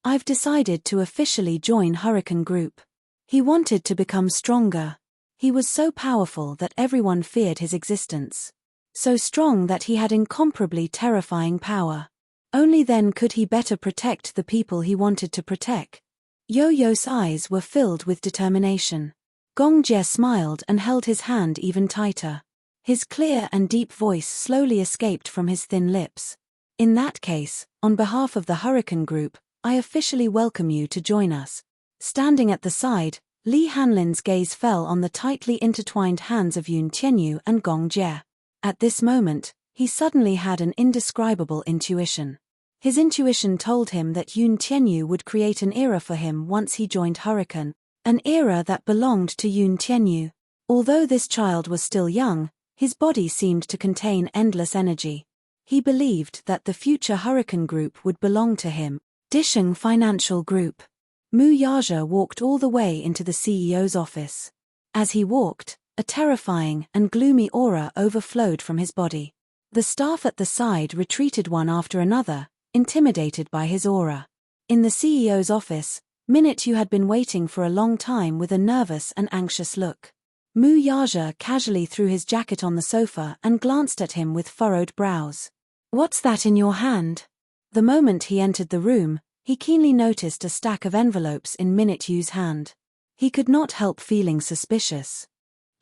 I've decided to officially join Hurricane Group. He wanted to become stronger. He was so powerful that everyone feared his existence. So strong that he had incomparably terrifying power. Only then could he better protect the people he wanted to protect. Yo-Yo's eyes were filled with determination. Gong Jie smiled and held his hand even tighter. His clear and deep voice slowly escaped from his thin lips. In that case, on behalf of the Hurricane Group, I officially welcome you to join us. Standing at the side, Li Hanlin's gaze fell on the tightly intertwined hands of Yun Tianyu and Gong Jie. At this moment, he suddenly had an indescribable intuition. His intuition told him that Yun Tianyu would create an era for him once he joined Hurricane, an era that belonged to Yun Tianyu. Although this child was still young, his body seemed to contain endless energy. He believed that the future Hurricane Group would belong to him. Disheng Financial Group. Mu Yaja walked all the way into the CEO's office. As he walked, a terrifying and gloomy aura overflowed from his body. The staff at the side retreated one after another, intimidated by his aura. In the CEO's office, Minute had been waiting for a long time with a nervous and anxious look. Mu Yaja casually threw his jacket on the sofa and glanced at him with furrowed brows. What's that in your hand? The moment he entered the room, he keenly noticed a stack of envelopes in Minute's hand. He could not help feeling suspicious.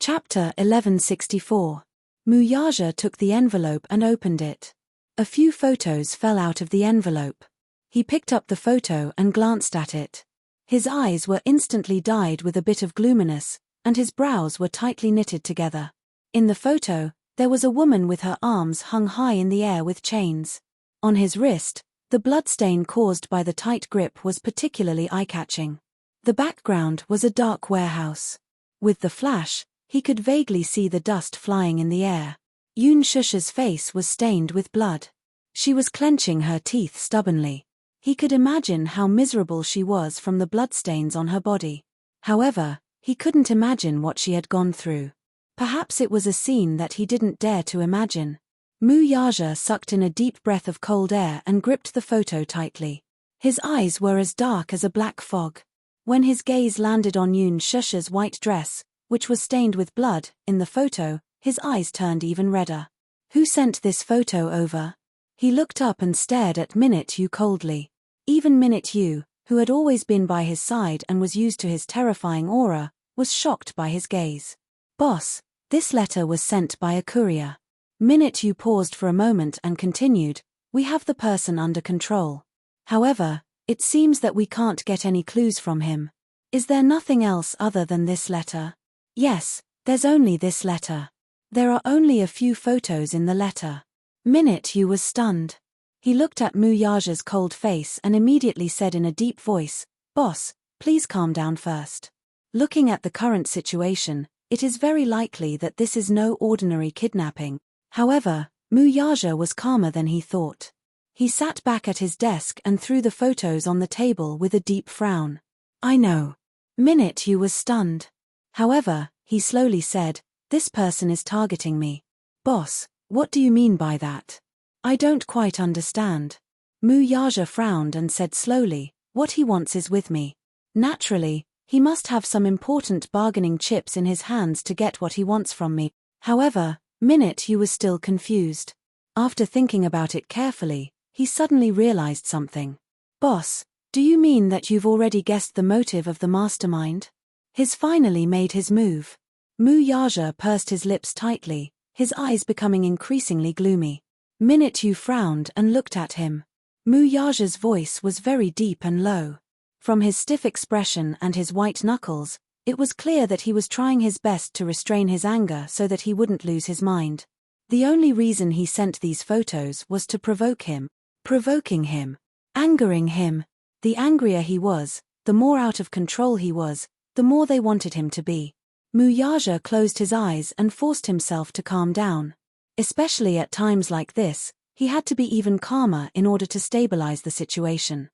Chapter 1164. Mu Yaja took the envelope and opened it. A few photos fell out of the envelope. He picked up the photo and glanced at it. His eyes were instantly dyed with a bit of gloominess, and his brows were tightly knitted together. In the photo, there was a woman with her arms hung high in the air with chains. On his wrist, the bloodstain caused by the tight grip was particularly eye-catching. The background was a dark warehouse. With the flash, he could vaguely see the dust flying in the air. Yun Shusha's face was stained with blood. She was clenching her teeth stubbornly. He could imagine how miserable she was from the bloodstains on her body. However, he couldn't imagine what she had gone through. Perhaps it was a scene that he didn't dare to imagine. Mu Yaja sucked in a deep breath of cold air and gripped the photo tightly. His eyes were as dark as a black fog. When his gaze landed on Yun Shusha's white dress, which was stained with blood, in the photo, his eyes turned even redder. Who sent this photo over? He looked up and stared at Minute coldly. Even Minute, who had always been by his side and was used to his terrifying aura, was shocked by his gaze. Boss, this letter was sent by a courier. Minute paused for a moment and continued, we have the person under control. However, it seems that we can't get any clues from him. Is there nothing else other than this letter? Yes, there's only this letter. There are only a few photos in the letter. Minute-you was stunned. He looked at Mu Yaja's cold face and immediately said in a deep voice, "Boss, please calm down first. Looking at the current situation, it is very likely that this is no ordinary kidnapping." However, Mu Yaja was calmer than he thought. He sat back at his desk and threw the photos on the table with a deep frown. "I know." Minute-you was stunned. However, he slowly said, "This person is targeting me." "Boss, what do you mean by that? I don't quite understand." Mu Yaja frowned and said slowly, "What he wants is with me. Naturally, he must have some important bargaining chips in his hands to get what he wants from me." However, Minute-you was still confused. After thinking about it carefully, he suddenly realized something. "Boss, do you mean that you've already guessed the motive of the mastermind? He's finally made his move." Mu Yaja pursed his lips tightly, his eyes becoming increasingly gloomy. Minute-you frowned and looked at him. Mu Yaja's voice was very deep and low. From his stiff expression and his white knuckles, it was clear that he was trying his best to restrain his anger so that he wouldn't lose his mind. The only reason he sent these photos was to provoke him. Provoking him. Angering him. The angrier he was, the more out of control he was, the more they wanted him to be. Mu Yaja closed his eyes and forced himself to calm down. Especially at times like this, he had to be even calmer in order to stabilize the situation.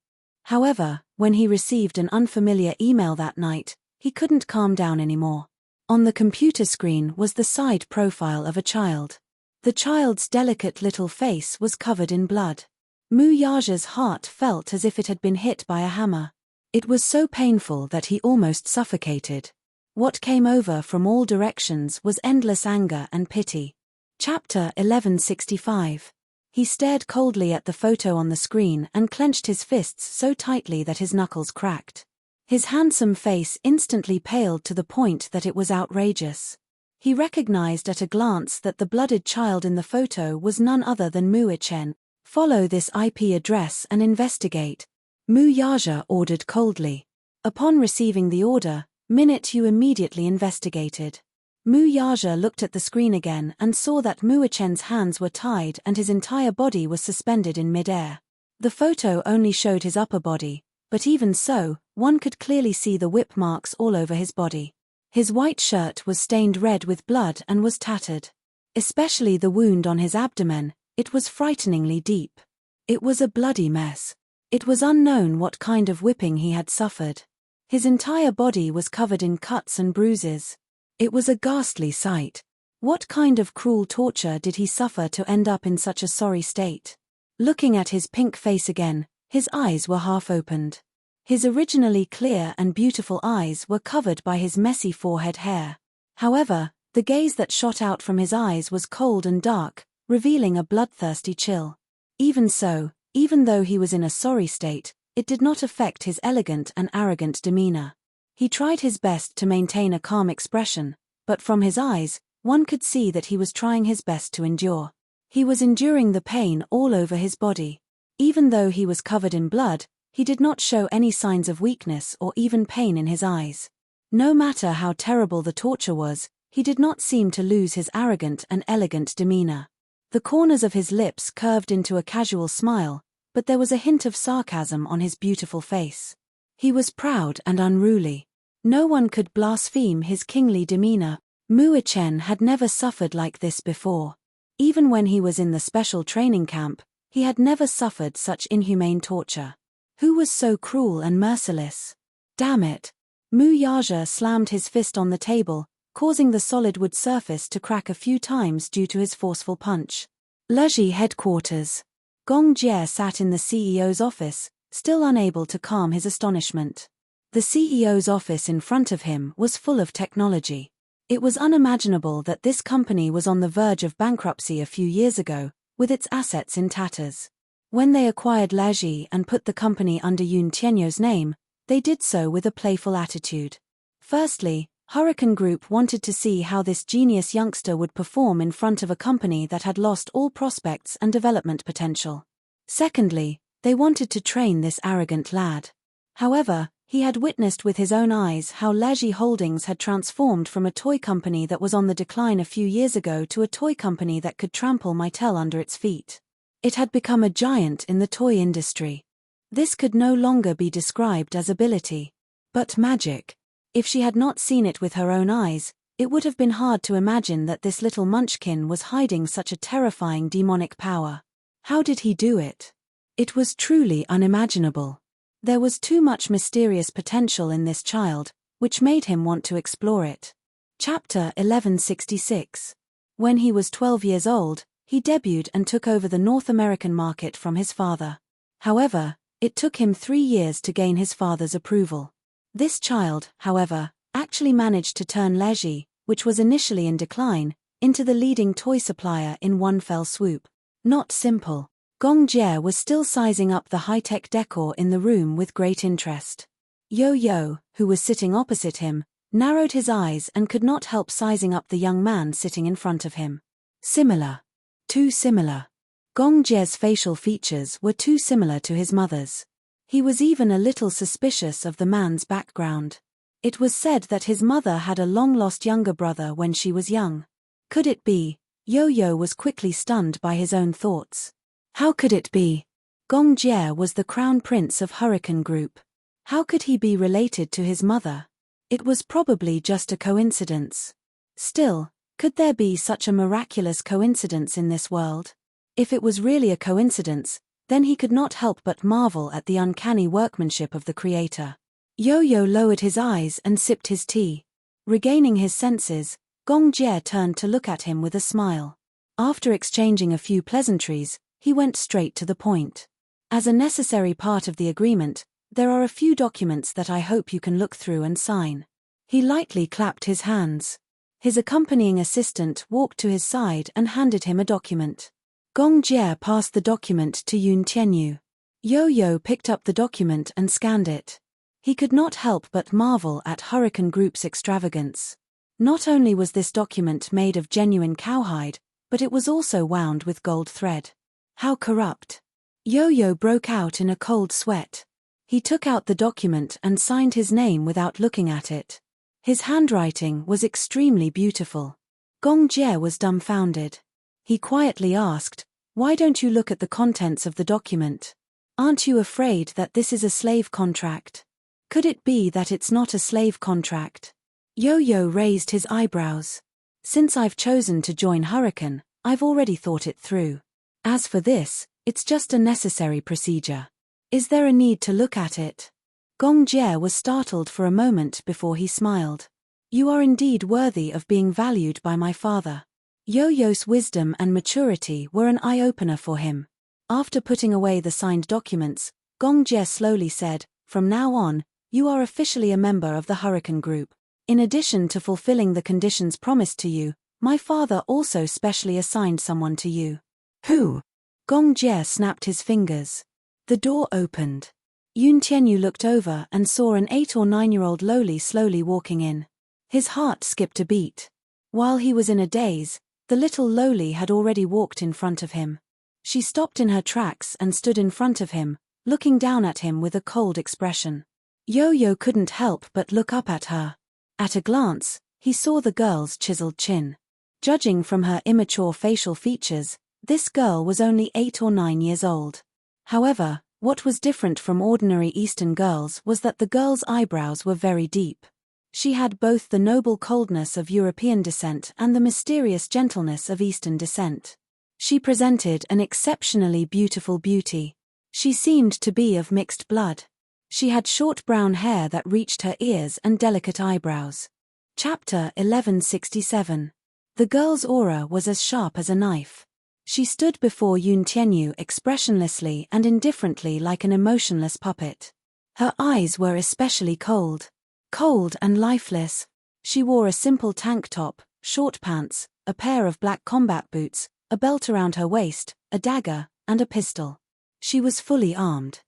However, when he received an unfamiliar email that night, he couldn't calm down anymore. On the computer screen was the side profile of a child. The child's delicate little face was covered in blood. Mu Yaja's heart felt as if it had been hit by a hammer. It was so painful that he almost suffocated. What came over from all directions was endless anger and pity. Chapter 1165. He stared coldly at the photo on the screen and clenched his fists so tightly that his knuckles cracked. His handsome face instantly paled to the point that it was outrageous. He recognized at a glance that the blooded child in the photo was none other than Mu Chen. "Follow this IP address and investigate," Mu Yaja ordered coldly. Upon receiving the order, Minute-you immediately investigated. Mu Yaja looked at the screen again and saw that Mu Chen's hands were tied and his entire body was suspended in midair. The photo only showed his upper body, but even so, one could clearly see the whip marks all over his body. His white shirt was stained red with blood and was tattered. Especially the wound on his abdomen, it was frighteningly deep. It was a bloody mess. It was unknown what kind of whipping he had suffered. His entire body was covered in cuts and bruises. It was a ghastly sight. What kind of cruel torture did he suffer to end up in such a sorry state? Looking at his pink face again, his eyes were half opened. His originally clear and beautiful eyes were covered by his messy forehead hair. However, the gaze that shot out from his eyes was cold and dark, revealing a bloodthirsty chill. Even so, even though he was in a sorry state, it did not affect his elegant and arrogant demeanor. He tried his best to maintain a calm expression, but from his eyes, one could see that he was trying his best to endure. He was enduring the pain all over his body. Even though he was covered in blood, he did not show any signs of weakness or even pain in his eyes. No matter how terrible the torture was, he did not seem to lose his arrogant and elegant demeanor. The corners of his lips curved into a casual smile, but there was a hint of sarcasm on his beautiful face. He was proud and unruly. No one could blaspheme his kingly demeanor. Mu Chen had never suffered like this before. Even when he was in the special training camp, he had never suffered such inhumane torture. Who was so cruel and merciless? Damn it! Mu Yaja slammed his fist on the table, causing the solid wood surface to crack a few times due to his forceful punch. Leji headquarters. Gong Jie sat in the CEO's office, still unable to calm his astonishment. The CEO's office in front of him was full of technology. It was unimaginable that this company was on the verge of bankruptcy a few years ago, with its assets in tatters. When they acquired Leji and put the company under Yun Tianyou's name, they did so with a playful attitude. Firstly, Hurricane Group wanted to see how this genius youngster would perform in front of a company that had lost all prospects and development potential. Secondly, they wanted to train this arrogant lad. However, He had witnessed with his own eyes how Leji Holdings had transformed from a toy company that was on the decline a few years ago to a toy company that could trample Mattel under its feet. It had become a giant in the toy industry. This could no longer be described as ability, but magic. If she had not seen it with her own eyes, it would have been hard to imagine that this little munchkin was hiding such a terrifying demonic power. How did he do it? It was truly unimaginable. There was too much mysterious potential in this child, which made him want to explore it. Chapter 1166. When he was 12 years old, he debuted and took over the North American market from his father. However, it took him 3 years to gain his father's approval. This child, however, actually managed to turn Leji, which was initially in decline, into the leading toy supplier in one fell swoop. Not simple. Gong Jie was still sizing up the high-tech decor in the room with great interest. Yo-Yo, who was sitting opposite him, narrowed his eyes and could not help sizing up the young man sitting in front of him. Similar. Too similar. Gong Jie's facial features were too similar to his mother's. He was even a little suspicious of the man's background. It was said that his mother had a long-lost younger brother when she was young. Could it be? Yo-Yo was quickly stunned by his own thoughts. How could it be? Gong Jie was the crown prince of Hurricane Group. How could he be related to his mother? It was probably just a coincidence. Still, could there be such a miraculous coincidence in this world? If it was really a coincidence, then he could not help but marvel at the uncanny workmanship of the creator. Yo-Yo lowered his eyes and sipped his tea. Regaining his senses, Gong Jie turned to look at him with a smile. After exchanging a few pleasantries, he went straight to the point. As a necessary part of the agreement, there are a few documents that I hope you can look through and sign. He lightly clapped his hands. His accompanying assistant walked to his side and handed him a document. Gong Jie passed the document to Yun Tianyu. Yo-Yo picked up the document and scanned it. He could not help but marvel at Hurricane Group's extravagance. Not only was this document made of genuine cowhide, but it was also wound with gold thread. How corrupt. Yo-Yo broke out in a cold sweat. He took out the document and signed his name without looking at it. His handwriting was extremely beautiful. Gong Jie was dumbfounded. He quietly asked, "Why don't you look at the contents of the document? Aren't you afraid that this is a slave contract? Could it be that it's not a slave contract?" Yo-Yo raised his eyebrows. "Since I've chosen to join Hurricane, I've already thought it through. As for this, it's just a necessary procedure. Is there a need to look at it?" Gong Jie was startled for a moment before he smiled. "You are indeed worthy of being valued by my father." Yo-Yo's wisdom and maturity were an eye-opener for him. After putting away the signed documents, Gong Jie slowly said, "From now on, you are officially a member of the Hurricane Group. In addition to fulfilling the conditions promised to you, my father also specially assigned someone to you." "Who?" Gong Jie snapped his fingers. The door opened. Yun Tianyu looked over and saw an 8 or 9-year-old loli slowly walking in. His heart skipped a beat. While he was in a daze, the little loli had already walked in front of him. She stopped in her tracks and stood in front of him, looking down at him with a cold expression. Yo-Yo couldn't help but look up at her. At a glance, he saw the girl's chiseled chin. Judging from her immature facial features, this girl was only 8 or 9 years old. However, what was different from ordinary Eastern girls was that the girl's eyebrows were very deep. She had both the noble coldness of European descent and the mysterious gentleness of Eastern descent. She presented an exceptionally beautiful beauty. She seemed to be of mixed blood. She had short brown hair that reached her ears and delicate eyebrows. Chapter 1167. The girl's aura was as sharp as a knife. She stood before Yun Tianyu expressionlessly and indifferently like an emotionless puppet. Her eyes were especially cold. Cold and lifeless. She wore a simple tank top, short pants, a pair of black combat boots, a belt around her waist, a dagger, and a pistol. She was fully armed.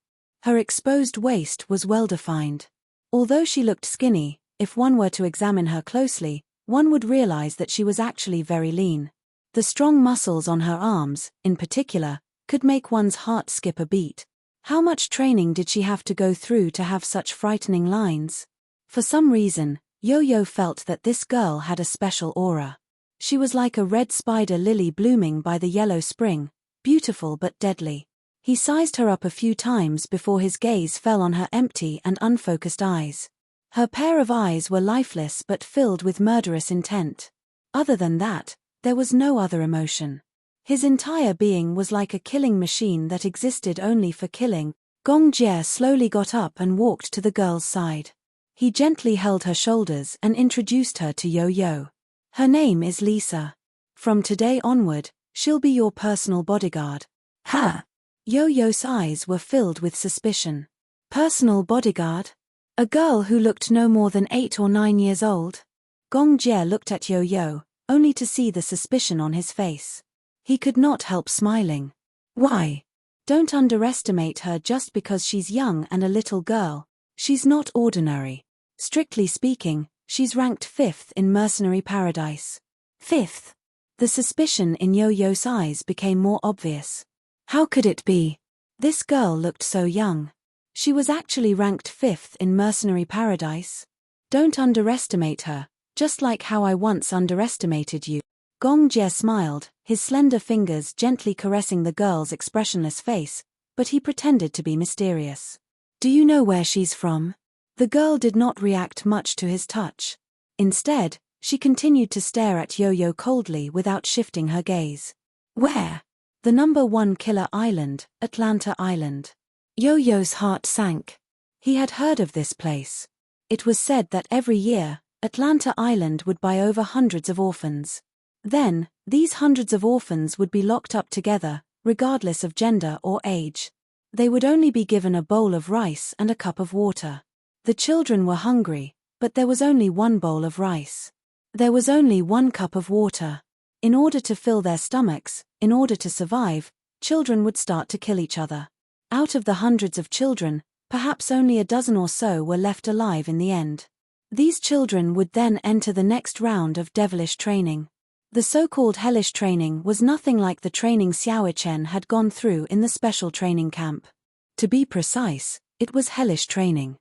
Her exposed waist was well defined. Although she looked skinny, if one were to examine her closely, one would realize that she was actually very lean. The strong muscles on her arms, in particular, could make one's heart skip a beat. How much training did she have to go through to have such frightening lines? For some reason, Yo-Yo felt that this girl had a special aura. She was like a red spider lily blooming by the yellow spring, beautiful but deadly. He sized her up a few times before his gaze fell on her empty and unfocused eyes. Her pair of eyes were lifeless but filled with murderous intent. Other than that, there was no other emotion. His entire being was like a killing machine that existed only for killing. Gong Jie slowly got up and walked to the girl's side. He gently held her shoulders and introduced her to Yo-Yo. Her name is Lisa. From today onward, she'll be your personal bodyguard. Huh? Yo-Yo's eyes were filled with suspicion. Personal bodyguard? A girl who looked no more than 8 or 9 years old? Gong Jie looked at Yo-Yo, only to see the suspicion on his face. He could not help smiling. Why? Don't underestimate her just because she's young and a little girl. She's not ordinary. Strictly speaking, she's ranked 5th in Mercenary Paradise. 5th? The suspicion in Yo-Yo's eyes became more obvious. How could it be? This girl looked so young. She was actually ranked 5th in Mercenary Paradise. Don't underestimate her, just like how I once underestimated you. Gong Jie smiled, his slender fingers gently caressing the girl's expressionless face, but he pretended to be mysterious. Do you know where she's from? The girl did not react much to his touch. Instead, she continued to stare at Yo-Yo coldly without shifting her gaze. Where? The number 1 killer island, Atlanta Island. Yo-Yo's heart sank. He had heard of this place. It was said that every year, Atlanta Island would buy over hundreds of orphans. Then, these hundreds of orphans would be locked up together, regardless of gender or age. They would only be given a bowl of rice and a cup of water. The children were hungry, but there was only 1 bowl of rice. There was only 1 cup of water. In order to fill their stomachs, in order to survive, children would start to kill each other. Out of the hundreds of children, perhaps only a dozen or so were left alive in the end. These children would then enter the next round of devilish training. The so-called hellish training was nothing like the training Xiao Chen had gone through in the special training camp. To be precise, it was hellish training.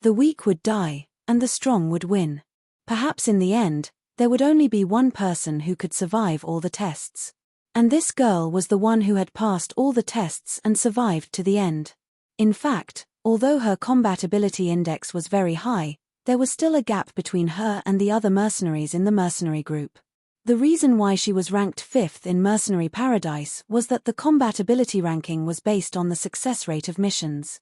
The weak would die, and the strong would win. Perhaps in the end, there would only be 1 person who could survive all the tests. And this girl was the one who had passed all the tests and survived to the end. In fact, although her combat ability index was very high, there was still a gap between her and the other mercenaries in the mercenary group. The reason why she was ranked 5th in Mercenary Paradise was that the combat ability ranking was based on the success rate of missions.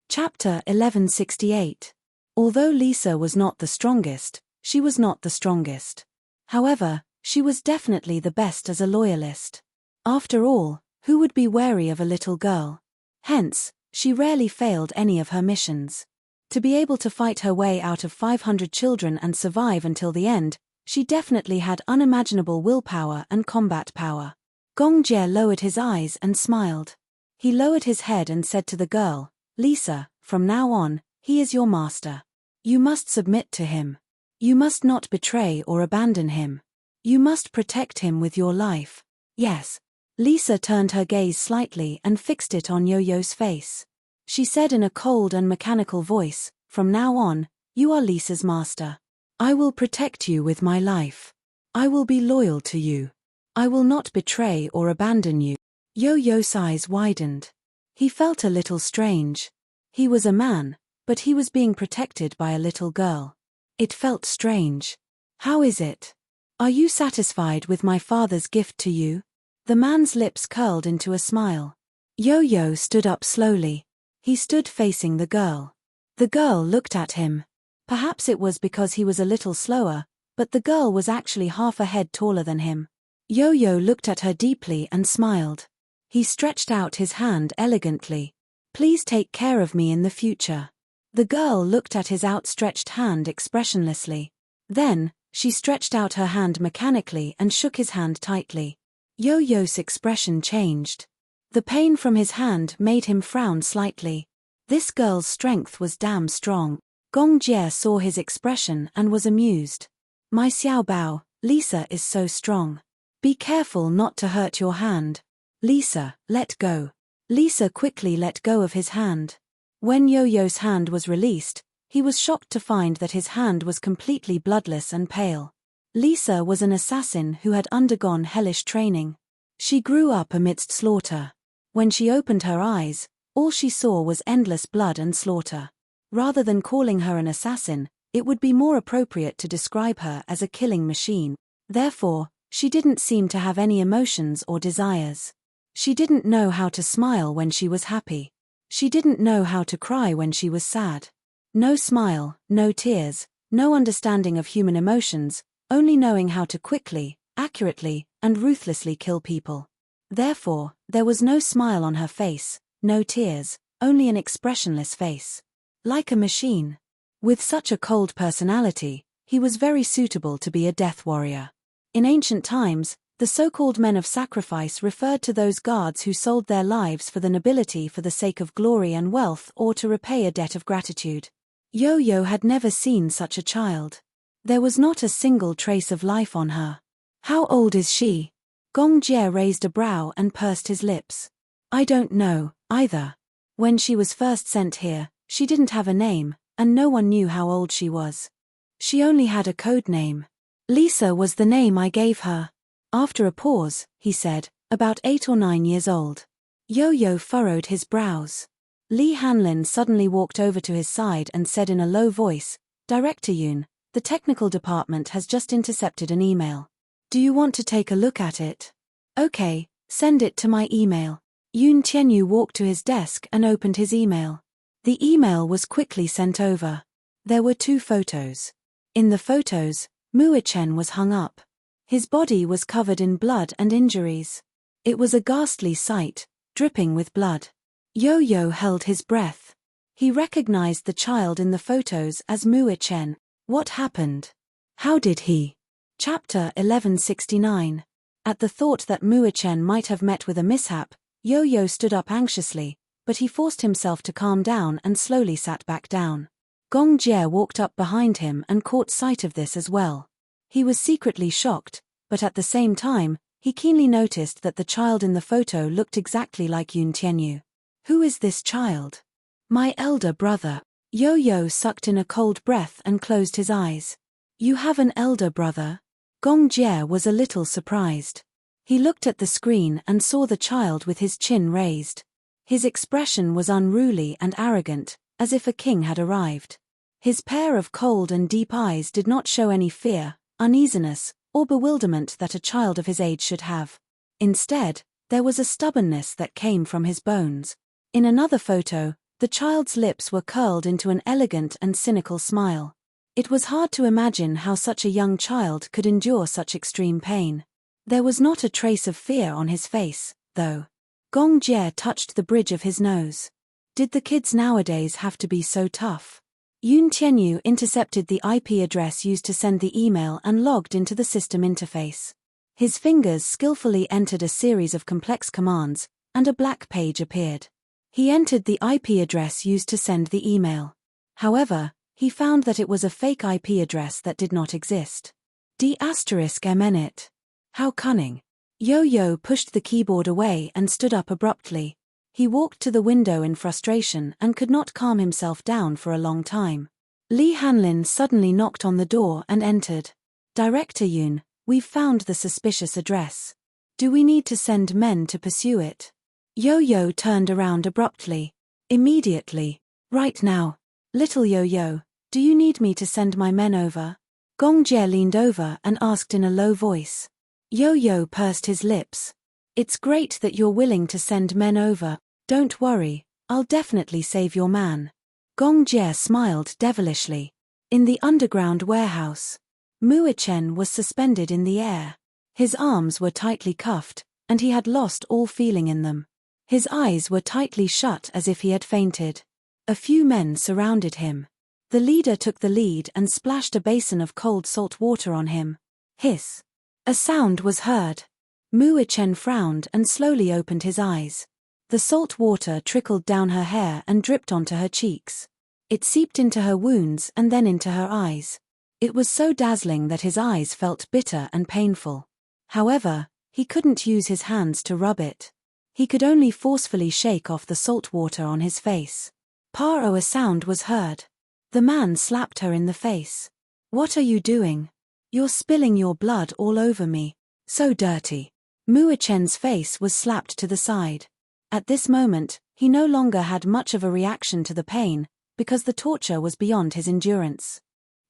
Chapter 1168. Although Lisa was not the strongest, she was not the strongest. However, she was definitely the best as a loyalist. After all, who would be wary of a little girl? Hence, she rarely failed any of her missions. To be able to fight her way out of 500 children and survive until the end, she definitely had unimaginable willpower and combat power. Gong Jie lowered his eyes and smiled. He lowered his head and said to the girl, Lisa, from now on, he is your master. You must submit to him. You must not betray or abandon him. You must protect him with your life. Yes. Lisa turned her gaze slightly and fixed it on Yo-Yo's face. She said in a cold and mechanical voice, from now on, you are Lisa's master. I will protect you with my life. I will be loyal to you. I will not betray or abandon you. Yo-Yo's eyes widened. He felt a little strange. He was a man, but he was being protected by a little girl. It felt strange. How is it? Are you satisfied with my father's gift to you? The man's lips curled into a smile. Yo-Yo stood up slowly. He stood facing the girl. The girl looked at him. Perhaps it was because he was a little slower, but the girl was actually half a head taller than him. Yo-Yo looked at her deeply and smiled. He stretched out his hand elegantly. Please take care of me in the future. The girl looked at his outstretched hand expressionlessly. Then, she stretched out her hand mechanically and shook his hand tightly. Yo-Yo's expression changed. The pain from his hand made him frown slightly. This girl's strength was damn strong. Gong Jie saw his expression and was amused. My Xiao Bao, Lisa is so strong. Be careful not to hurt your hand. Lisa, let go. Lisa quickly let go of his hand. When Yo-Yo's hand was released, he was shocked to find that his hand was completely bloodless and pale. Lisa was an assassin who had undergone hellish training. She grew up amidst slaughter. When she opened her eyes, all she saw was endless blood and slaughter. Rather than calling her an assassin, it would be more appropriate to describe her as a killing machine. Therefore, she didn't seem to have any emotions or desires. She didn't know how to smile when she was happy. She didn't know how to cry when she was sad. No smile, no tears, no understanding of human emotions, only knowing how to quickly, accurately, and ruthlessly kill people. Therefore, there was no smile on her face, no tears, only an expressionless face. Like a machine. With such a cold personality, he was very suitable to be a death warrior. In ancient times, the so-called men of sacrifice referred to those guards who sold their lives for the nobility for the sake of glory and wealth or to repay a debt of gratitude. Yo-Yo had never seen such a child. There was not a single trace of life on her. How old is she? Gong Jie raised a brow and pursed his lips. I don't know, either. When she was first sent here, she didn't have a name, and no one knew how old she was. She only had a code name. Lisa was the name I gave her. After a pause, he said, about 8 or 9 years old. Yo-Yo furrowed his brows. Li Hanlin suddenly walked over to his side and said in a low voice, Director Yoon, the technical department has just intercepted an email. Do you want to take a look at it? Okay, send it to my email. Yoon Tianyu walked to his desk and opened his email. The email was quickly sent over. There were 2 photos. In the photos, Muichen was hung up. His body was covered in blood and injuries. It was a ghastly sight, dripping with blood. Yo-Yo held his breath. He recognized the child in the photos as Muichen. What happened? How did he? Chapter 1169. At the thought that Muichen might have met with a mishap, Yo-Yo stood up anxiously, but he forced himself to calm down and slowly sat back down. Gong Jie walked up behind him and caught sight of this as well. He was secretly shocked, but at the same time, he keenly noticed that the child in the photo looked exactly like Yoon Tianyu. Who is this child? My elder brother. Yo-Yo sucked in a cold breath and closed his eyes. You have an elder brother? Gong Jie was a little surprised. He looked at the screen and saw the child with his chin raised. His expression was unruly and arrogant, as if a king had arrived. His pair of cold and deep eyes did not show any fear, uneasiness, or bewilderment that a child of his age should have. Instead, there was a stubbornness that came from his bones. In another photo, the child's lips were curled into an elegant and cynical smile. It was hard to imagine how such a young child could endure such extreme pain. There was not a trace of fear on his face, though. Gong Jie touched the bridge of his nose. Did the kids nowadays have to be so tough? Yoon Tianyu intercepted the IP address used to send the email and logged into the system interface. His fingers skillfully entered a series of complex commands, and a black page appeared. He entered the IP address used to send the email. However, he found that it was a fake IP address that did not exist. D*MNit. How cunning. Yo-Yo pushed the keyboard away and stood up abruptly. He walked to the window in frustration and could not calm himself down for a long time. Li Hanlin suddenly knocked on the door and entered. Director Yoon, we've found the suspicious address. Do we need to send men to pursue it? Yo-Yo turned around abruptly. Immediately. Right now. Little Yo-Yo, do you need me to send my men over? Gong Jie leaned over and asked in a low voice. Yo-Yo pursed his lips. It's great that you're willing to send men over. Don't worry, I'll definitely save your man. Gong Jie smiled devilishly. In the underground warehouse, Muichen was suspended in the air. His arms were tightly cuffed, and he had lost all feeling in them. His eyes were tightly shut as if he had fainted. A few men surrounded him. The leader took the lead and splashed a basin of cold salt water on him. Hiss. A sound was heard. Muichen frowned and slowly opened his eyes. The salt water trickled down her hair and dripped onto her cheeks. It seeped into her wounds and then into her eyes. It was so dazzling that his eyes felt bitter and painful. However, he couldn't use his hands to rub it. He could only forcefully shake off the salt water on his face. Pa-oh, a sound was heard. The man slapped her in the face. What are you doing? You're spilling your blood all over me. So dirty. Muo-chen's face was slapped to the side. At this moment, he no longer had much of a reaction to the pain, because the torture was beyond his endurance.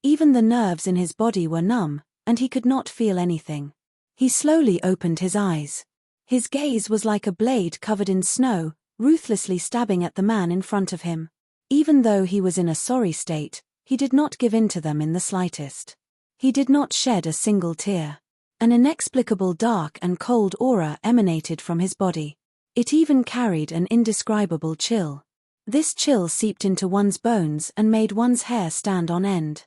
Even the nerves in his body were numb, and he could not feel anything. He slowly opened his eyes. His gaze was like a blade covered in snow, ruthlessly stabbing at the man in front of him. Even though he was in a sorry state, he did not give in to them in the slightest. He did not shed a single tear. An inexplicable dark and cold aura emanated from his body. It even carried an indescribable chill. This chill seeped into one's bones and made one's hair stand on end.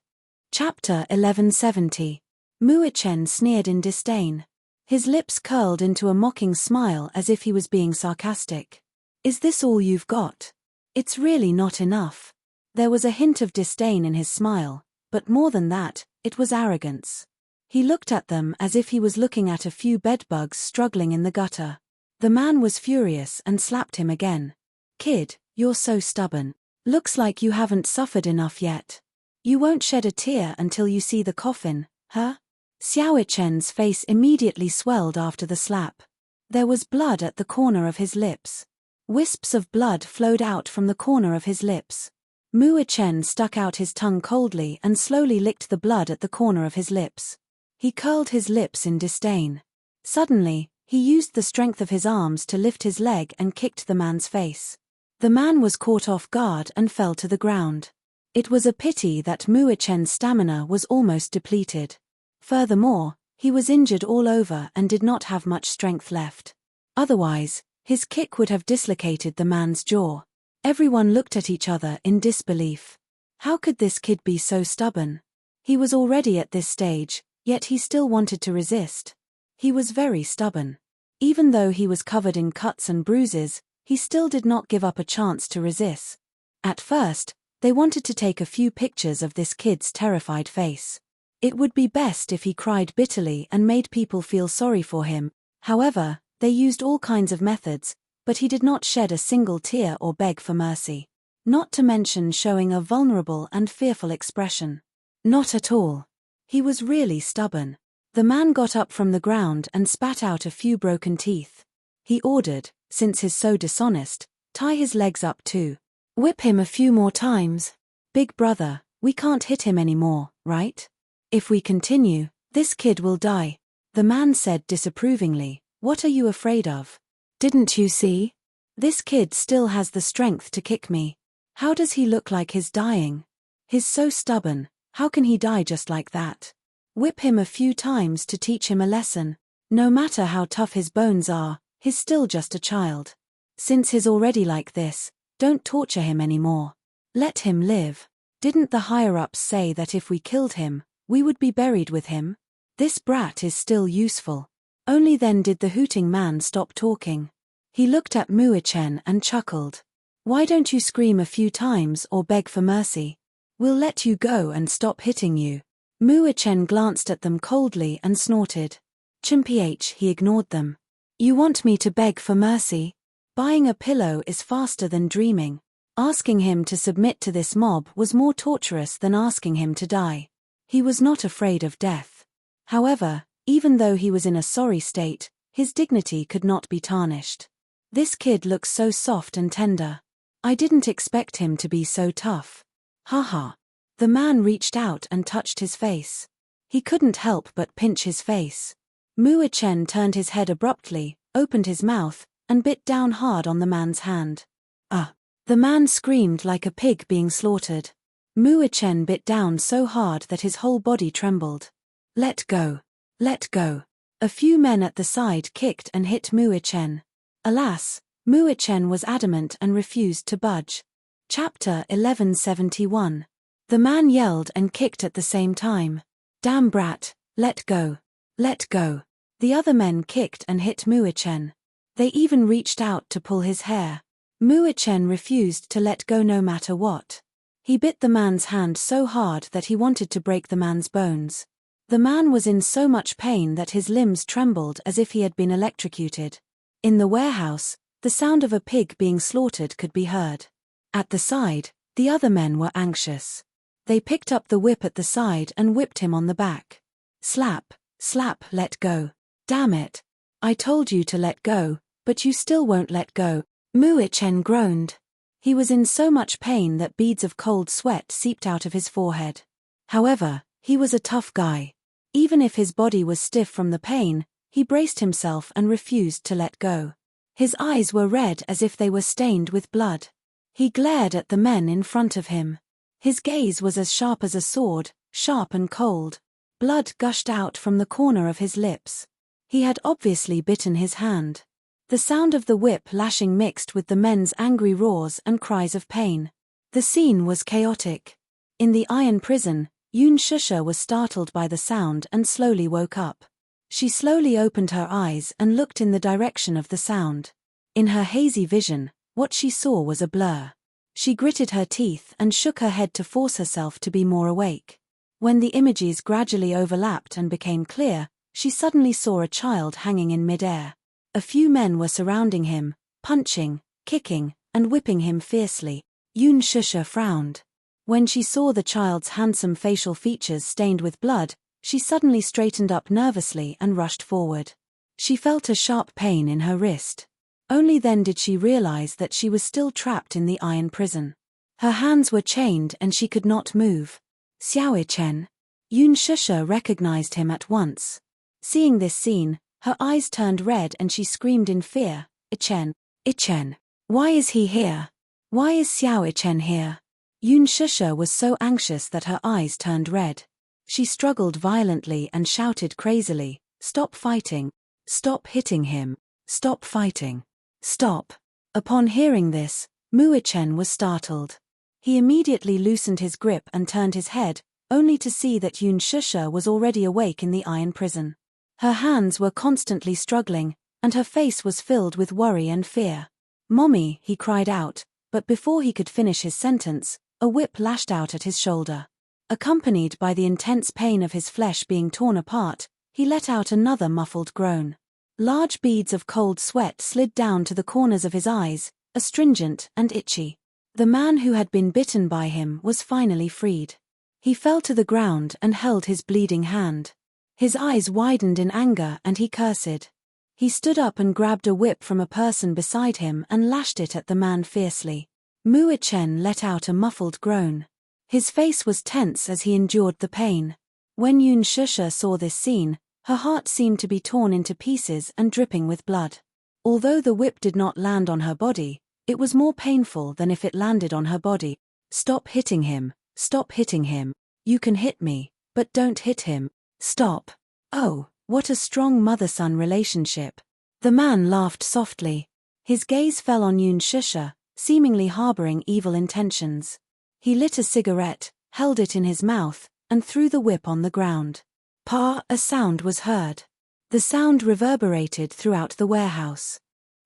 Chapter 1170. Muo-chen sneered in disdain. His lips curled into a mocking smile as if he was being sarcastic. Is this all you've got? It's really not enough. There was a hint of disdain in his smile, but more than that, it was arrogance. He looked at them as if he was looking at a few bedbugs struggling in the gutter. The man was furious and slapped him again. Kid, you're so stubborn. Looks like you haven't suffered enough yet. You won't shed a tear until you see the coffin, huh? Xiao-chen's face immediately swelled after the slap. There was blood at the corner of his lips. Wisps of blood flowed out from the corner of his lips. Muo-chen stuck out his tongue coldly and slowly licked the blood at the corner of his lips. He curled his lips in disdain. Suddenly, he used the strength of his arms to lift his leg and kicked the man's face. The man was caught off guard and fell to the ground. It was a pity that Muo-chen's stamina was almost depleted. Furthermore, he was injured all over and did not have much strength left. Otherwise, his kick would have dislocated the man's jaw. Everyone looked at each other in disbelief. How could this kid be so stubborn? He was already at this stage, yet he still wanted to resist. He was very stubborn. Even though he was covered in cuts and bruises, he still did not give up a chance to resist. At first, they wanted to take a few pictures of this kid's terrified face. It would be best if he cried bitterly and made people feel sorry for him. However, they used all kinds of methods, but he did not shed a single tear or beg for mercy. Not to mention showing a vulnerable and fearful expression. Not at all. He was really stubborn. The man got up from the ground and spat out a few broken teeth. He ordered, since he's so dishonest, tie his legs up too. Whip him a few more times. Big brother, we can't hit him anymore, right? If we continue, this kid will die. The man said disapprovingly, what are you afraid of? Didn't you see? This kid still has the strength to kick me. How does he look like he's dying? He's so stubborn, how can he die just like that? Whip him a few times to teach him a lesson. No matter how tough his bones are, he's still just a child. Since he's already like this, don't torture him anymore. Let him live. Didn't the higher-ups say that if we killed him, we would be buried with him? This brat is still useful. Only then did the hooting man stop talking. He looked at Muo-chen and chuckled. Why don't you scream a few times or beg for mercy? We'll let you go and stop hitting you. Muo-chen glanced at them coldly and snorted. Chimph, he ignored them. You want me to beg for mercy? Buying a pillow is faster than dreaming. Asking him to submit to this mob was more torturous than asking him to die. He was not afraid of death. However, even though he was in a sorry state, his dignity could not be tarnished. This kid looks so soft and tender. I didn't expect him to be so tough. Haha. The man reached out and touched his face. He couldn't help but pinch his face. Muo-chen turned his head abruptly, opened his mouth, and bit down hard on the man's hand. The man screamed like a pig being slaughtered. Muo-chen bit down so hard that his whole body trembled. Let go. Let go. A few men at the side kicked and hit Muo-chen. Alas, Muo-chen was adamant and refused to budge. Chapter 1171. The man yelled and kicked at the same time. Damn brat, let go. Let go. The other men kicked and hit Muo-chen. They even reached out to pull his hair. Muo-chen refused to let go no matter what. He bit the man's hand so hard that he wanted to break the man's bones. The man was in so much pain that his limbs trembled as if he had been electrocuted. In the warehouse, The sound of a pig being slaughtered could be heard. At the side, the other men were anxious. They picked up the whip at the side and whipped him on the back. Slap, slap, let go. Damn it. I told you to let go, but you still won't let go. Mu-Chen groaned. He was in so much pain that beads of cold sweat seeped out of his forehead. However, he was a tough guy. Even if his body was stiff from the pain, he braced himself and refused to let go. His eyes were red as if they were stained with blood. He glared at the men in front of him. His gaze was as sharp as a sword, sharp and cold. Blood gushed out from the corner of his lips. He had obviously bitten his hand. The sound of the whip lashing mixed with the men's angry roars and cries of pain. The scene was chaotic. In the iron prison, Yun Shusha was startled by the sound and slowly woke up. She slowly opened her eyes and looked in the direction of the sound. In her hazy vision, what she saw was a blur. She gritted her teeth and shook her head to force herself to be more awake. When the images gradually overlapped and became clear, she suddenly saw a child hanging in midair. A few men were surrounding him, punching, kicking, and whipping him fiercely. Yun Shusha frowned. When she saw the child's handsome facial features stained with blood, she suddenly straightened up nervously and rushed forward. She felt a sharp pain in her wrist. Only then did she realize that she was still trapped in the iron prison. Her hands were chained and she could not move. Xiao-Chen. Yun Shusha recognized him at once. Seeing this scene, her eyes turned red and she screamed in fear, Ichen, Ichen. Why is he here? Why is Xiao-Chen here? Yun Shusha was so anxious that her eyes turned red. She struggled violently and shouted crazily, "Stop fighting! Stop hitting him! Stop fighting! Stop!" Upon hearing this, Mu-Chen was startled. He immediately loosened his grip and turned his head, only to see that Yun Shusha was already awake in the iron prison. Her hands were constantly struggling, and her face was filled with worry and fear. "Mommy," he cried out, but before he could finish his sentence, a whip lashed out at his shoulder. Accompanied by the intense pain of his flesh being torn apart, he let out another muffled groan. Large beads of cold sweat slid down to the corners of his eyes, astringent and itchy. The man who had been bitten by him was finally freed. He fell to the ground and held his bleeding hand. His eyes widened in anger and he cursed. He stood up and grabbed a whip from a person beside him and lashed it at the man fiercely. Mu-Chen let out a muffled groan. His face was tense as he endured the pain. When Yun Shusha saw this scene, her heart seemed to be torn into pieces and dripping with blood. Although the whip did not land on her body, it was more painful than if it landed on her body. "Stop hitting him, stop hitting him. You can hit me, but don't hit him. Stop." Oh, what a strong mother-son relationship. The man laughed softly. His gaze fell on Yun Shusha, seemingly harboring evil intentions. He lit a cigarette, held it in his mouth, and threw the whip on the ground. Pa! A sound was heard. The sound reverberated throughout the warehouse.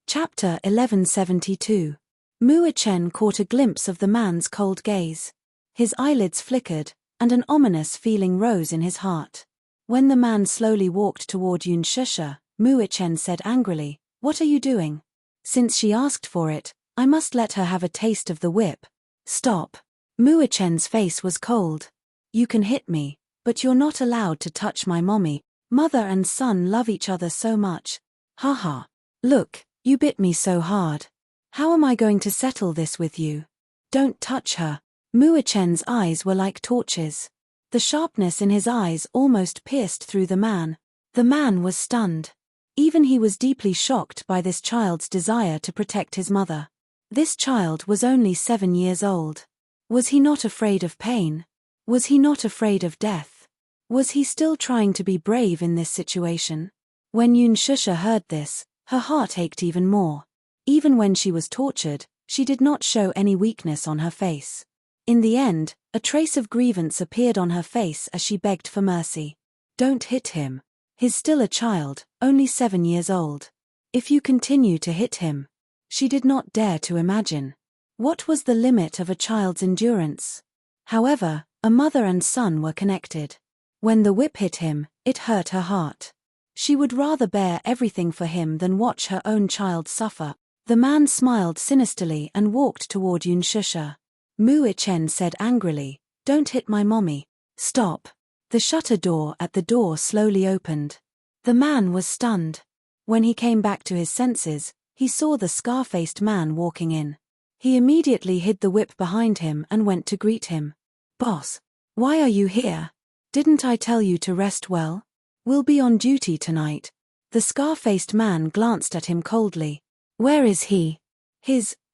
Chapter 1172. Mu-Chen caught a glimpse of the man's cold gaze. His eyelids flickered, and an ominous feeling rose in his heart. When the man slowly walked toward Yun Shusha, Mu-Chen said angrily, "What are you doing? Since she asked for it, I must let her have a taste of the whip." "Stop." Mu-Chen's face was cold. "You can hit me, but you're not allowed to touch my mommy. Mother and son love each other so much. Haha. Look, you bit me so hard. How am I going to settle this with you? Don't touch her." Mu-Chen's eyes were like torches. The sharpness in his eyes almost pierced through the man. The man was stunned. Even he was deeply shocked by this child's desire to protect his mother. This child was only 7 years old. Was he not afraid of pain? Was he not afraid of death? Was he still trying to be brave in this situation? When Yun Shusha heard this, her heart ached even more. Even when she was tortured, she did not show any weakness on her face. In the end, a trace of grievance appeared on her face as she begged for mercy. "Don't hit him. He's still a child, only 7 years old. If you continue to hit him." She did not dare to imagine. What was the limit of a child's endurance? However, a mother and son were connected. When the whip hit him, it hurt her heart. She would rather bear everything for him than watch her own child suffer. The man smiled sinisterly and walked toward Yunshusha. Mu-Ichen said angrily, "Don't hit my mommy." "Stop." The shutter door at the door slowly opened. The man was stunned. When he came back to his senses, he saw the scar-faced man walking in. He immediately hid the whip behind him and went to greet him. "Boss, why are you here? Didn't I tell you to rest well? We'll be on duty tonight." The scar-faced man glanced at him coldly. "Where is he?"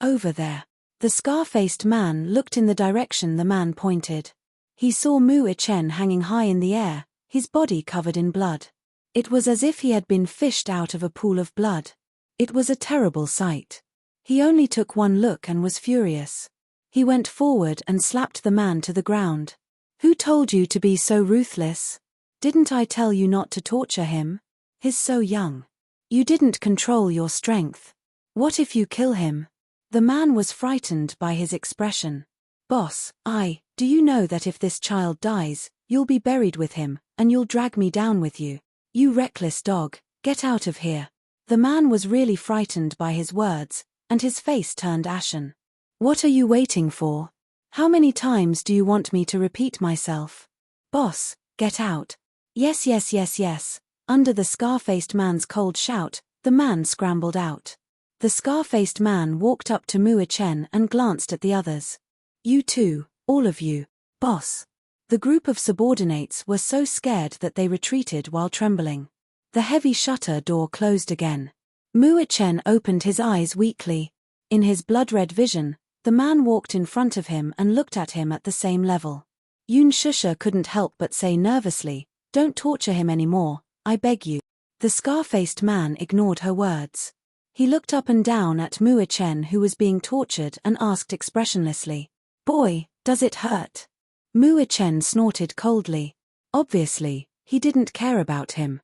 Over there." The scar-faced man looked in the direction the man pointed. He saw Mu-Ichen hanging high in the air, his body covered in blood. It was as if he had been fished out of a pool of blood. It was a terrible sight. He only took one look and was furious. He went forward and slapped the man to the ground. "Who told you to be so ruthless? Didn't I tell you not to torture him? He's so young. You didn't control your strength. What if you kill him?" The man was frightened by his expression. "Boss, do you know that if this child dies, you'll be buried with him, and you'll drag me down with you? You reckless dog, get out of here." The man was really frightened by his words, and his face turned ashen. "What are you waiting for? How many times do you want me to repeat myself? Boss, get out." "Yes, yes, yes, yes." Under the scar-faced man's cold shout, the man scrambled out. The scar-faced man walked up to Mu-Ichen and glanced at the others. "You too, all of you, boss." The group of subordinates were so scared that they retreated while trembling. The heavy shutter door closed again. Mu-Ichen opened his eyes weakly. In his blood-red vision, the man walked in front of him and looked at him at the same level. Yunshusha couldn't help but say nervously, "Don't torture him anymore, I beg you." The scar-faced man ignored her words. He looked up and down at Mu-Ichen, who was being tortured, and asked expressionlessly, "Boy, does it hurt?" Mu-Ichen snorted coldly. Obviously, he didn't care about him.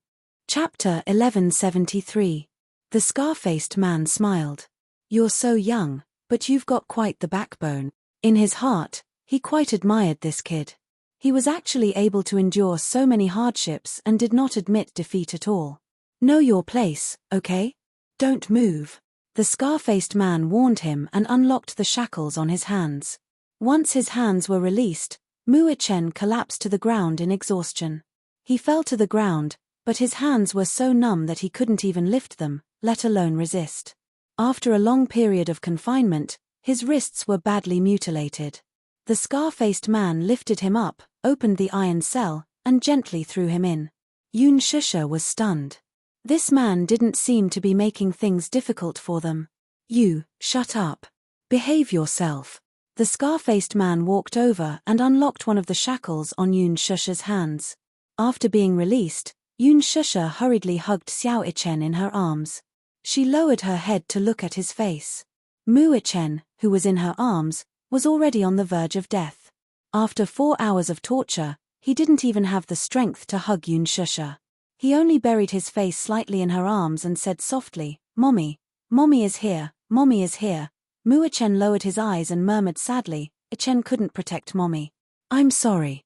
Chapter 1173. The scar-faced man smiled. "You're so young, but you've got quite the backbone." In his heart, he quite admired this kid. He was actually able to endure so many hardships and did not admit defeat at all. "Know your place, okay? Don't move." The scar-faced man warned him and unlocked the shackles on his hands. Once his hands were released, Mu-Ichen collapsed to the ground in exhaustion. He fell to the ground, but his hands were so numb that he couldn't even lift them, let alone resist. After a long period of confinement, his wrists were badly mutilated. The scar-faced man lifted him up, opened the iron cell, and gently threw him in. Yunshusha was stunned. This man didn't seem to be making things difficult for them. "You, shut up. Behave yourself." The scar-faced man walked over and unlocked one of the shackles on Yunshusha's hands. After being released, Yunshusha hurriedly hugged Xiao-Ichen in her arms. She lowered her head to look at his face. Mu-Ichen, who was in her arms, was already on the verge of death. After 4 hours of torture, he didn't even have the strength to hug Yunshusha. He only buried his face slightly in her arms and said softly, "Mommy, Mommy is here, Mommy is here." Mu-Ichen lowered his eyes and murmured sadly, "Ichen couldn't protect Mommy. I'm sorry,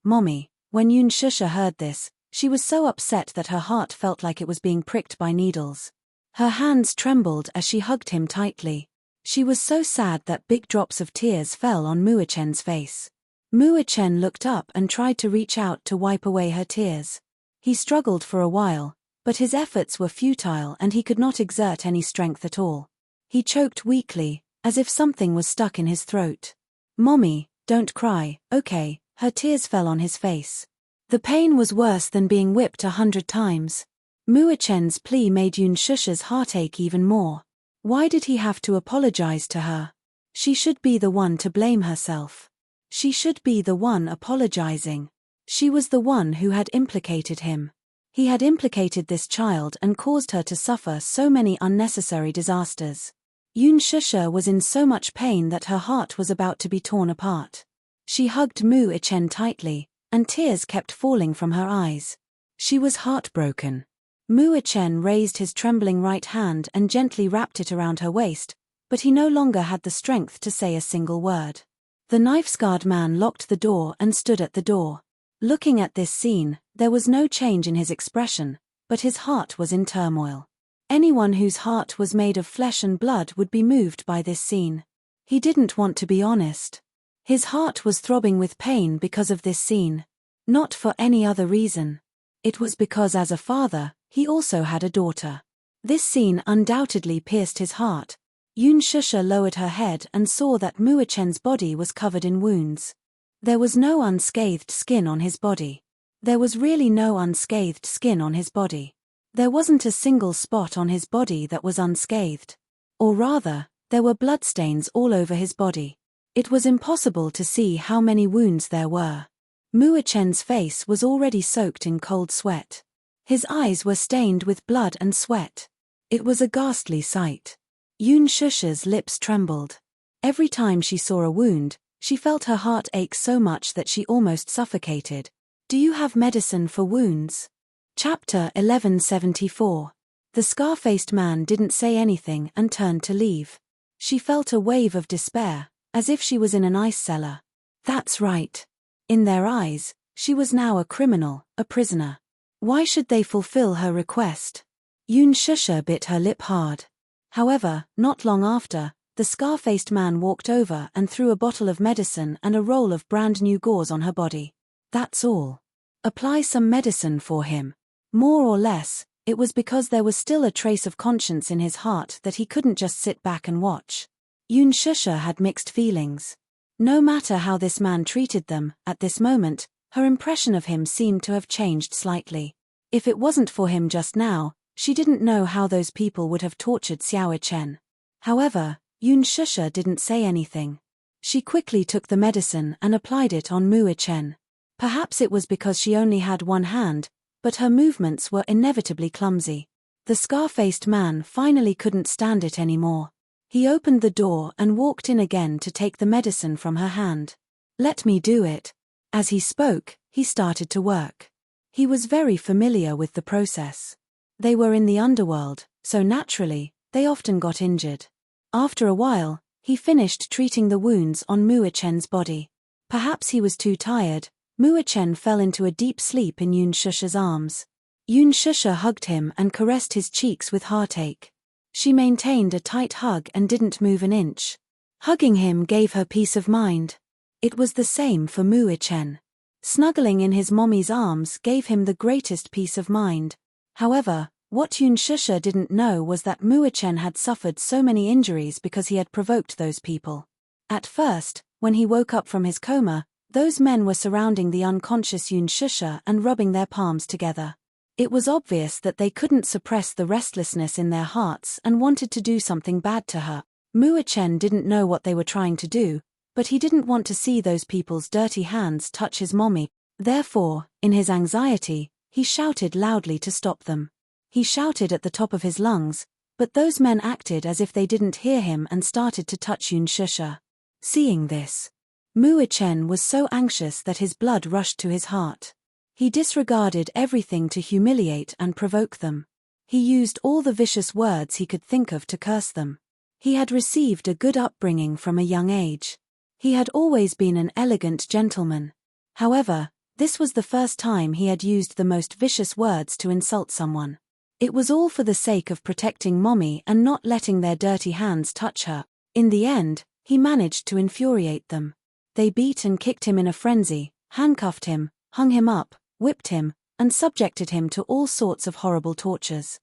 Mommy." When Yunshusha heard this, she was so upset that her heart felt like it was being pricked by needles. Her hands trembled as she hugged him tightly. She was so sad that big drops of tears fell on Mu-Ichen's face. Mu-Ichen looked up and tried to reach out to wipe away her tears. He struggled for a while, but his efforts were futile and he could not exert any strength at all. He choked weakly, as if something was stuck in his throat. "Mommy, don't cry, okay?" Her tears fell on his face. The pain was worse than being whipped 100 times. Mu-Ichen's plea made Yunshusha's heart ache even more. Why did he have to apologize to her? She should be the one to blame herself. She should be the one apologizing. She was the one who had implicated him. He had implicated this child and caused her to suffer so many unnecessary disasters. Yunshusha was in so much pain that her heart was about to be torn apart. She hugged Mu-Ichen tightly, and tears kept falling from her eyes. She was heartbroken. Mu-Ichen raised his trembling right hand and gently wrapped it around her waist, but he no longer had the strength to say a single word. The knife-scarred man locked the door and stood at the door. Looking at this scene, there was no change in his expression, but his heart was in turmoil. Anyone whose heart was made of flesh and blood would be moved by this scene. He didn't want to be honest. His heart was throbbing with pain because of this scene. Not for any other reason. It was because as a father, he also had a daughter. This scene undoubtedly pierced his heart. Yoon Shusha lowered her head and saw that Muachen's body was covered in wounds. There was no unscathed skin on his body. There was really no unscathed skin on his body. There wasn't a single spot on his body that was unscathed. Or rather, there were bloodstains all over his body. It was impossible to see how many wounds there were. Muachen's face was already soaked in cold sweat. His eyes were stained with blood and sweat. It was a ghastly sight. Yoon Shusha's lips trembled. Every time she saw a wound, she felt her heart ache so much that she almost suffocated. Do you have medicine for wounds? Chapter 1174. The scar-faced man didn't say anything and turned to leave. She felt a wave of despair, as if she was in an ice cellar. That's right. In their eyes, she was now a criminal, a prisoner. Why should they fulfill her request? Yoon Shusha bit her lip hard. However, not long after, the scar-faced man walked over and threw a bottle of medicine and a roll of brand new gauze on her body. That's all. Apply some medicine for him. More or less, it was because there was still a trace of conscience in his heart that he couldn't just sit back and watch. Yoon Shusha had mixed feelings. No matter how this man treated them, at this moment, her impression of him seemed to have changed slightly. If it wasn't for him just now, she didn't know how those people would have tortured Xiao Chen. However, Yoon Shusha didn't say anything. She quickly took the medicine and applied it on Muachen. Perhaps it was because she only had one hand, but her movements were inevitably clumsy. The scar-faced man finally couldn't stand it anymore. He opened the door and walked in again to take the medicine from her hand. Let me do it. As he spoke, he started to work. He was very familiar with the process. They were in the underworld, so naturally, they often got injured. After a while, he finished treating the wounds on Muachen's body. Perhaps he was too tired. Muachen fell into a deep sleep in Yoon Shusha's arms. Yoon Shusha hugged him and caressed his cheeks with heartache. She maintained a tight hug and didn't move an inch. Hugging him gave her peace of mind. It was the same for Muachen. Snuggling in his mommy's arms gave him the greatest peace of mind. However, what Yoon Shusha didn't know was that Muachen had suffered so many injuries because he had provoked those people. At first, when he woke up from his coma, those men were surrounding the unconscious Yoon Shusha and rubbing their palms together. It was obvious that they couldn't suppress the restlessness in their hearts and wanted to do something bad to her. Muachen didn't know what they were trying to do, but he didn't want to see those people's dirty hands touch his mommy. Therefore, in his anxiety, he shouted loudly to stop them. He shouted at the top of his lungs, but those men acted as if they didn't hear him and started to touch Yoon Shusha. Seeing this, Muachen was so anxious that his blood rushed to his heart. He disregarded everything to humiliate and provoke them. He used all the vicious words he could think of to curse them. He had received a good upbringing from a young age. He had always been an elegant gentleman. However, this was the first time he had used the most vicious words to insult someone. It was all for the sake of protecting mommy and not letting their dirty hands touch her. In the end, he managed to infuriate them. They beat and kicked him in a frenzy, handcuffed him, hung him up, whipped him, and subjected him to all sorts of horrible tortures.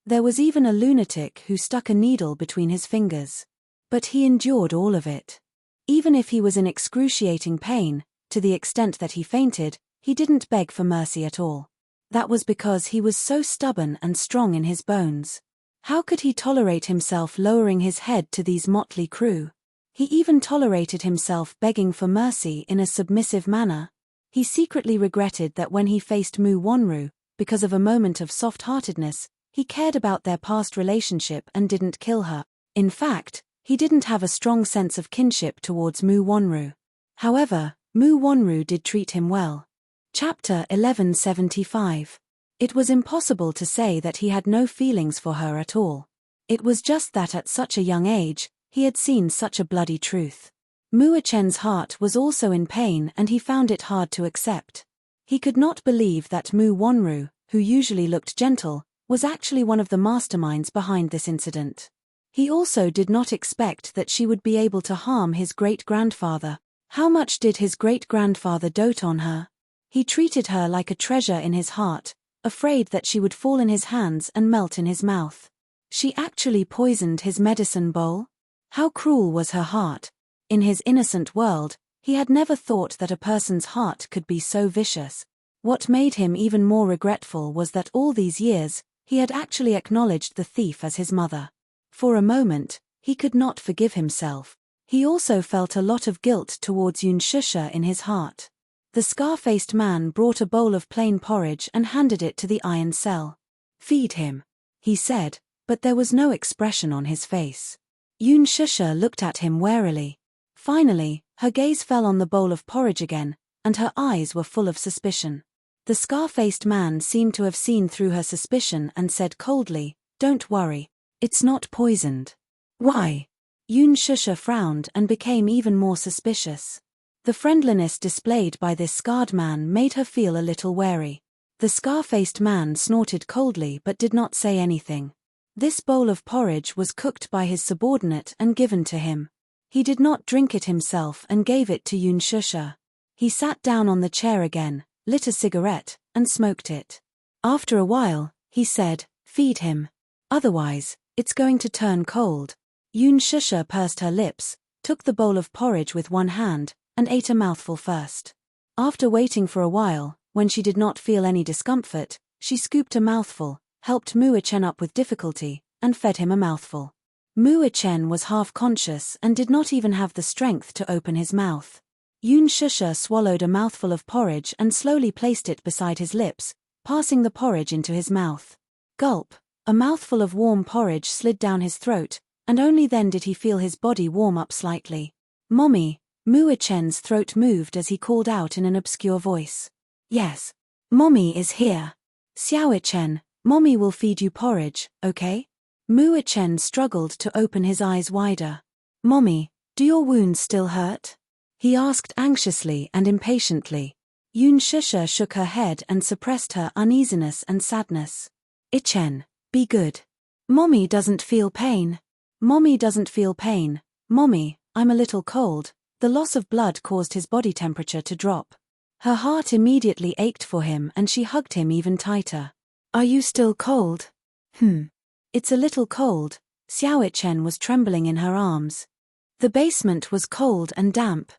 There was even a lunatic who stuck a needle between his fingers. But he endured all of it. Even if he was in excruciating pain, to the extent that he fainted, he didn't beg for mercy at all. That was because he was so stubborn and strong in his bones. How could he tolerate himself lowering his head to these motley crew? He even tolerated himself begging for mercy in a submissive manner. He secretly regretted that when he faced Mu Wonru, because of a moment of soft-heartedness, he cared about their past relationship and didn't kill her. In fact, he didn't have a strong sense of kinship towards Mu Wonru. However, Mu Wonru did treat him well. Chapter 1175. It was impossible to say that he had no feelings for her at all. It was just that at such a young age, he had seen such a bloody truth. Muachen's heart was also in pain and he found it hard to accept. He could not believe that Mu Wonru, who usually looked gentle, was actually one of the masterminds behind this incident. He also did not expect that she would be able to harm his great-grandfather. How much did his great-grandfather dote on her? He treated her like a treasure in his heart, afraid that she would fall in his hands and melt in his mouth. She actually poisoned his medicine bowl? How cruel was her heart! In his innocent world, he had never thought that a person's heart could be so vicious. What made him even more regretful was that all these years, he had actually acknowledged the thief as his mother. For a moment, he could not forgive himself. He also felt a lot of guilt towards Yunshusha in his heart. The scar-faced man brought a bowl of plain porridge and handed it to the iron cell. "Feed him," he said, but there was no expression on his face. Yunshusha looked at him warily. Finally, her gaze fell on the bowl of porridge again, and her eyes were full of suspicion. The scar-faced man seemed to have seen through her suspicion and said coldly, "Don't worry. It's not poisoned." "Why?" Yunshusha frowned and became even more suspicious. The friendliness displayed by this scarred man made her feel a little wary. The scar-faced man snorted coldly but did not say anything. This bowl of porridge was cooked by his subordinate and given to him. He did not drink it himself and gave it to Yunshusha. He sat down on the chair again, lit a cigarette, and smoked it. After a while, he said, "Feed him. Otherwise, it's going to turn cold." Yunshusha pursed her lips, took the bowl of porridge with one hand, and ate a mouthful first. After waiting for a while, when she did not feel any discomfort, she scooped a mouthful, helped Muichen up with difficulty, and fed him a mouthful. Muichen was half-conscious and did not even have the strength to open his mouth. Yunshusha swallowed a mouthful of porridge and slowly placed it beside his lips, passing the porridge into his mouth. Gulp! A mouthful of warm porridge slid down his throat, and only then did he feel his body warm up slightly. "Mommy!" Muichen's throat moved as he called out in an obscure voice. "Yes. Mommy is here. Xiaoichen, Mommy will feed you porridge, okay?" Muichen struggled to open his eyes wider. "Mommy, do your wounds still hurt?" he asked anxiously and impatiently. Yunshusha shook her head and suppressed her uneasiness and sadness. "Ichen, be good. Mommy doesn't feel pain. Mommy doesn't feel pain. Mommy, I'm a little cold." The loss of blood caused his body temperature to drop. Her heart immediately ached for him and she hugged him even tighter. "Are you still cold?" It's a little cold." Xiaoichen was trembling in her arms. The basement was cold and damp.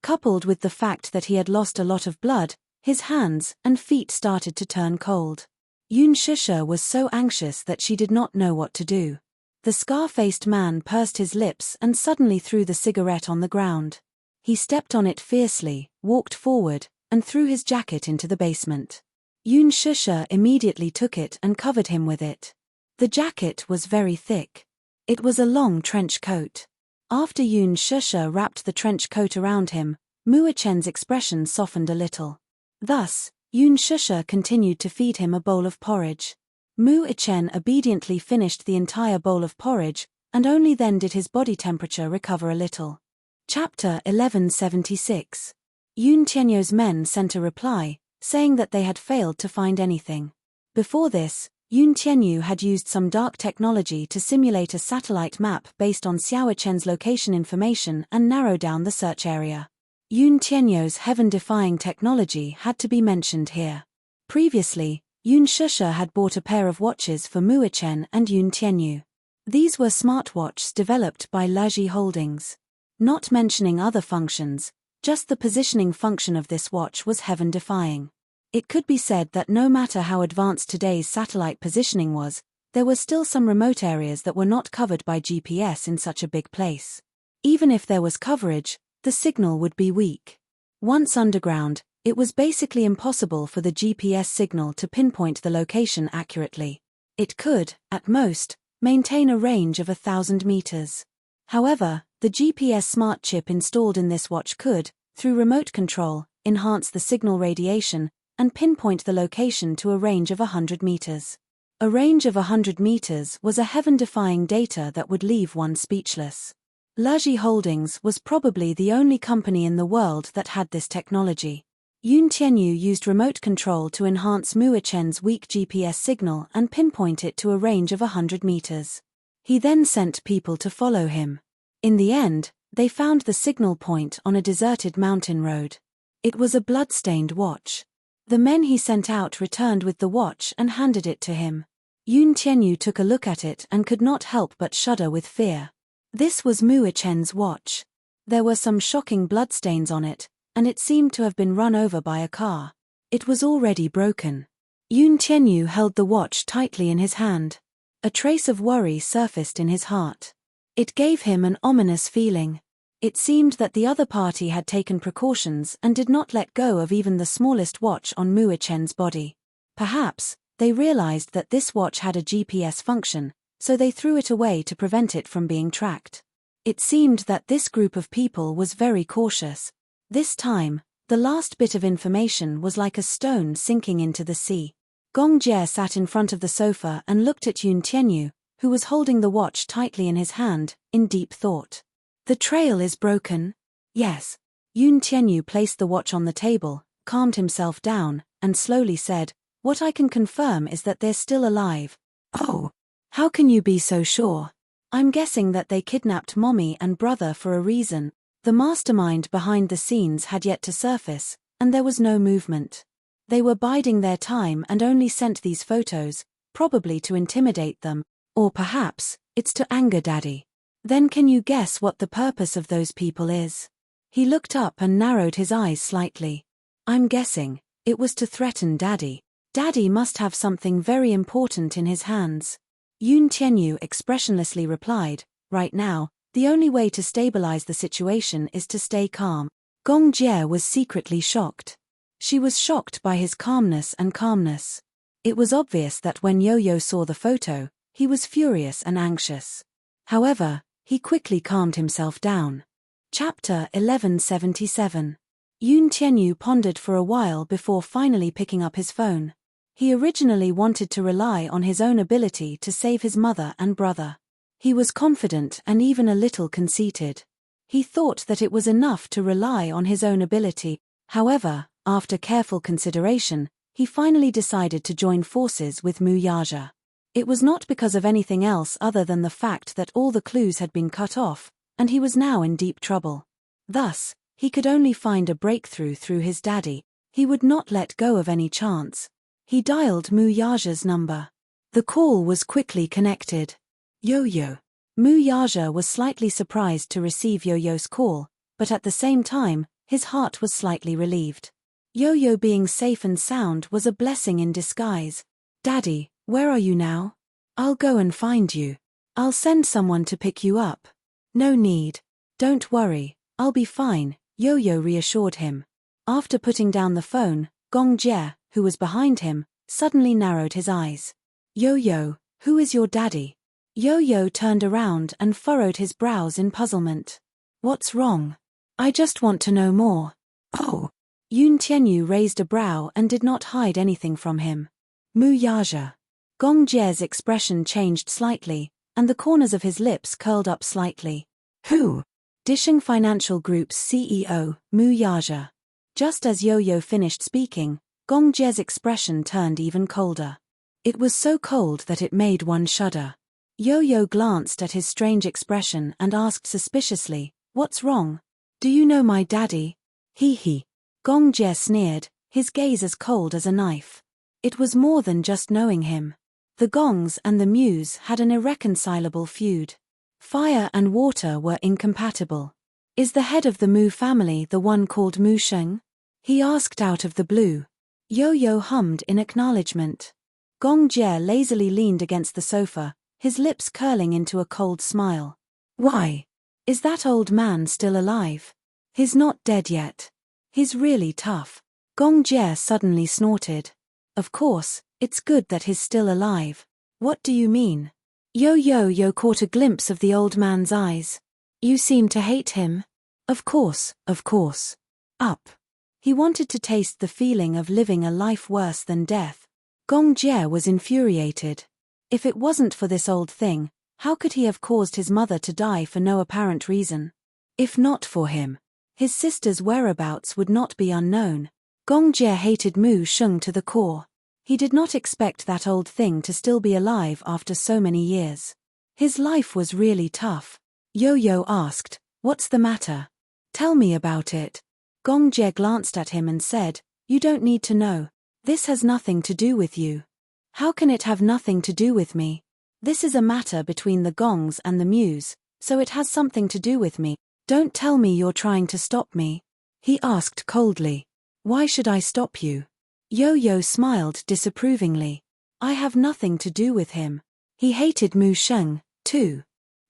Coupled with the fact that he had lost a lot of blood, his hands and feet started to turn cold. Yunshusha was so anxious that she did not know what to do. The scar-faced man pursed his lips and suddenly threw the cigarette on the ground. He stepped on it fiercely, walked forward, and threw his jacket into the basement. Yunshusha immediately took it and covered him with it. The jacket was very thick. It was a long trench coat. After Yunshusha wrapped the trench coat around him, Muichen's expression softened a little. Thus, Yunshusha continued to feed him a bowl of porridge. Muichen obediently finished the entire bowl of porridge, and only then did his body temperature recover a little. Chapter 1176. Yun Tianyo's men sent a reply, saying that they had failed to find anything. Before this, Yun Tianyu had used some dark technology to simulate a satellite map based on Xiaochen's location information and narrow down the search area. Yun Tianyo's heaven-defying technology had to be mentioned here. Previously, Yunshusha had bought a pair of watches for Muichen and Yun Tianyu. These were smartwatches developed by Laji Holdings. Not mentioning other functions, just the positioning function of this watch was heaven-defying. It could be said that no matter how advanced today's satellite positioning was, there were still some remote areas that were not covered by GPS in such a big place. Even if there was coverage, the signal would be weak. Once underground, it was basically impossible for the GPS signal to pinpoint the location accurately. It could, at most, maintain a range of 1,000 meters. However, the GPS smart chip installed in this watch could, through remote control, enhance the signal radiation and pinpoint the location to a range of 100 meters. A range of 100 meters was a heaven-defying data that would leave one speechless. Laji Holdings was probably the only company in the world that had this technology. Yun Tianyu used remote control to enhance Mu Chen's weak GPS signal and pinpoint it to a range of 100 meters. He then sent people to follow him. In the end, they found the signal point on a deserted mountain road. It was a blood-stained watch. The men he sent out returned with the watch and handed it to him. Yun Tianyu took a look at it and could not help but shudder with fear. This was Mu Chen's watch. There were some shocking bloodstains on it, and it seemed to have been run over by a car. It was already broken. Yun Tianyu held the watch tightly in his hand. A trace of worry surfaced in his heart. It gave him an ominous feeling. It seemed that the other party had taken precautions and did not let go of even the smallest watch on Mu Chen's body. Perhaps, they realized that this watch had a GPS function, so they threw it away to prevent it from being tracked. It seemed that this group of people was very cautious. This time, the last bit of information was like a stone sinking into the sea. Gong Jie sat in front of the sofa and looked at Yun Tianyu, who was holding the watch tightly in his hand, in deep thought. The trail is broken? Yes. Yun Tianyu placed the watch on the table, calmed himself down, and slowly said, "What I can confirm is that they're still alive." "Oh. How can you be so sure?" "I'm guessing that they kidnapped mommy and brother for a reason." The mastermind behind the scenes had yet to surface, and there was no movement. They were biding their time and only sent these photos, probably to intimidate them, or perhaps, it's to anger Daddy. Then can you guess what the purpose of those people is? He looked up and narrowed his eyes slightly. "I'm guessing, it was to threaten Daddy. Daddy must have something very important in his hands." Yun Tianyu expressionlessly replied, "Right now, the only way to stabilize the situation is to stay calm." Gong Jie was secretly shocked. She was shocked by his calmness and calmness. It was obvious that when Yo-Yo saw the photo, he was furious and anxious. However, he quickly calmed himself down. Chapter 1177. Yun Tianyu pondered for a while before finally picking up his phone. He originally wanted to rely on his own ability to save his mother and brother. He was confident and even a little conceited. He thought that it was enough to rely on his own ability. However, after careful consideration, he finally decided to join forces with Mu Yaja. It was not because of anything else other than the fact that all the clues had been cut off, and he was now in deep trouble. Thus, he could only find a breakthrough through his daddy. He would not let go of any chance. He dialed Mu Yaja's number. The call was quickly connected. Yo-Yo. Mu Yaja was slightly surprised to receive Yo-Yo's call, but at the same time, his heart was slightly relieved. Yo-Yo being safe and sound was a blessing in disguise. "Daddy, where are you now?" "I'll go and find you. I'll send someone to pick you up." "No need. Don't worry, I'll be fine," Yo-Yo reassured him. After putting down the phone, Gong Jie, who was behind him, suddenly narrowed his eyes. "Yo-Yo, who is your daddy?" Yo-Yo turned around and furrowed his brows in puzzlement. "What's wrong? I just want to know more." "Oh." Yun Tianyu raised a brow and did not hide anything from him. "Mu Yaja." Gong Jie's expression changed slightly, and the corners of his lips curled up slightly. "Who?" Disheng Financial Group's CEO, Mu Yaja. Just as Yo-Yo finished speaking, Gong Jie's expression turned even colder. It was so cold that it made one shudder. Yo-Yo glanced at his strange expression and asked suspiciously, "What's wrong? Do you know my daddy?" He. Gong Jie sneered, his gaze as cold as a knife. It was more than just knowing him. The Gongs and the Mews had an irreconcilable feud. Fire and water were incompatible. "Is the head of the Mu family the one called Mu Sheng?" he asked out of the blue. Yo-Yo hummed in acknowledgement. Gong Jie lazily leaned against the sofa, his lips curling into a cold smile. "Why? Is that old man still alive?" "He's not dead yet. He's really tough." Gong Jie suddenly snorted. "Of course, it's good that he's still alive." "What do you mean?" Yo caught a glimpse of the old man's eyes. "You seem to hate him." Of course. Up. He wanted to taste the feeling of living a life worse than death. Gong Jie was infuriated. If it wasn't for this old thing, how could he have caused his mother to die for no apparent reason? If not for him, his sister's whereabouts would not be unknown. Gong Jie hated Mu Sheng to the core. He did not expect that old thing to still be alive after so many years. His life was really tough. Yo-Yo asked, "What's the matter? Tell me about it." Gong Jie glanced at him and said, "You don't need to know. This has nothing to do with you." "How can it have nothing to do with me? This is a matter between the Gongs and the Muse, so it has something to do with me. Don't tell me you're trying to stop me," he asked coldly. "Why should I stop you?" Yo-Yo smiled disapprovingly. "I have nothing to do with him. He hated Mu Sheng, too."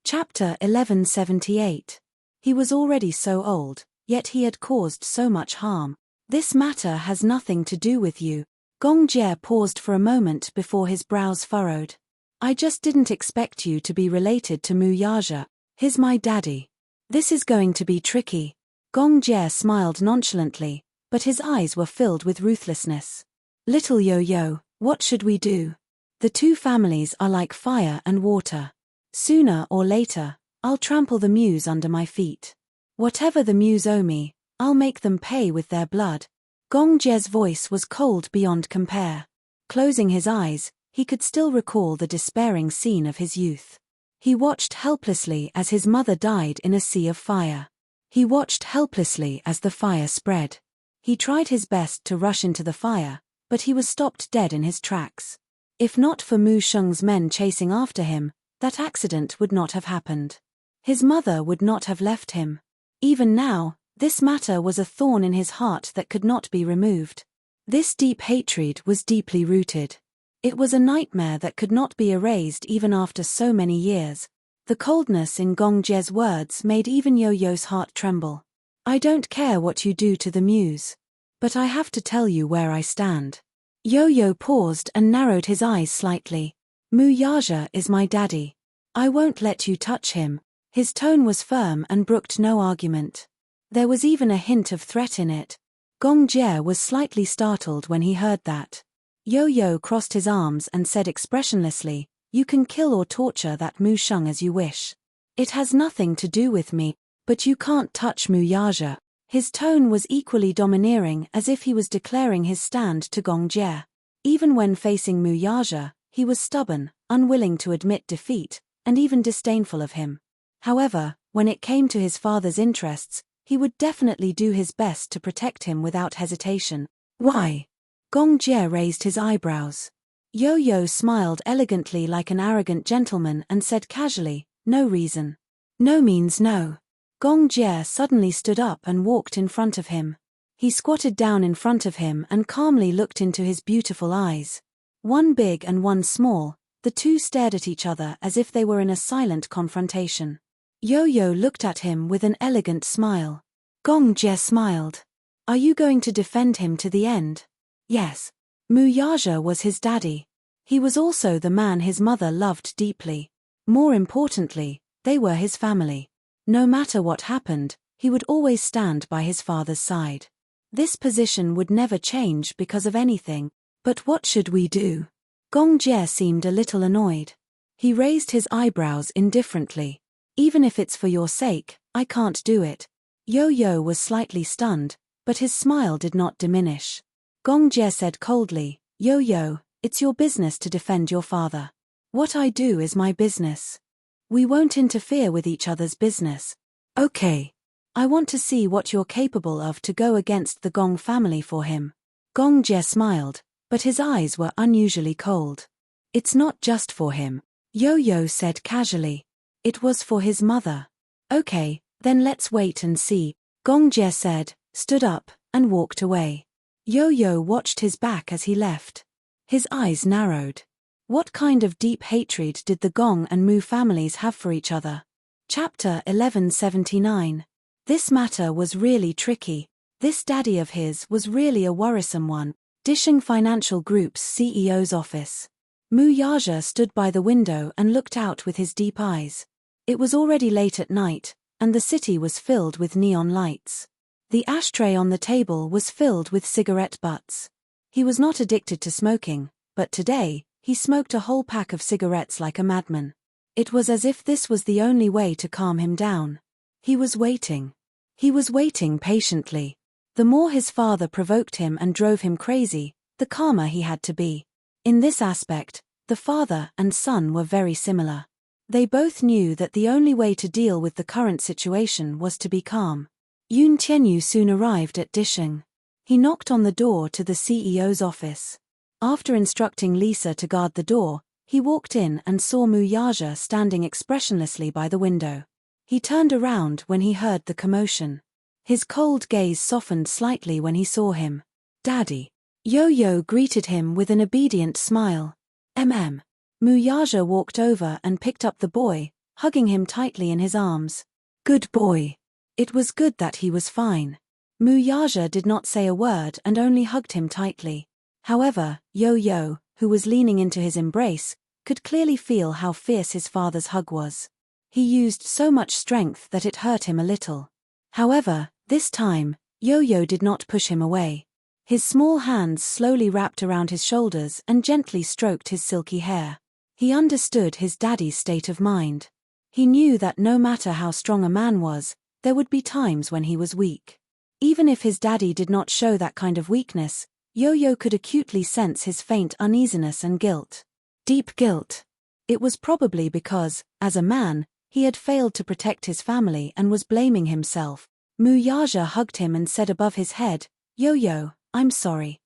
Chapter 1178. He was already so old, yet he had caused so much harm. "This matter has nothing to do with you." Gong Jie paused for a moment before his brows furrowed. "I just didn't expect you to be related to Mu Yaja. He's my daddy. This is going to be tricky." Gong Jie smiled nonchalantly, but his eyes were filled with ruthlessness. "Little Yo-Yo, what should we do? The two families are like fire and water. Sooner or later, I'll trample the Muse under my feet. Whatever the Muse owe me, I'll make them pay with their blood." Gong Jie's voice was cold beyond compare. Closing his eyes, he could still recall the despairing scene of his youth. He watched helplessly as his mother died in a sea of fire. He watched helplessly as the fire spread. He tried his best to rush into the fire, but he was stopped dead in his tracks. If not for Mu Sheng's men chasing after him, that accident would not have happened. His mother would not have left him. Even now, this matter was a thorn in his heart that could not be removed. This deep hatred was deeply rooted. It was a nightmare that could not be erased even after so many years. The coldness in Gong Jie's words made even Yo-Yo's heart tremble. "I don't care what you do to the Muse. But I have to tell you where I stand." Yo-Yo paused and narrowed his eyes slightly. "Mu Yaja is my daddy. I won't let you touch him." His tone was firm and brooked no argument. There was even a hint of threat in it. Gong Jie was slightly startled when he heard that. Yo-Yo crossed his arms and said expressionlessly, "You can kill or torture that Mu Sheng as you wish. It has nothing to do with me, but you can't touch Mu Yaja." His tone was equally domineering, as if he was declaring his stand to Gong Jie. Even when facing Mu Yaja, he was stubborn, unwilling to admit defeat, and even disdainful of him. However, when it came to his father's interests, he would definitely do his best to protect him without hesitation. "Why?" Gong Jie raised his eyebrows. Yo-Yo smiled elegantly like an arrogant gentleman and said casually, "No reason. No means no." Gong Jie suddenly stood up and walked in front of him. He squatted down in front of him and calmly looked into his beautiful eyes. One big and one small, the two stared at each other as if they were in a silent confrontation. Yo-Yo looked at him with an elegant smile. Gong Jie smiled. "Are you going to defend him to the end?" "Yes." Mu Yaja was his daddy. He was also the man his mother loved deeply. More importantly, they were his family. No matter what happened, he would always stand by his father's side. This position would never change because of anything. "But what should we do?" Gong Jie seemed a little annoyed. He raised his eyebrows indifferently. "Even if it's for your sake, I can't do it." Yo-Yo was slightly stunned, but his smile did not diminish. Gong Jie said coldly, "Yo-Yo, it's your business to defend your father. What I do is my business. We won't interfere with each other's business." "Okay. I want to see what you're capable of to go against the Gong family for him." Gong Jie smiled, but his eyes were unusually cold. "It's not just for him," Yo-Yo said casually. "It was for his mother." "Okay, then let's wait and see," Gong Jie said, stood up, and walked away. Yo-Yo watched his back as he left. His eyes narrowed. What kind of deep hatred did the Gong and Mu families have for each other? Chapter 1179. This matter was really tricky. This daddy of his was really a worrisome one. Dishing Financial Group's CEO's office. Mu Yaja stood by the window and looked out with his deep eyes. It was already late at night, and the city was filled with neon lights. The ashtray on the table was filled with cigarette butts. He was not addicted to smoking, but today, he smoked a whole pack of cigarettes like a madman. It was as if this was the only way to calm him down. He was waiting. He was waiting patiently. The more his father provoked him and drove him crazy, the calmer he had to be. In this aspect, the father and son were very similar. They both knew that the only way to deal with the current situation was to be calm. Yoon Tianyu soon arrived at Disheng. He knocked on the door to the CEO's office. After instructing Lisa to guard the door, he walked in and saw Mu Yaja standing expressionlessly by the window. He turned around when he heard the commotion. His cold gaze softened slightly when he saw him. "Daddy." Yo-Yo greeted him with an obedient smile. Mu Yaja walked over and picked up the boy, hugging him tightly in his arms. "Good boy." It was good that he was fine. Mu Yaja did not say a word and only hugged him tightly. However, Yo-Yo, who was leaning into his embrace, could clearly feel how fierce his father's hug was. He used so much strength that it hurt him a little. However, this time, Yo-Yo did not push him away. His small hands slowly wrapped around his shoulders and gently stroked his silky hair. He understood his daddy's state of mind. He knew that no matter how strong a man was, there would be times when he was weak. Even if his daddy did not show that kind of weakness, Yo-Yo could acutely sense his faint uneasiness and guilt. Deep guilt. It was probably because, as a man, he had failed to protect his family and was blaming himself. Mu Yaja hugged him and said above his head, "Yo-Yo, I'm sorry."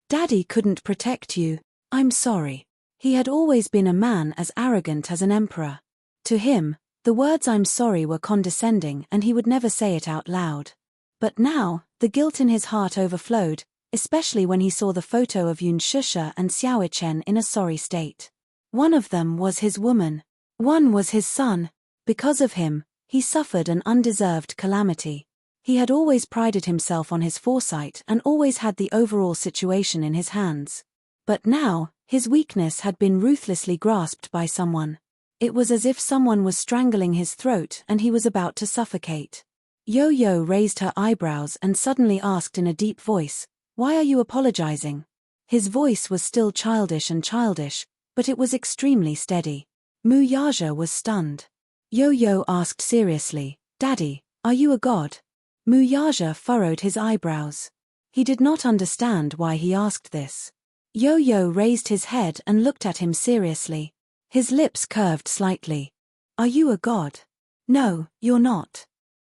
Daddy couldn't protect you. I'm sorry." He had always been a man as arrogant as an emperor. To him, the words "I'm sorry" were condescending and he would never say it out loud. But now, the guilt in his heart overflowed, especially when he saw the photo of Yun Shusha and Xiao Chen in a sorry state. One of them was his woman. One was his son. Because of him, he suffered an undeserved calamity. He had always prided himself on his foresight and always had the overall situation in his hands. But now, his weakness had been ruthlessly grasped by someone. It was as if someone was strangling his throat and he was about to suffocate. Yo-Yo raised her eyebrows and suddenly asked in a deep voice, "Why are you apologizing?" His voice was still childish, but it was extremely steady. Mu Yaja was stunned. Yo-Yo asked seriously, "Daddy, are you a god?" Mu Yaja furrowed his eyebrows. He did not understand why he asked this. Yo-Yo raised his head and looked at him seriously. His lips curved slightly. "Are you a god?" "No, you're not."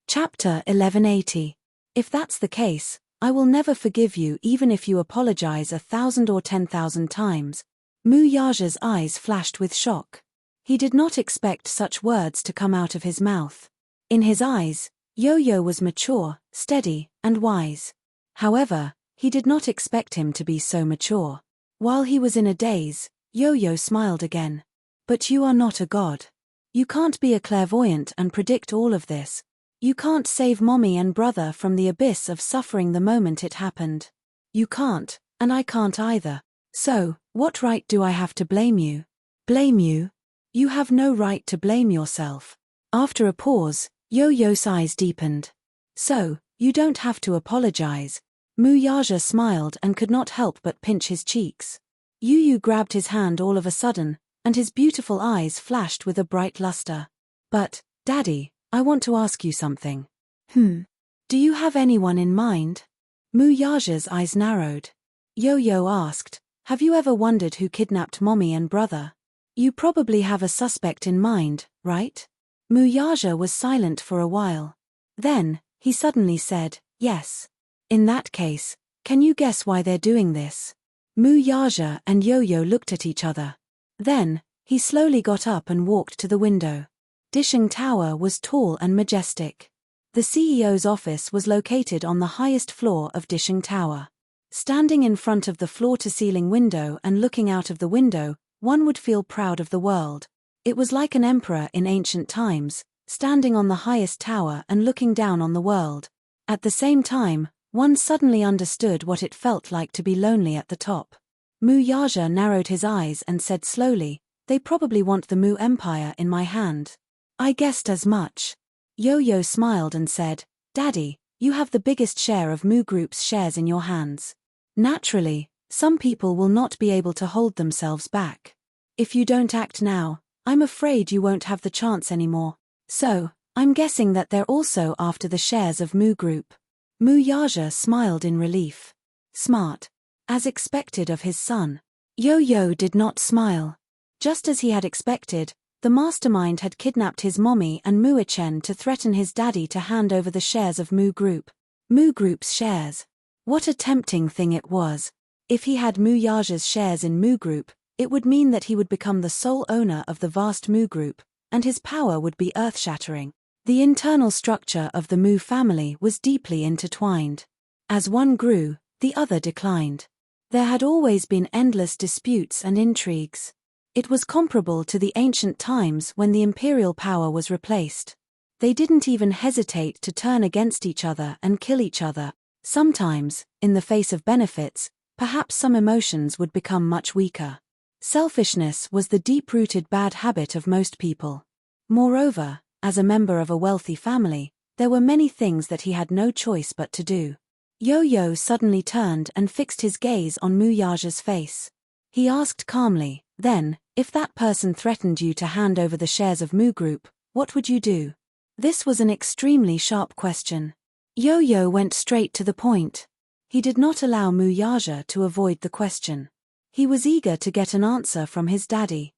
Chapter 1180. If that's the case, I will never forgive you even if you apologize 1,000 or 10,000 times. Mu Yaja's eyes flashed with shock. He did not expect such words to come out of his mouth. In his eyes, Yo-Yo was mature, steady, and wise. However, he did not expect him to be so mature. While he was in a daze, Yo-Yo smiled again. "But you are not a god. You can't be a clairvoyant and predict all of this. You can't save mommy and brother from the abyss of suffering the moment it happened. You can't, and I can't either. So, what right do I have to blame you?" "Blame you? You have no right to blame yourself." After a pause, Yo-Yo's eyes deepened. "So, you don't have to apologize." Mu Yaja smiled and could not help but pinch his cheeks. Yu grabbed his hand all of a sudden, and his beautiful eyes flashed with a bright luster. "But, Daddy, I want to ask you something." Do you have anyone in mind?" Mu Yaja's eyes narrowed. Yo-Yo asked, "Have you ever wondered who kidnapped mommy and brother? You probably have a suspect in mind, right?" Mu Yaja was silent for a while. Then, he suddenly said, "Yes." "In that case, can you guess why they're doing this?" Mu Yaja and Yo-Yo looked at each other. Then, he slowly got up and walked to the window. Disheng Tower was tall and majestic. The CEO's office was located on the highest floor of Disheng Tower. Standing in front of the floor-to-ceiling window and looking out of the window, one would feel proud of the world. It was like an emperor in ancient times, standing on the highest tower and looking down on the world. At the same time, one suddenly understood what it felt like to be lonely at the top. Mu Yaja narrowed his eyes and said slowly, "They probably want the Mu Empire in my hand." "I guessed as much." Yo-Yo smiled and said, "Daddy, you have the biggest share of Mu Group's shares in your hands. Naturally, some people will not be able to hold themselves back. If you don't act now, I'm afraid you won't have the chance anymore. So, I'm guessing that they're also after the shares of Mu Group." Mu Yaja smiled in relief. Smart. As expected of his son. Yo-Yo did not smile. Just as he had expected, the mastermind had kidnapped his mommy and Muichen to threaten his daddy to hand over the shares of Mu Group. Mu Group's shares. What a tempting thing it was. If he had Mu Yaja's shares in Mu Group, it would mean that he would become the sole owner of the vast Mu Group, and his power would be earth-shattering. The internal structure of the Mu family was deeply intertwined. As one grew, the other declined. There had always been endless disputes and intrigues. It was comparable to the ancient times when the imperial power was replaced. They didn't even hesitate to turn against each other and kill each other. Sometimes, in the face of benefits, perhaps some emotions would become much weaker. Selfishness was the deep-rooted bad habit of most people. Moreover, as a member of a wealthy family, there were many things that he had no choice but to do. Yo-Yo suddenly turned and fixed his gaze on Mu Yaja's face. He asked calmly, "Then, if that person threatened you to hand over the shares of Mu Group, what would you do?" This was an extremely sharp question. Yo-Yo went straight to the point. He did not allow Mu Yaja to avoid the question. He was eager to get an answer from his daddy.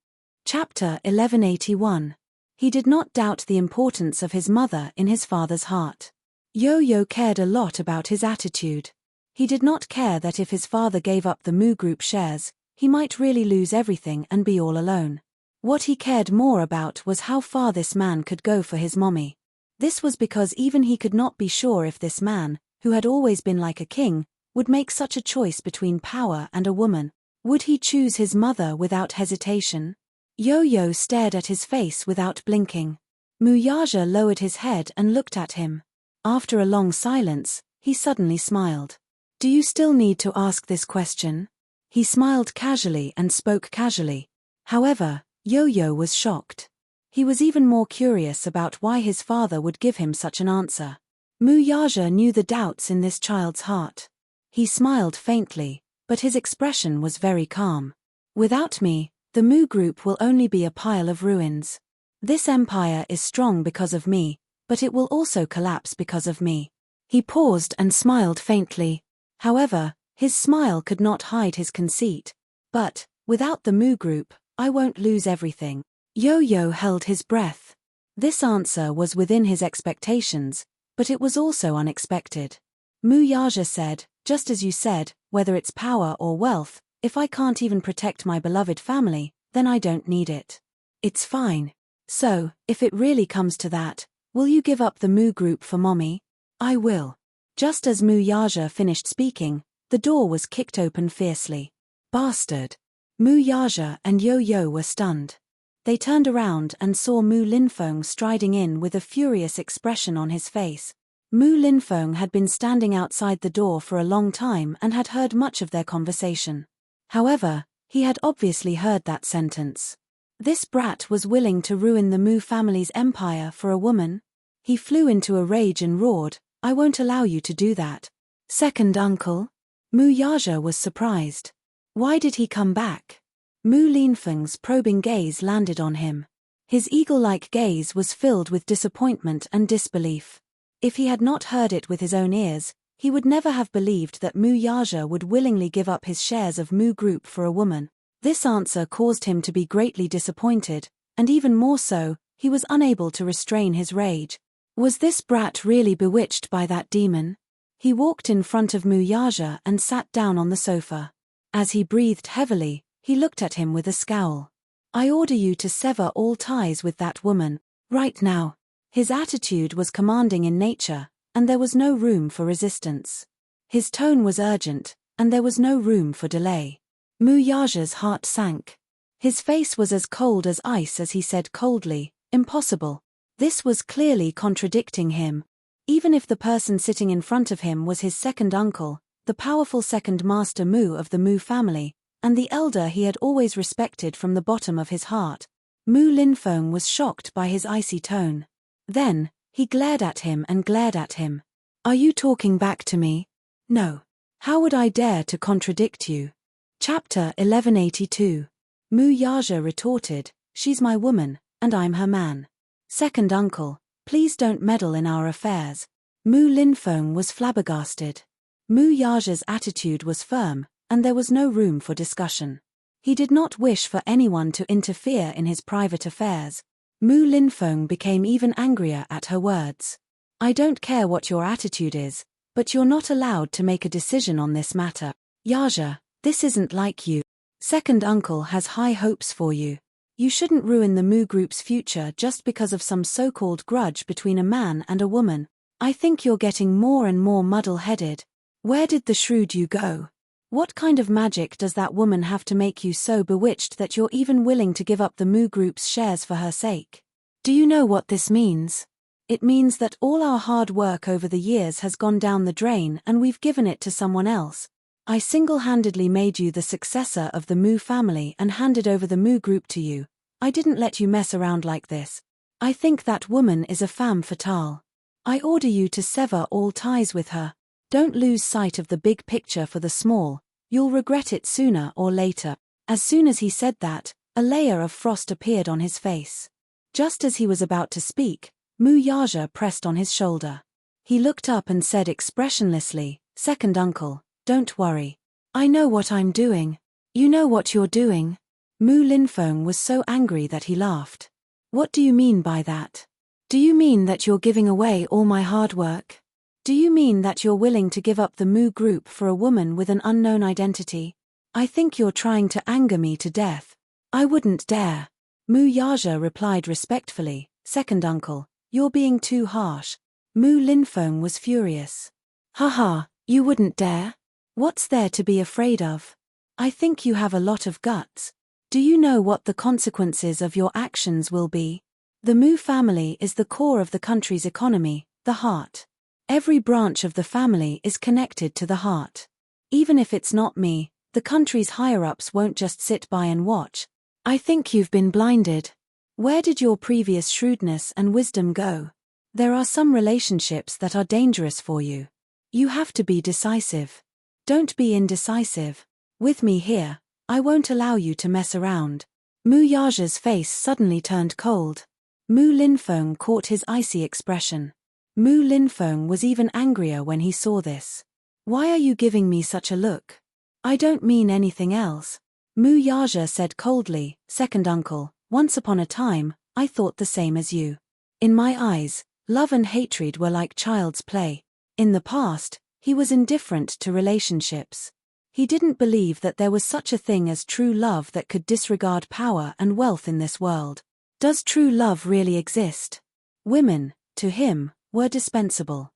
Chapter 1181. He did not doubt the importance of his mother in his father's heart. Yo-Yo cared a lot about his attitude. He did not care that if his father gave up the Mu Group shares, he might really lose everything and be all alone. What he cared more about was how far this man could go for his mommy. This was because even he could not be sure if this man, who had always been like a king, would make such a choice between power and a woman. Would he choose his mother without hesitation? Yo-Yo stared at his face without blinking. Mu Yaja lowered his head and looked at him. After a long silence, he suddenly smiled. "Do you still need to ask this question?" He smiled casually and spoke casually. However, Yo-Yo was shocked. He was even more curious about why his father would give him such an answer. Mu Yaja knew the doubts in this child's heart. He smiled faintly, but his expression was very calm. "Without me, the Mu Group will only be a pile of ruins. This empire is strong because of me, but it will also collapse because of me." He paused and smiled faintly. However, his smile could not hide his conceit. "But, without the Mu Group, I won't lose everything." Yo-Yo held his breath. This answer was within his expectations, but it was also unexpected. Mu Yaja said, "Just as you said, whether it's power or wealth, if I can't even protect my beloved family, then I don't need it. It's fine. So, if it really comes to that, will you give up the Mu Group for mommy?" "I will." Just as Mu Yaja finished speaking, the door was kicked open fiercely. "Bastard!" Mu Yaja and Yo-Yo were stunned. They turned around and saw Mu Linfeng striding in with a furious expression on his face. Mu Linfeng had been standing outside the door for a long time and had heard much of their conversation. However, he had obviously heard that sentence. This brat was willing to ruin the Mu family's empire for a woman? He flew into a rage and roared, "I won't allow you to do that." "Second uncle?" Mu Yaja was surprised. Why did he come back? Mu Linfeng's probing gaze landed on him. His eagle-like gaze was filled with disappointment and disbelief. If he had not heard it with his own ears, he would never have believed that Mu Yaja would willingly give up his shares of Mu Group for a woman. This answer caused him to be greatly disappointed, and even more so, he was unable to restrain his rage. Was this brat really bewitched by that demon? He walked in front of Mu Yaja and sat down on the sofa. As he breathed heavily, he looked at him with a scowl. "I order you to sever all ties with that woman, right now." His attitude was commanding in nature, and there was no room for resistance. His tone was urgent, and there was no room for delay. Mu Yaja's heart sank. His face was as cold as ice as he said coldly, "Impossible." This was clearly contradicting him. Even if the person sitting in front of him was his second uncle, the powerful second master Mu of the Mu family, and the elder he had always respected from the bottom of his heart, Mu Linfeng was shocked by his icy tone. Then, he glared at him and glared at him. "Are you talking back to me?" "No. How would I dare to contradict you?" Chapter 1182. Mu Yaja retorted, "She's my woman, and I'm her man. Second uncle, please don't meddle in our affairs." Mu Linfeng was flabbergasted. Mu Yaja's attitude was firm, and there was no room for discussion. He did not wish for anyone to interfere in his private affairs. Mu Linfeng became even angrier at her words. I don't care what your attitude is, but you're not allowed to make a decision on this matter. Yaja, this isn't like you. Second uncle has high hopes for you. You shouldn't ruin the Mu group's future just because of some so-called grudge between a man and a woman. I think you're getting more and more muddle-headed. Where did the shrewd you go? What kind of magic does that woman have to make you so bewitched that you're even willing to give up the Mu group's shares for her sake? Do you know what this means? It means that all our hard work over the years has gone down the drain and we've given it to someone else. I single-handedly made you the successor of the Mu family and handed over the Mu group to you. I didn't let you mess around like this. I think that woman is a femme fatale. I order you to sever all ties with her. Don't lose sight of the big picture for the small. You'll regret it sooner or later. As soon as he said that, a layer of frost appeared on his face. Just as he was about to speak, Mu Yaja pressed on his shoulder. He looked up and said expressionlessly, Second uncle, don't worry. I know what I'm doing. You know what you're doing? Mu Linfeng was so angry that he laughed. What do you mean by that? Do you mean that you're giving away all my hard work? Do you mean that you're willing to give up the Mu group for a woman with an unknown identity? I think you're trying to anger me to death. I wouldn't dare. Mu Yaja replied respectfully, Second uncle, you're being too harsh. Mu Linfeng was furious. Haha, you wouldn't dare? What's there to be afraid of? I think you have a lot of guts. Do you know what the consequences of your actions will be? The Mu family is the core of the country's economy, the heart. Every branch of the family is connected to the heart. Even if it's not me, the country's higher-ups won't just sit by and watch. I think you've been blinded. Where did your previous shrewdness and wisdom go? There are some relationships that are dangerous for you. You have to be decisive. Don't be indecisive. With me here, I won't allow you to mess around. Mu Yaja's face suddenly turned cold. Mu Linfeng caught his icy expression. Mu Linfeng was even angrier when he saw this. Why are you giving me such a look? I don't mean anything else. Mu Yaja said coldly, Second uncle, once upon a time, I thought the same as you. In my eyes, love and hatred were like child's play. In the past, he was indifferent to relationships. He didn't believe that there was such a thing as true love that could disregard power and wealth in this world. Does true love really exist? Women, to him, were dispensable.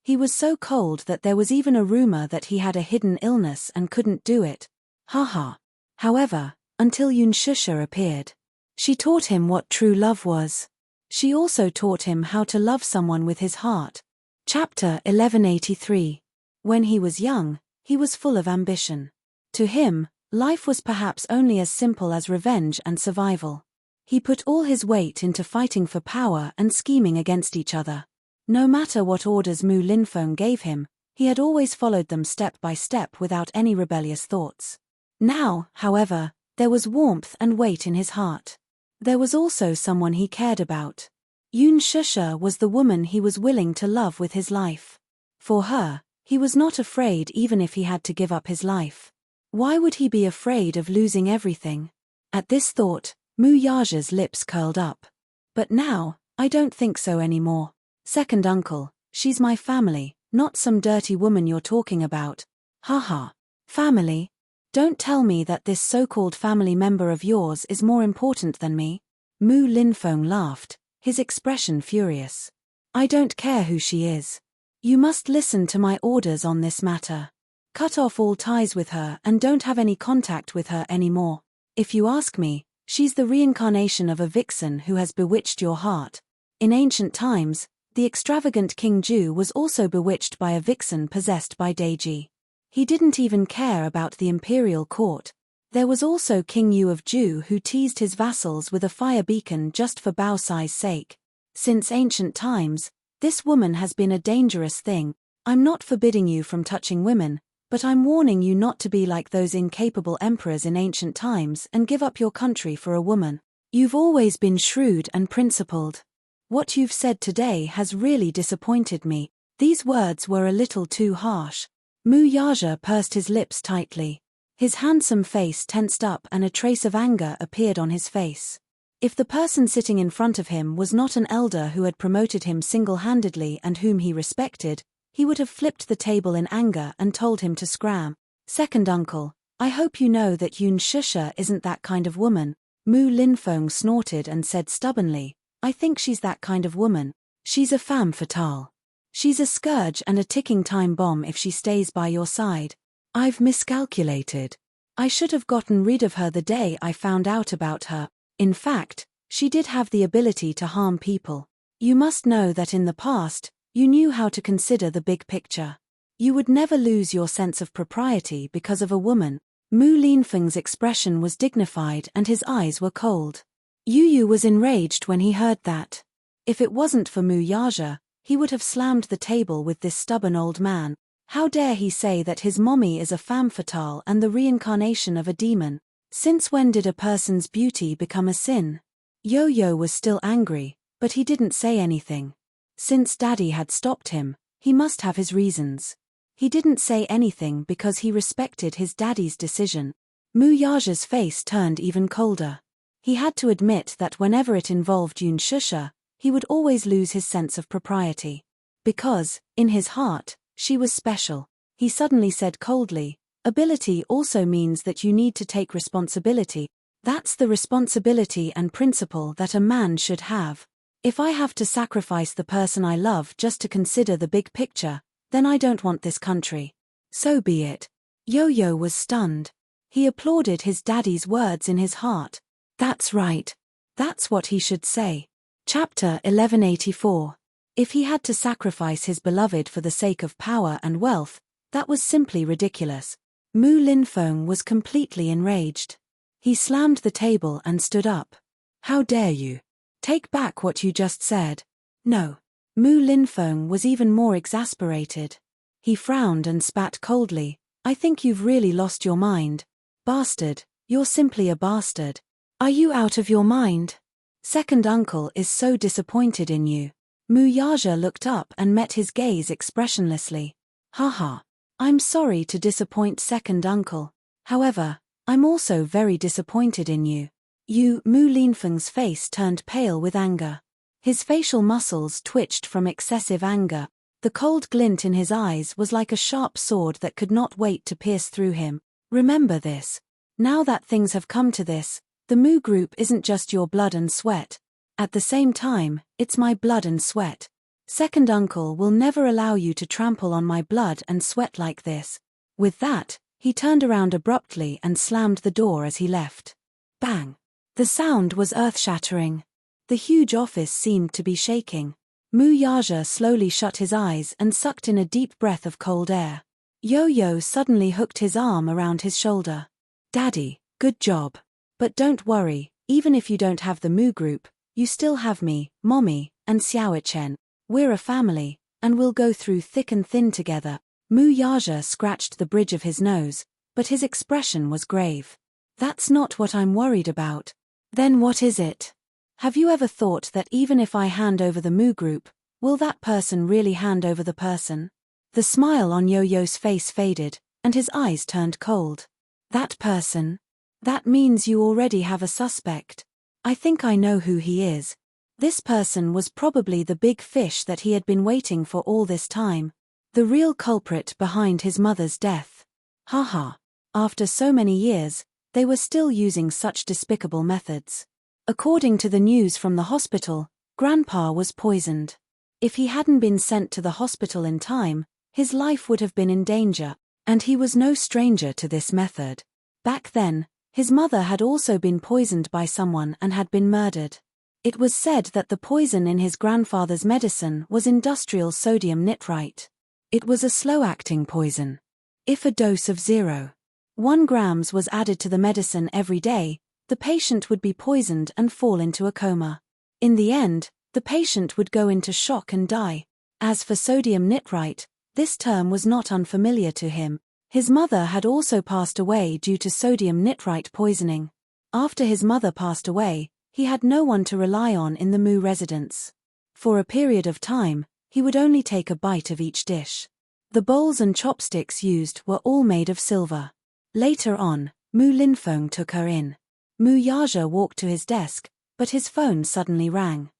He was so cold that there was even a rumor that he had a hidden illness and couldn't do it. Haha. However, until Yun Shusha appeared. She taught him what true love was. She also taught him how to love someone with his heart. Chapter 1183. When he was young, he was full of ambition. To him, life was perhaps only as simple as revenge and survival. He put all his weight into fighting for power and scheming against each other. No matter what orders Mu Linfeng gave him, he had always followed them step by step without any rebellious thoughts. Now, however, there was warmth and weight in his heart. There was also someone he cared about. Yun Shusha was the woman he was willing to love with his life. For her, he was not afraid even if he had to give up his life. Why would he be afraid of losing everything? At this thought, Mu Yaja's lips curled up. But now, I don't think so anymore. Second uncle, she's my family, not some dirty woman you're talking about. Haha. Family? Don't tell me that this so-called family member of yours is more important than me. Mu Linfeng laughed, his expression furious. I don't care who she is. You must listen to my orders on this matter. Cut off all ties with her and don't have any contact with her anymore. If you ask me, she's the reincarnation of a vixen who has bewitched your heart. In ancient times, the extravagant King Ju was also bewitched by a vixen possessed by Deji. He didn't even care about the imperial court. There was also King Yu of Ju who teased his vassals with a fire beacon just for Bao Sai's sake. Since ancient times, this woman has been a dangerous thing. I'm not forbidding you from touching women, but I'm warning you not to be like those incapable emperors in ancient times and give up your country for a woman. You've always been shrewd and principled. What you've said today has really disappointed me. These words were a little too harsh. Mu Yaja pursed his lips tightly. His handsome face tensed up and a trace of anger appeared on his face. If the person sitting in front of him was not an elder who had promoted him single-handedly and whom he respected, he would have flipped the table in anger and told him to scram. Second uncle, I hope you know that Yun Shusha isn't that kind of woman. Mu Linfeng snorted and said stubbornly, I think she's that kind of woman. She's a femme fatale. She's a scourge and a ticking time bomb if she stays by your side. I've miscalculated. I should have gotten rid of her the day I found out about her. In fact, she did have the ability to harm people. You must know that in the past, you knew how to consider the big picture. You would never lose your sense of propriety because of a woman. Mu Linfeng's expression was dignified and his eyes were cold. Yu Yu was enraged when he heard that. If it wasn't for Mu Yaja, he would have slammed the table with this stubborn old man. How dare he say that his mommy is a femme fatale and the reincarnation of a demon? Since when did a person's beauty become a sin? Yo-Yo was still angry, but he didn't say anything. Since Daddy had stopped him, he must have his reasons. He didn't say anything because he respected his daddy's decision. Mu Yaja's face turned even colder. He had to admit that whenever it involved Yun Shusha, he would always lose his sense of propriety. Because, in his heart, she was special. He suddenly said coldly, ability also means that you need to take responsibility. That's the responsibility and principle that a man should have. If I have to sacrifice the person I love just to consider the big picture, then I don't want this country. So be it. Yo-Yo was stunned. He applauded his daddy's words in his heart. That's right. That's what he should say. Chapter 1184. If he had to sacrifice his beloved for the sake of power and wealth, that was simply ridiculous. Mu Linfeng was completely enraged. He slammed the table and stood up. How dare you? Take back what you just said. No. Mu Linfeng was even more exasperated. He frowned and spat coldly. I think you've really lost your mind. Bastard, you're simply a bastard. Are you out of your mind? Second uncle is so disappointed in you. Mu Yaja looked up and met his gaze expressionlessly. Haha. I'm sorry to disappoint second uncle. However, I'm also very disappointed in you. Mu Linfeng's face turned pale with anger. His facial muscles twitched from excessive anger. The cold glint in his eyes was like a sharp sword that could not wait to pierce through him. Remember this. Now that things have come to this, the Mu group isn't just your blood and sweat. At the same time, it's my blood and sweat. Second uncle will never allow you to trample on my blood and sweat like this. With that, he turned around abruptly and slammed the door as he left. Bang! The sound was earth-shattering. The huge office seemed to be shaking. Mu Yaja slowly shut his eyes and sucked in a deep breath of cold air. Yo-Yo suddenly hooked his arm around his shoulder. Daddy, good job. But don't worry, even if you don't have the Mu group, you still have me, Mommy, and Xiao Chen. We're a family, and we'll go through thick and thin together. Mu Yaja scratched the bridge of his nose, but his expression was grave. That's not what I'm worried about. Then what is it? Have you ever thought that even if I hand over the Mu group, will that person really hand over the person? The smile on Yo-Yo's face faded, and his eyes turned cold. That person? That means you already have a suspect. I think I know who he is. This person was probably the big fish that he had been waiting for all this time. The real culprit behind his mother's death. Haha. After so many years, they were still using such despicable methods. According to the news from the hospital, Grandpa was poisoned. If he hadn't been sent to the hospital in time, his life would have been in danger, and he was no stranger to this method. Back then, his mother had also been poisoned by someone and had been murdered. It was said that the poison in his grandfather's medicine was industrial sodium nitrite. It was a slow-acting poison. If a dose of 0.1 grams was added to the medicine every day, the patient would be poisoned and fall into a coma. In the end, the patient would go into shock and die. As for sodium nitrite, this term was not unfamiliar to him. His mother had also passed away due to sodium nitrite poisoning. After his mother passed away, he had no one to rely on in the Mu residence. For a period of time, He would only take a bite of each dish. The bowls and chopsticks used were all made of silver. Later on, Mu Linfeng took her in. Mu Yaja walked to his desk, but his phone suddenly rang.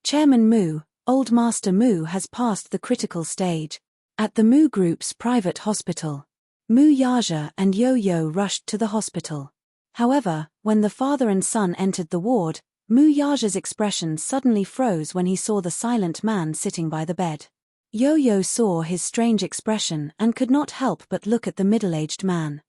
Chairman Mu, Old Master Mu has passed the critical stage. At the Mu Group's private hospital. Mu Yaja and Yo-Yo rushed to the hospital. However, when the father and son entered the ward, Mu Yaja's expression suddenly froze when he saw the silent man sitting by the bed. Yo-Yo saw his strange expression and could not help but look at the middle-aged man.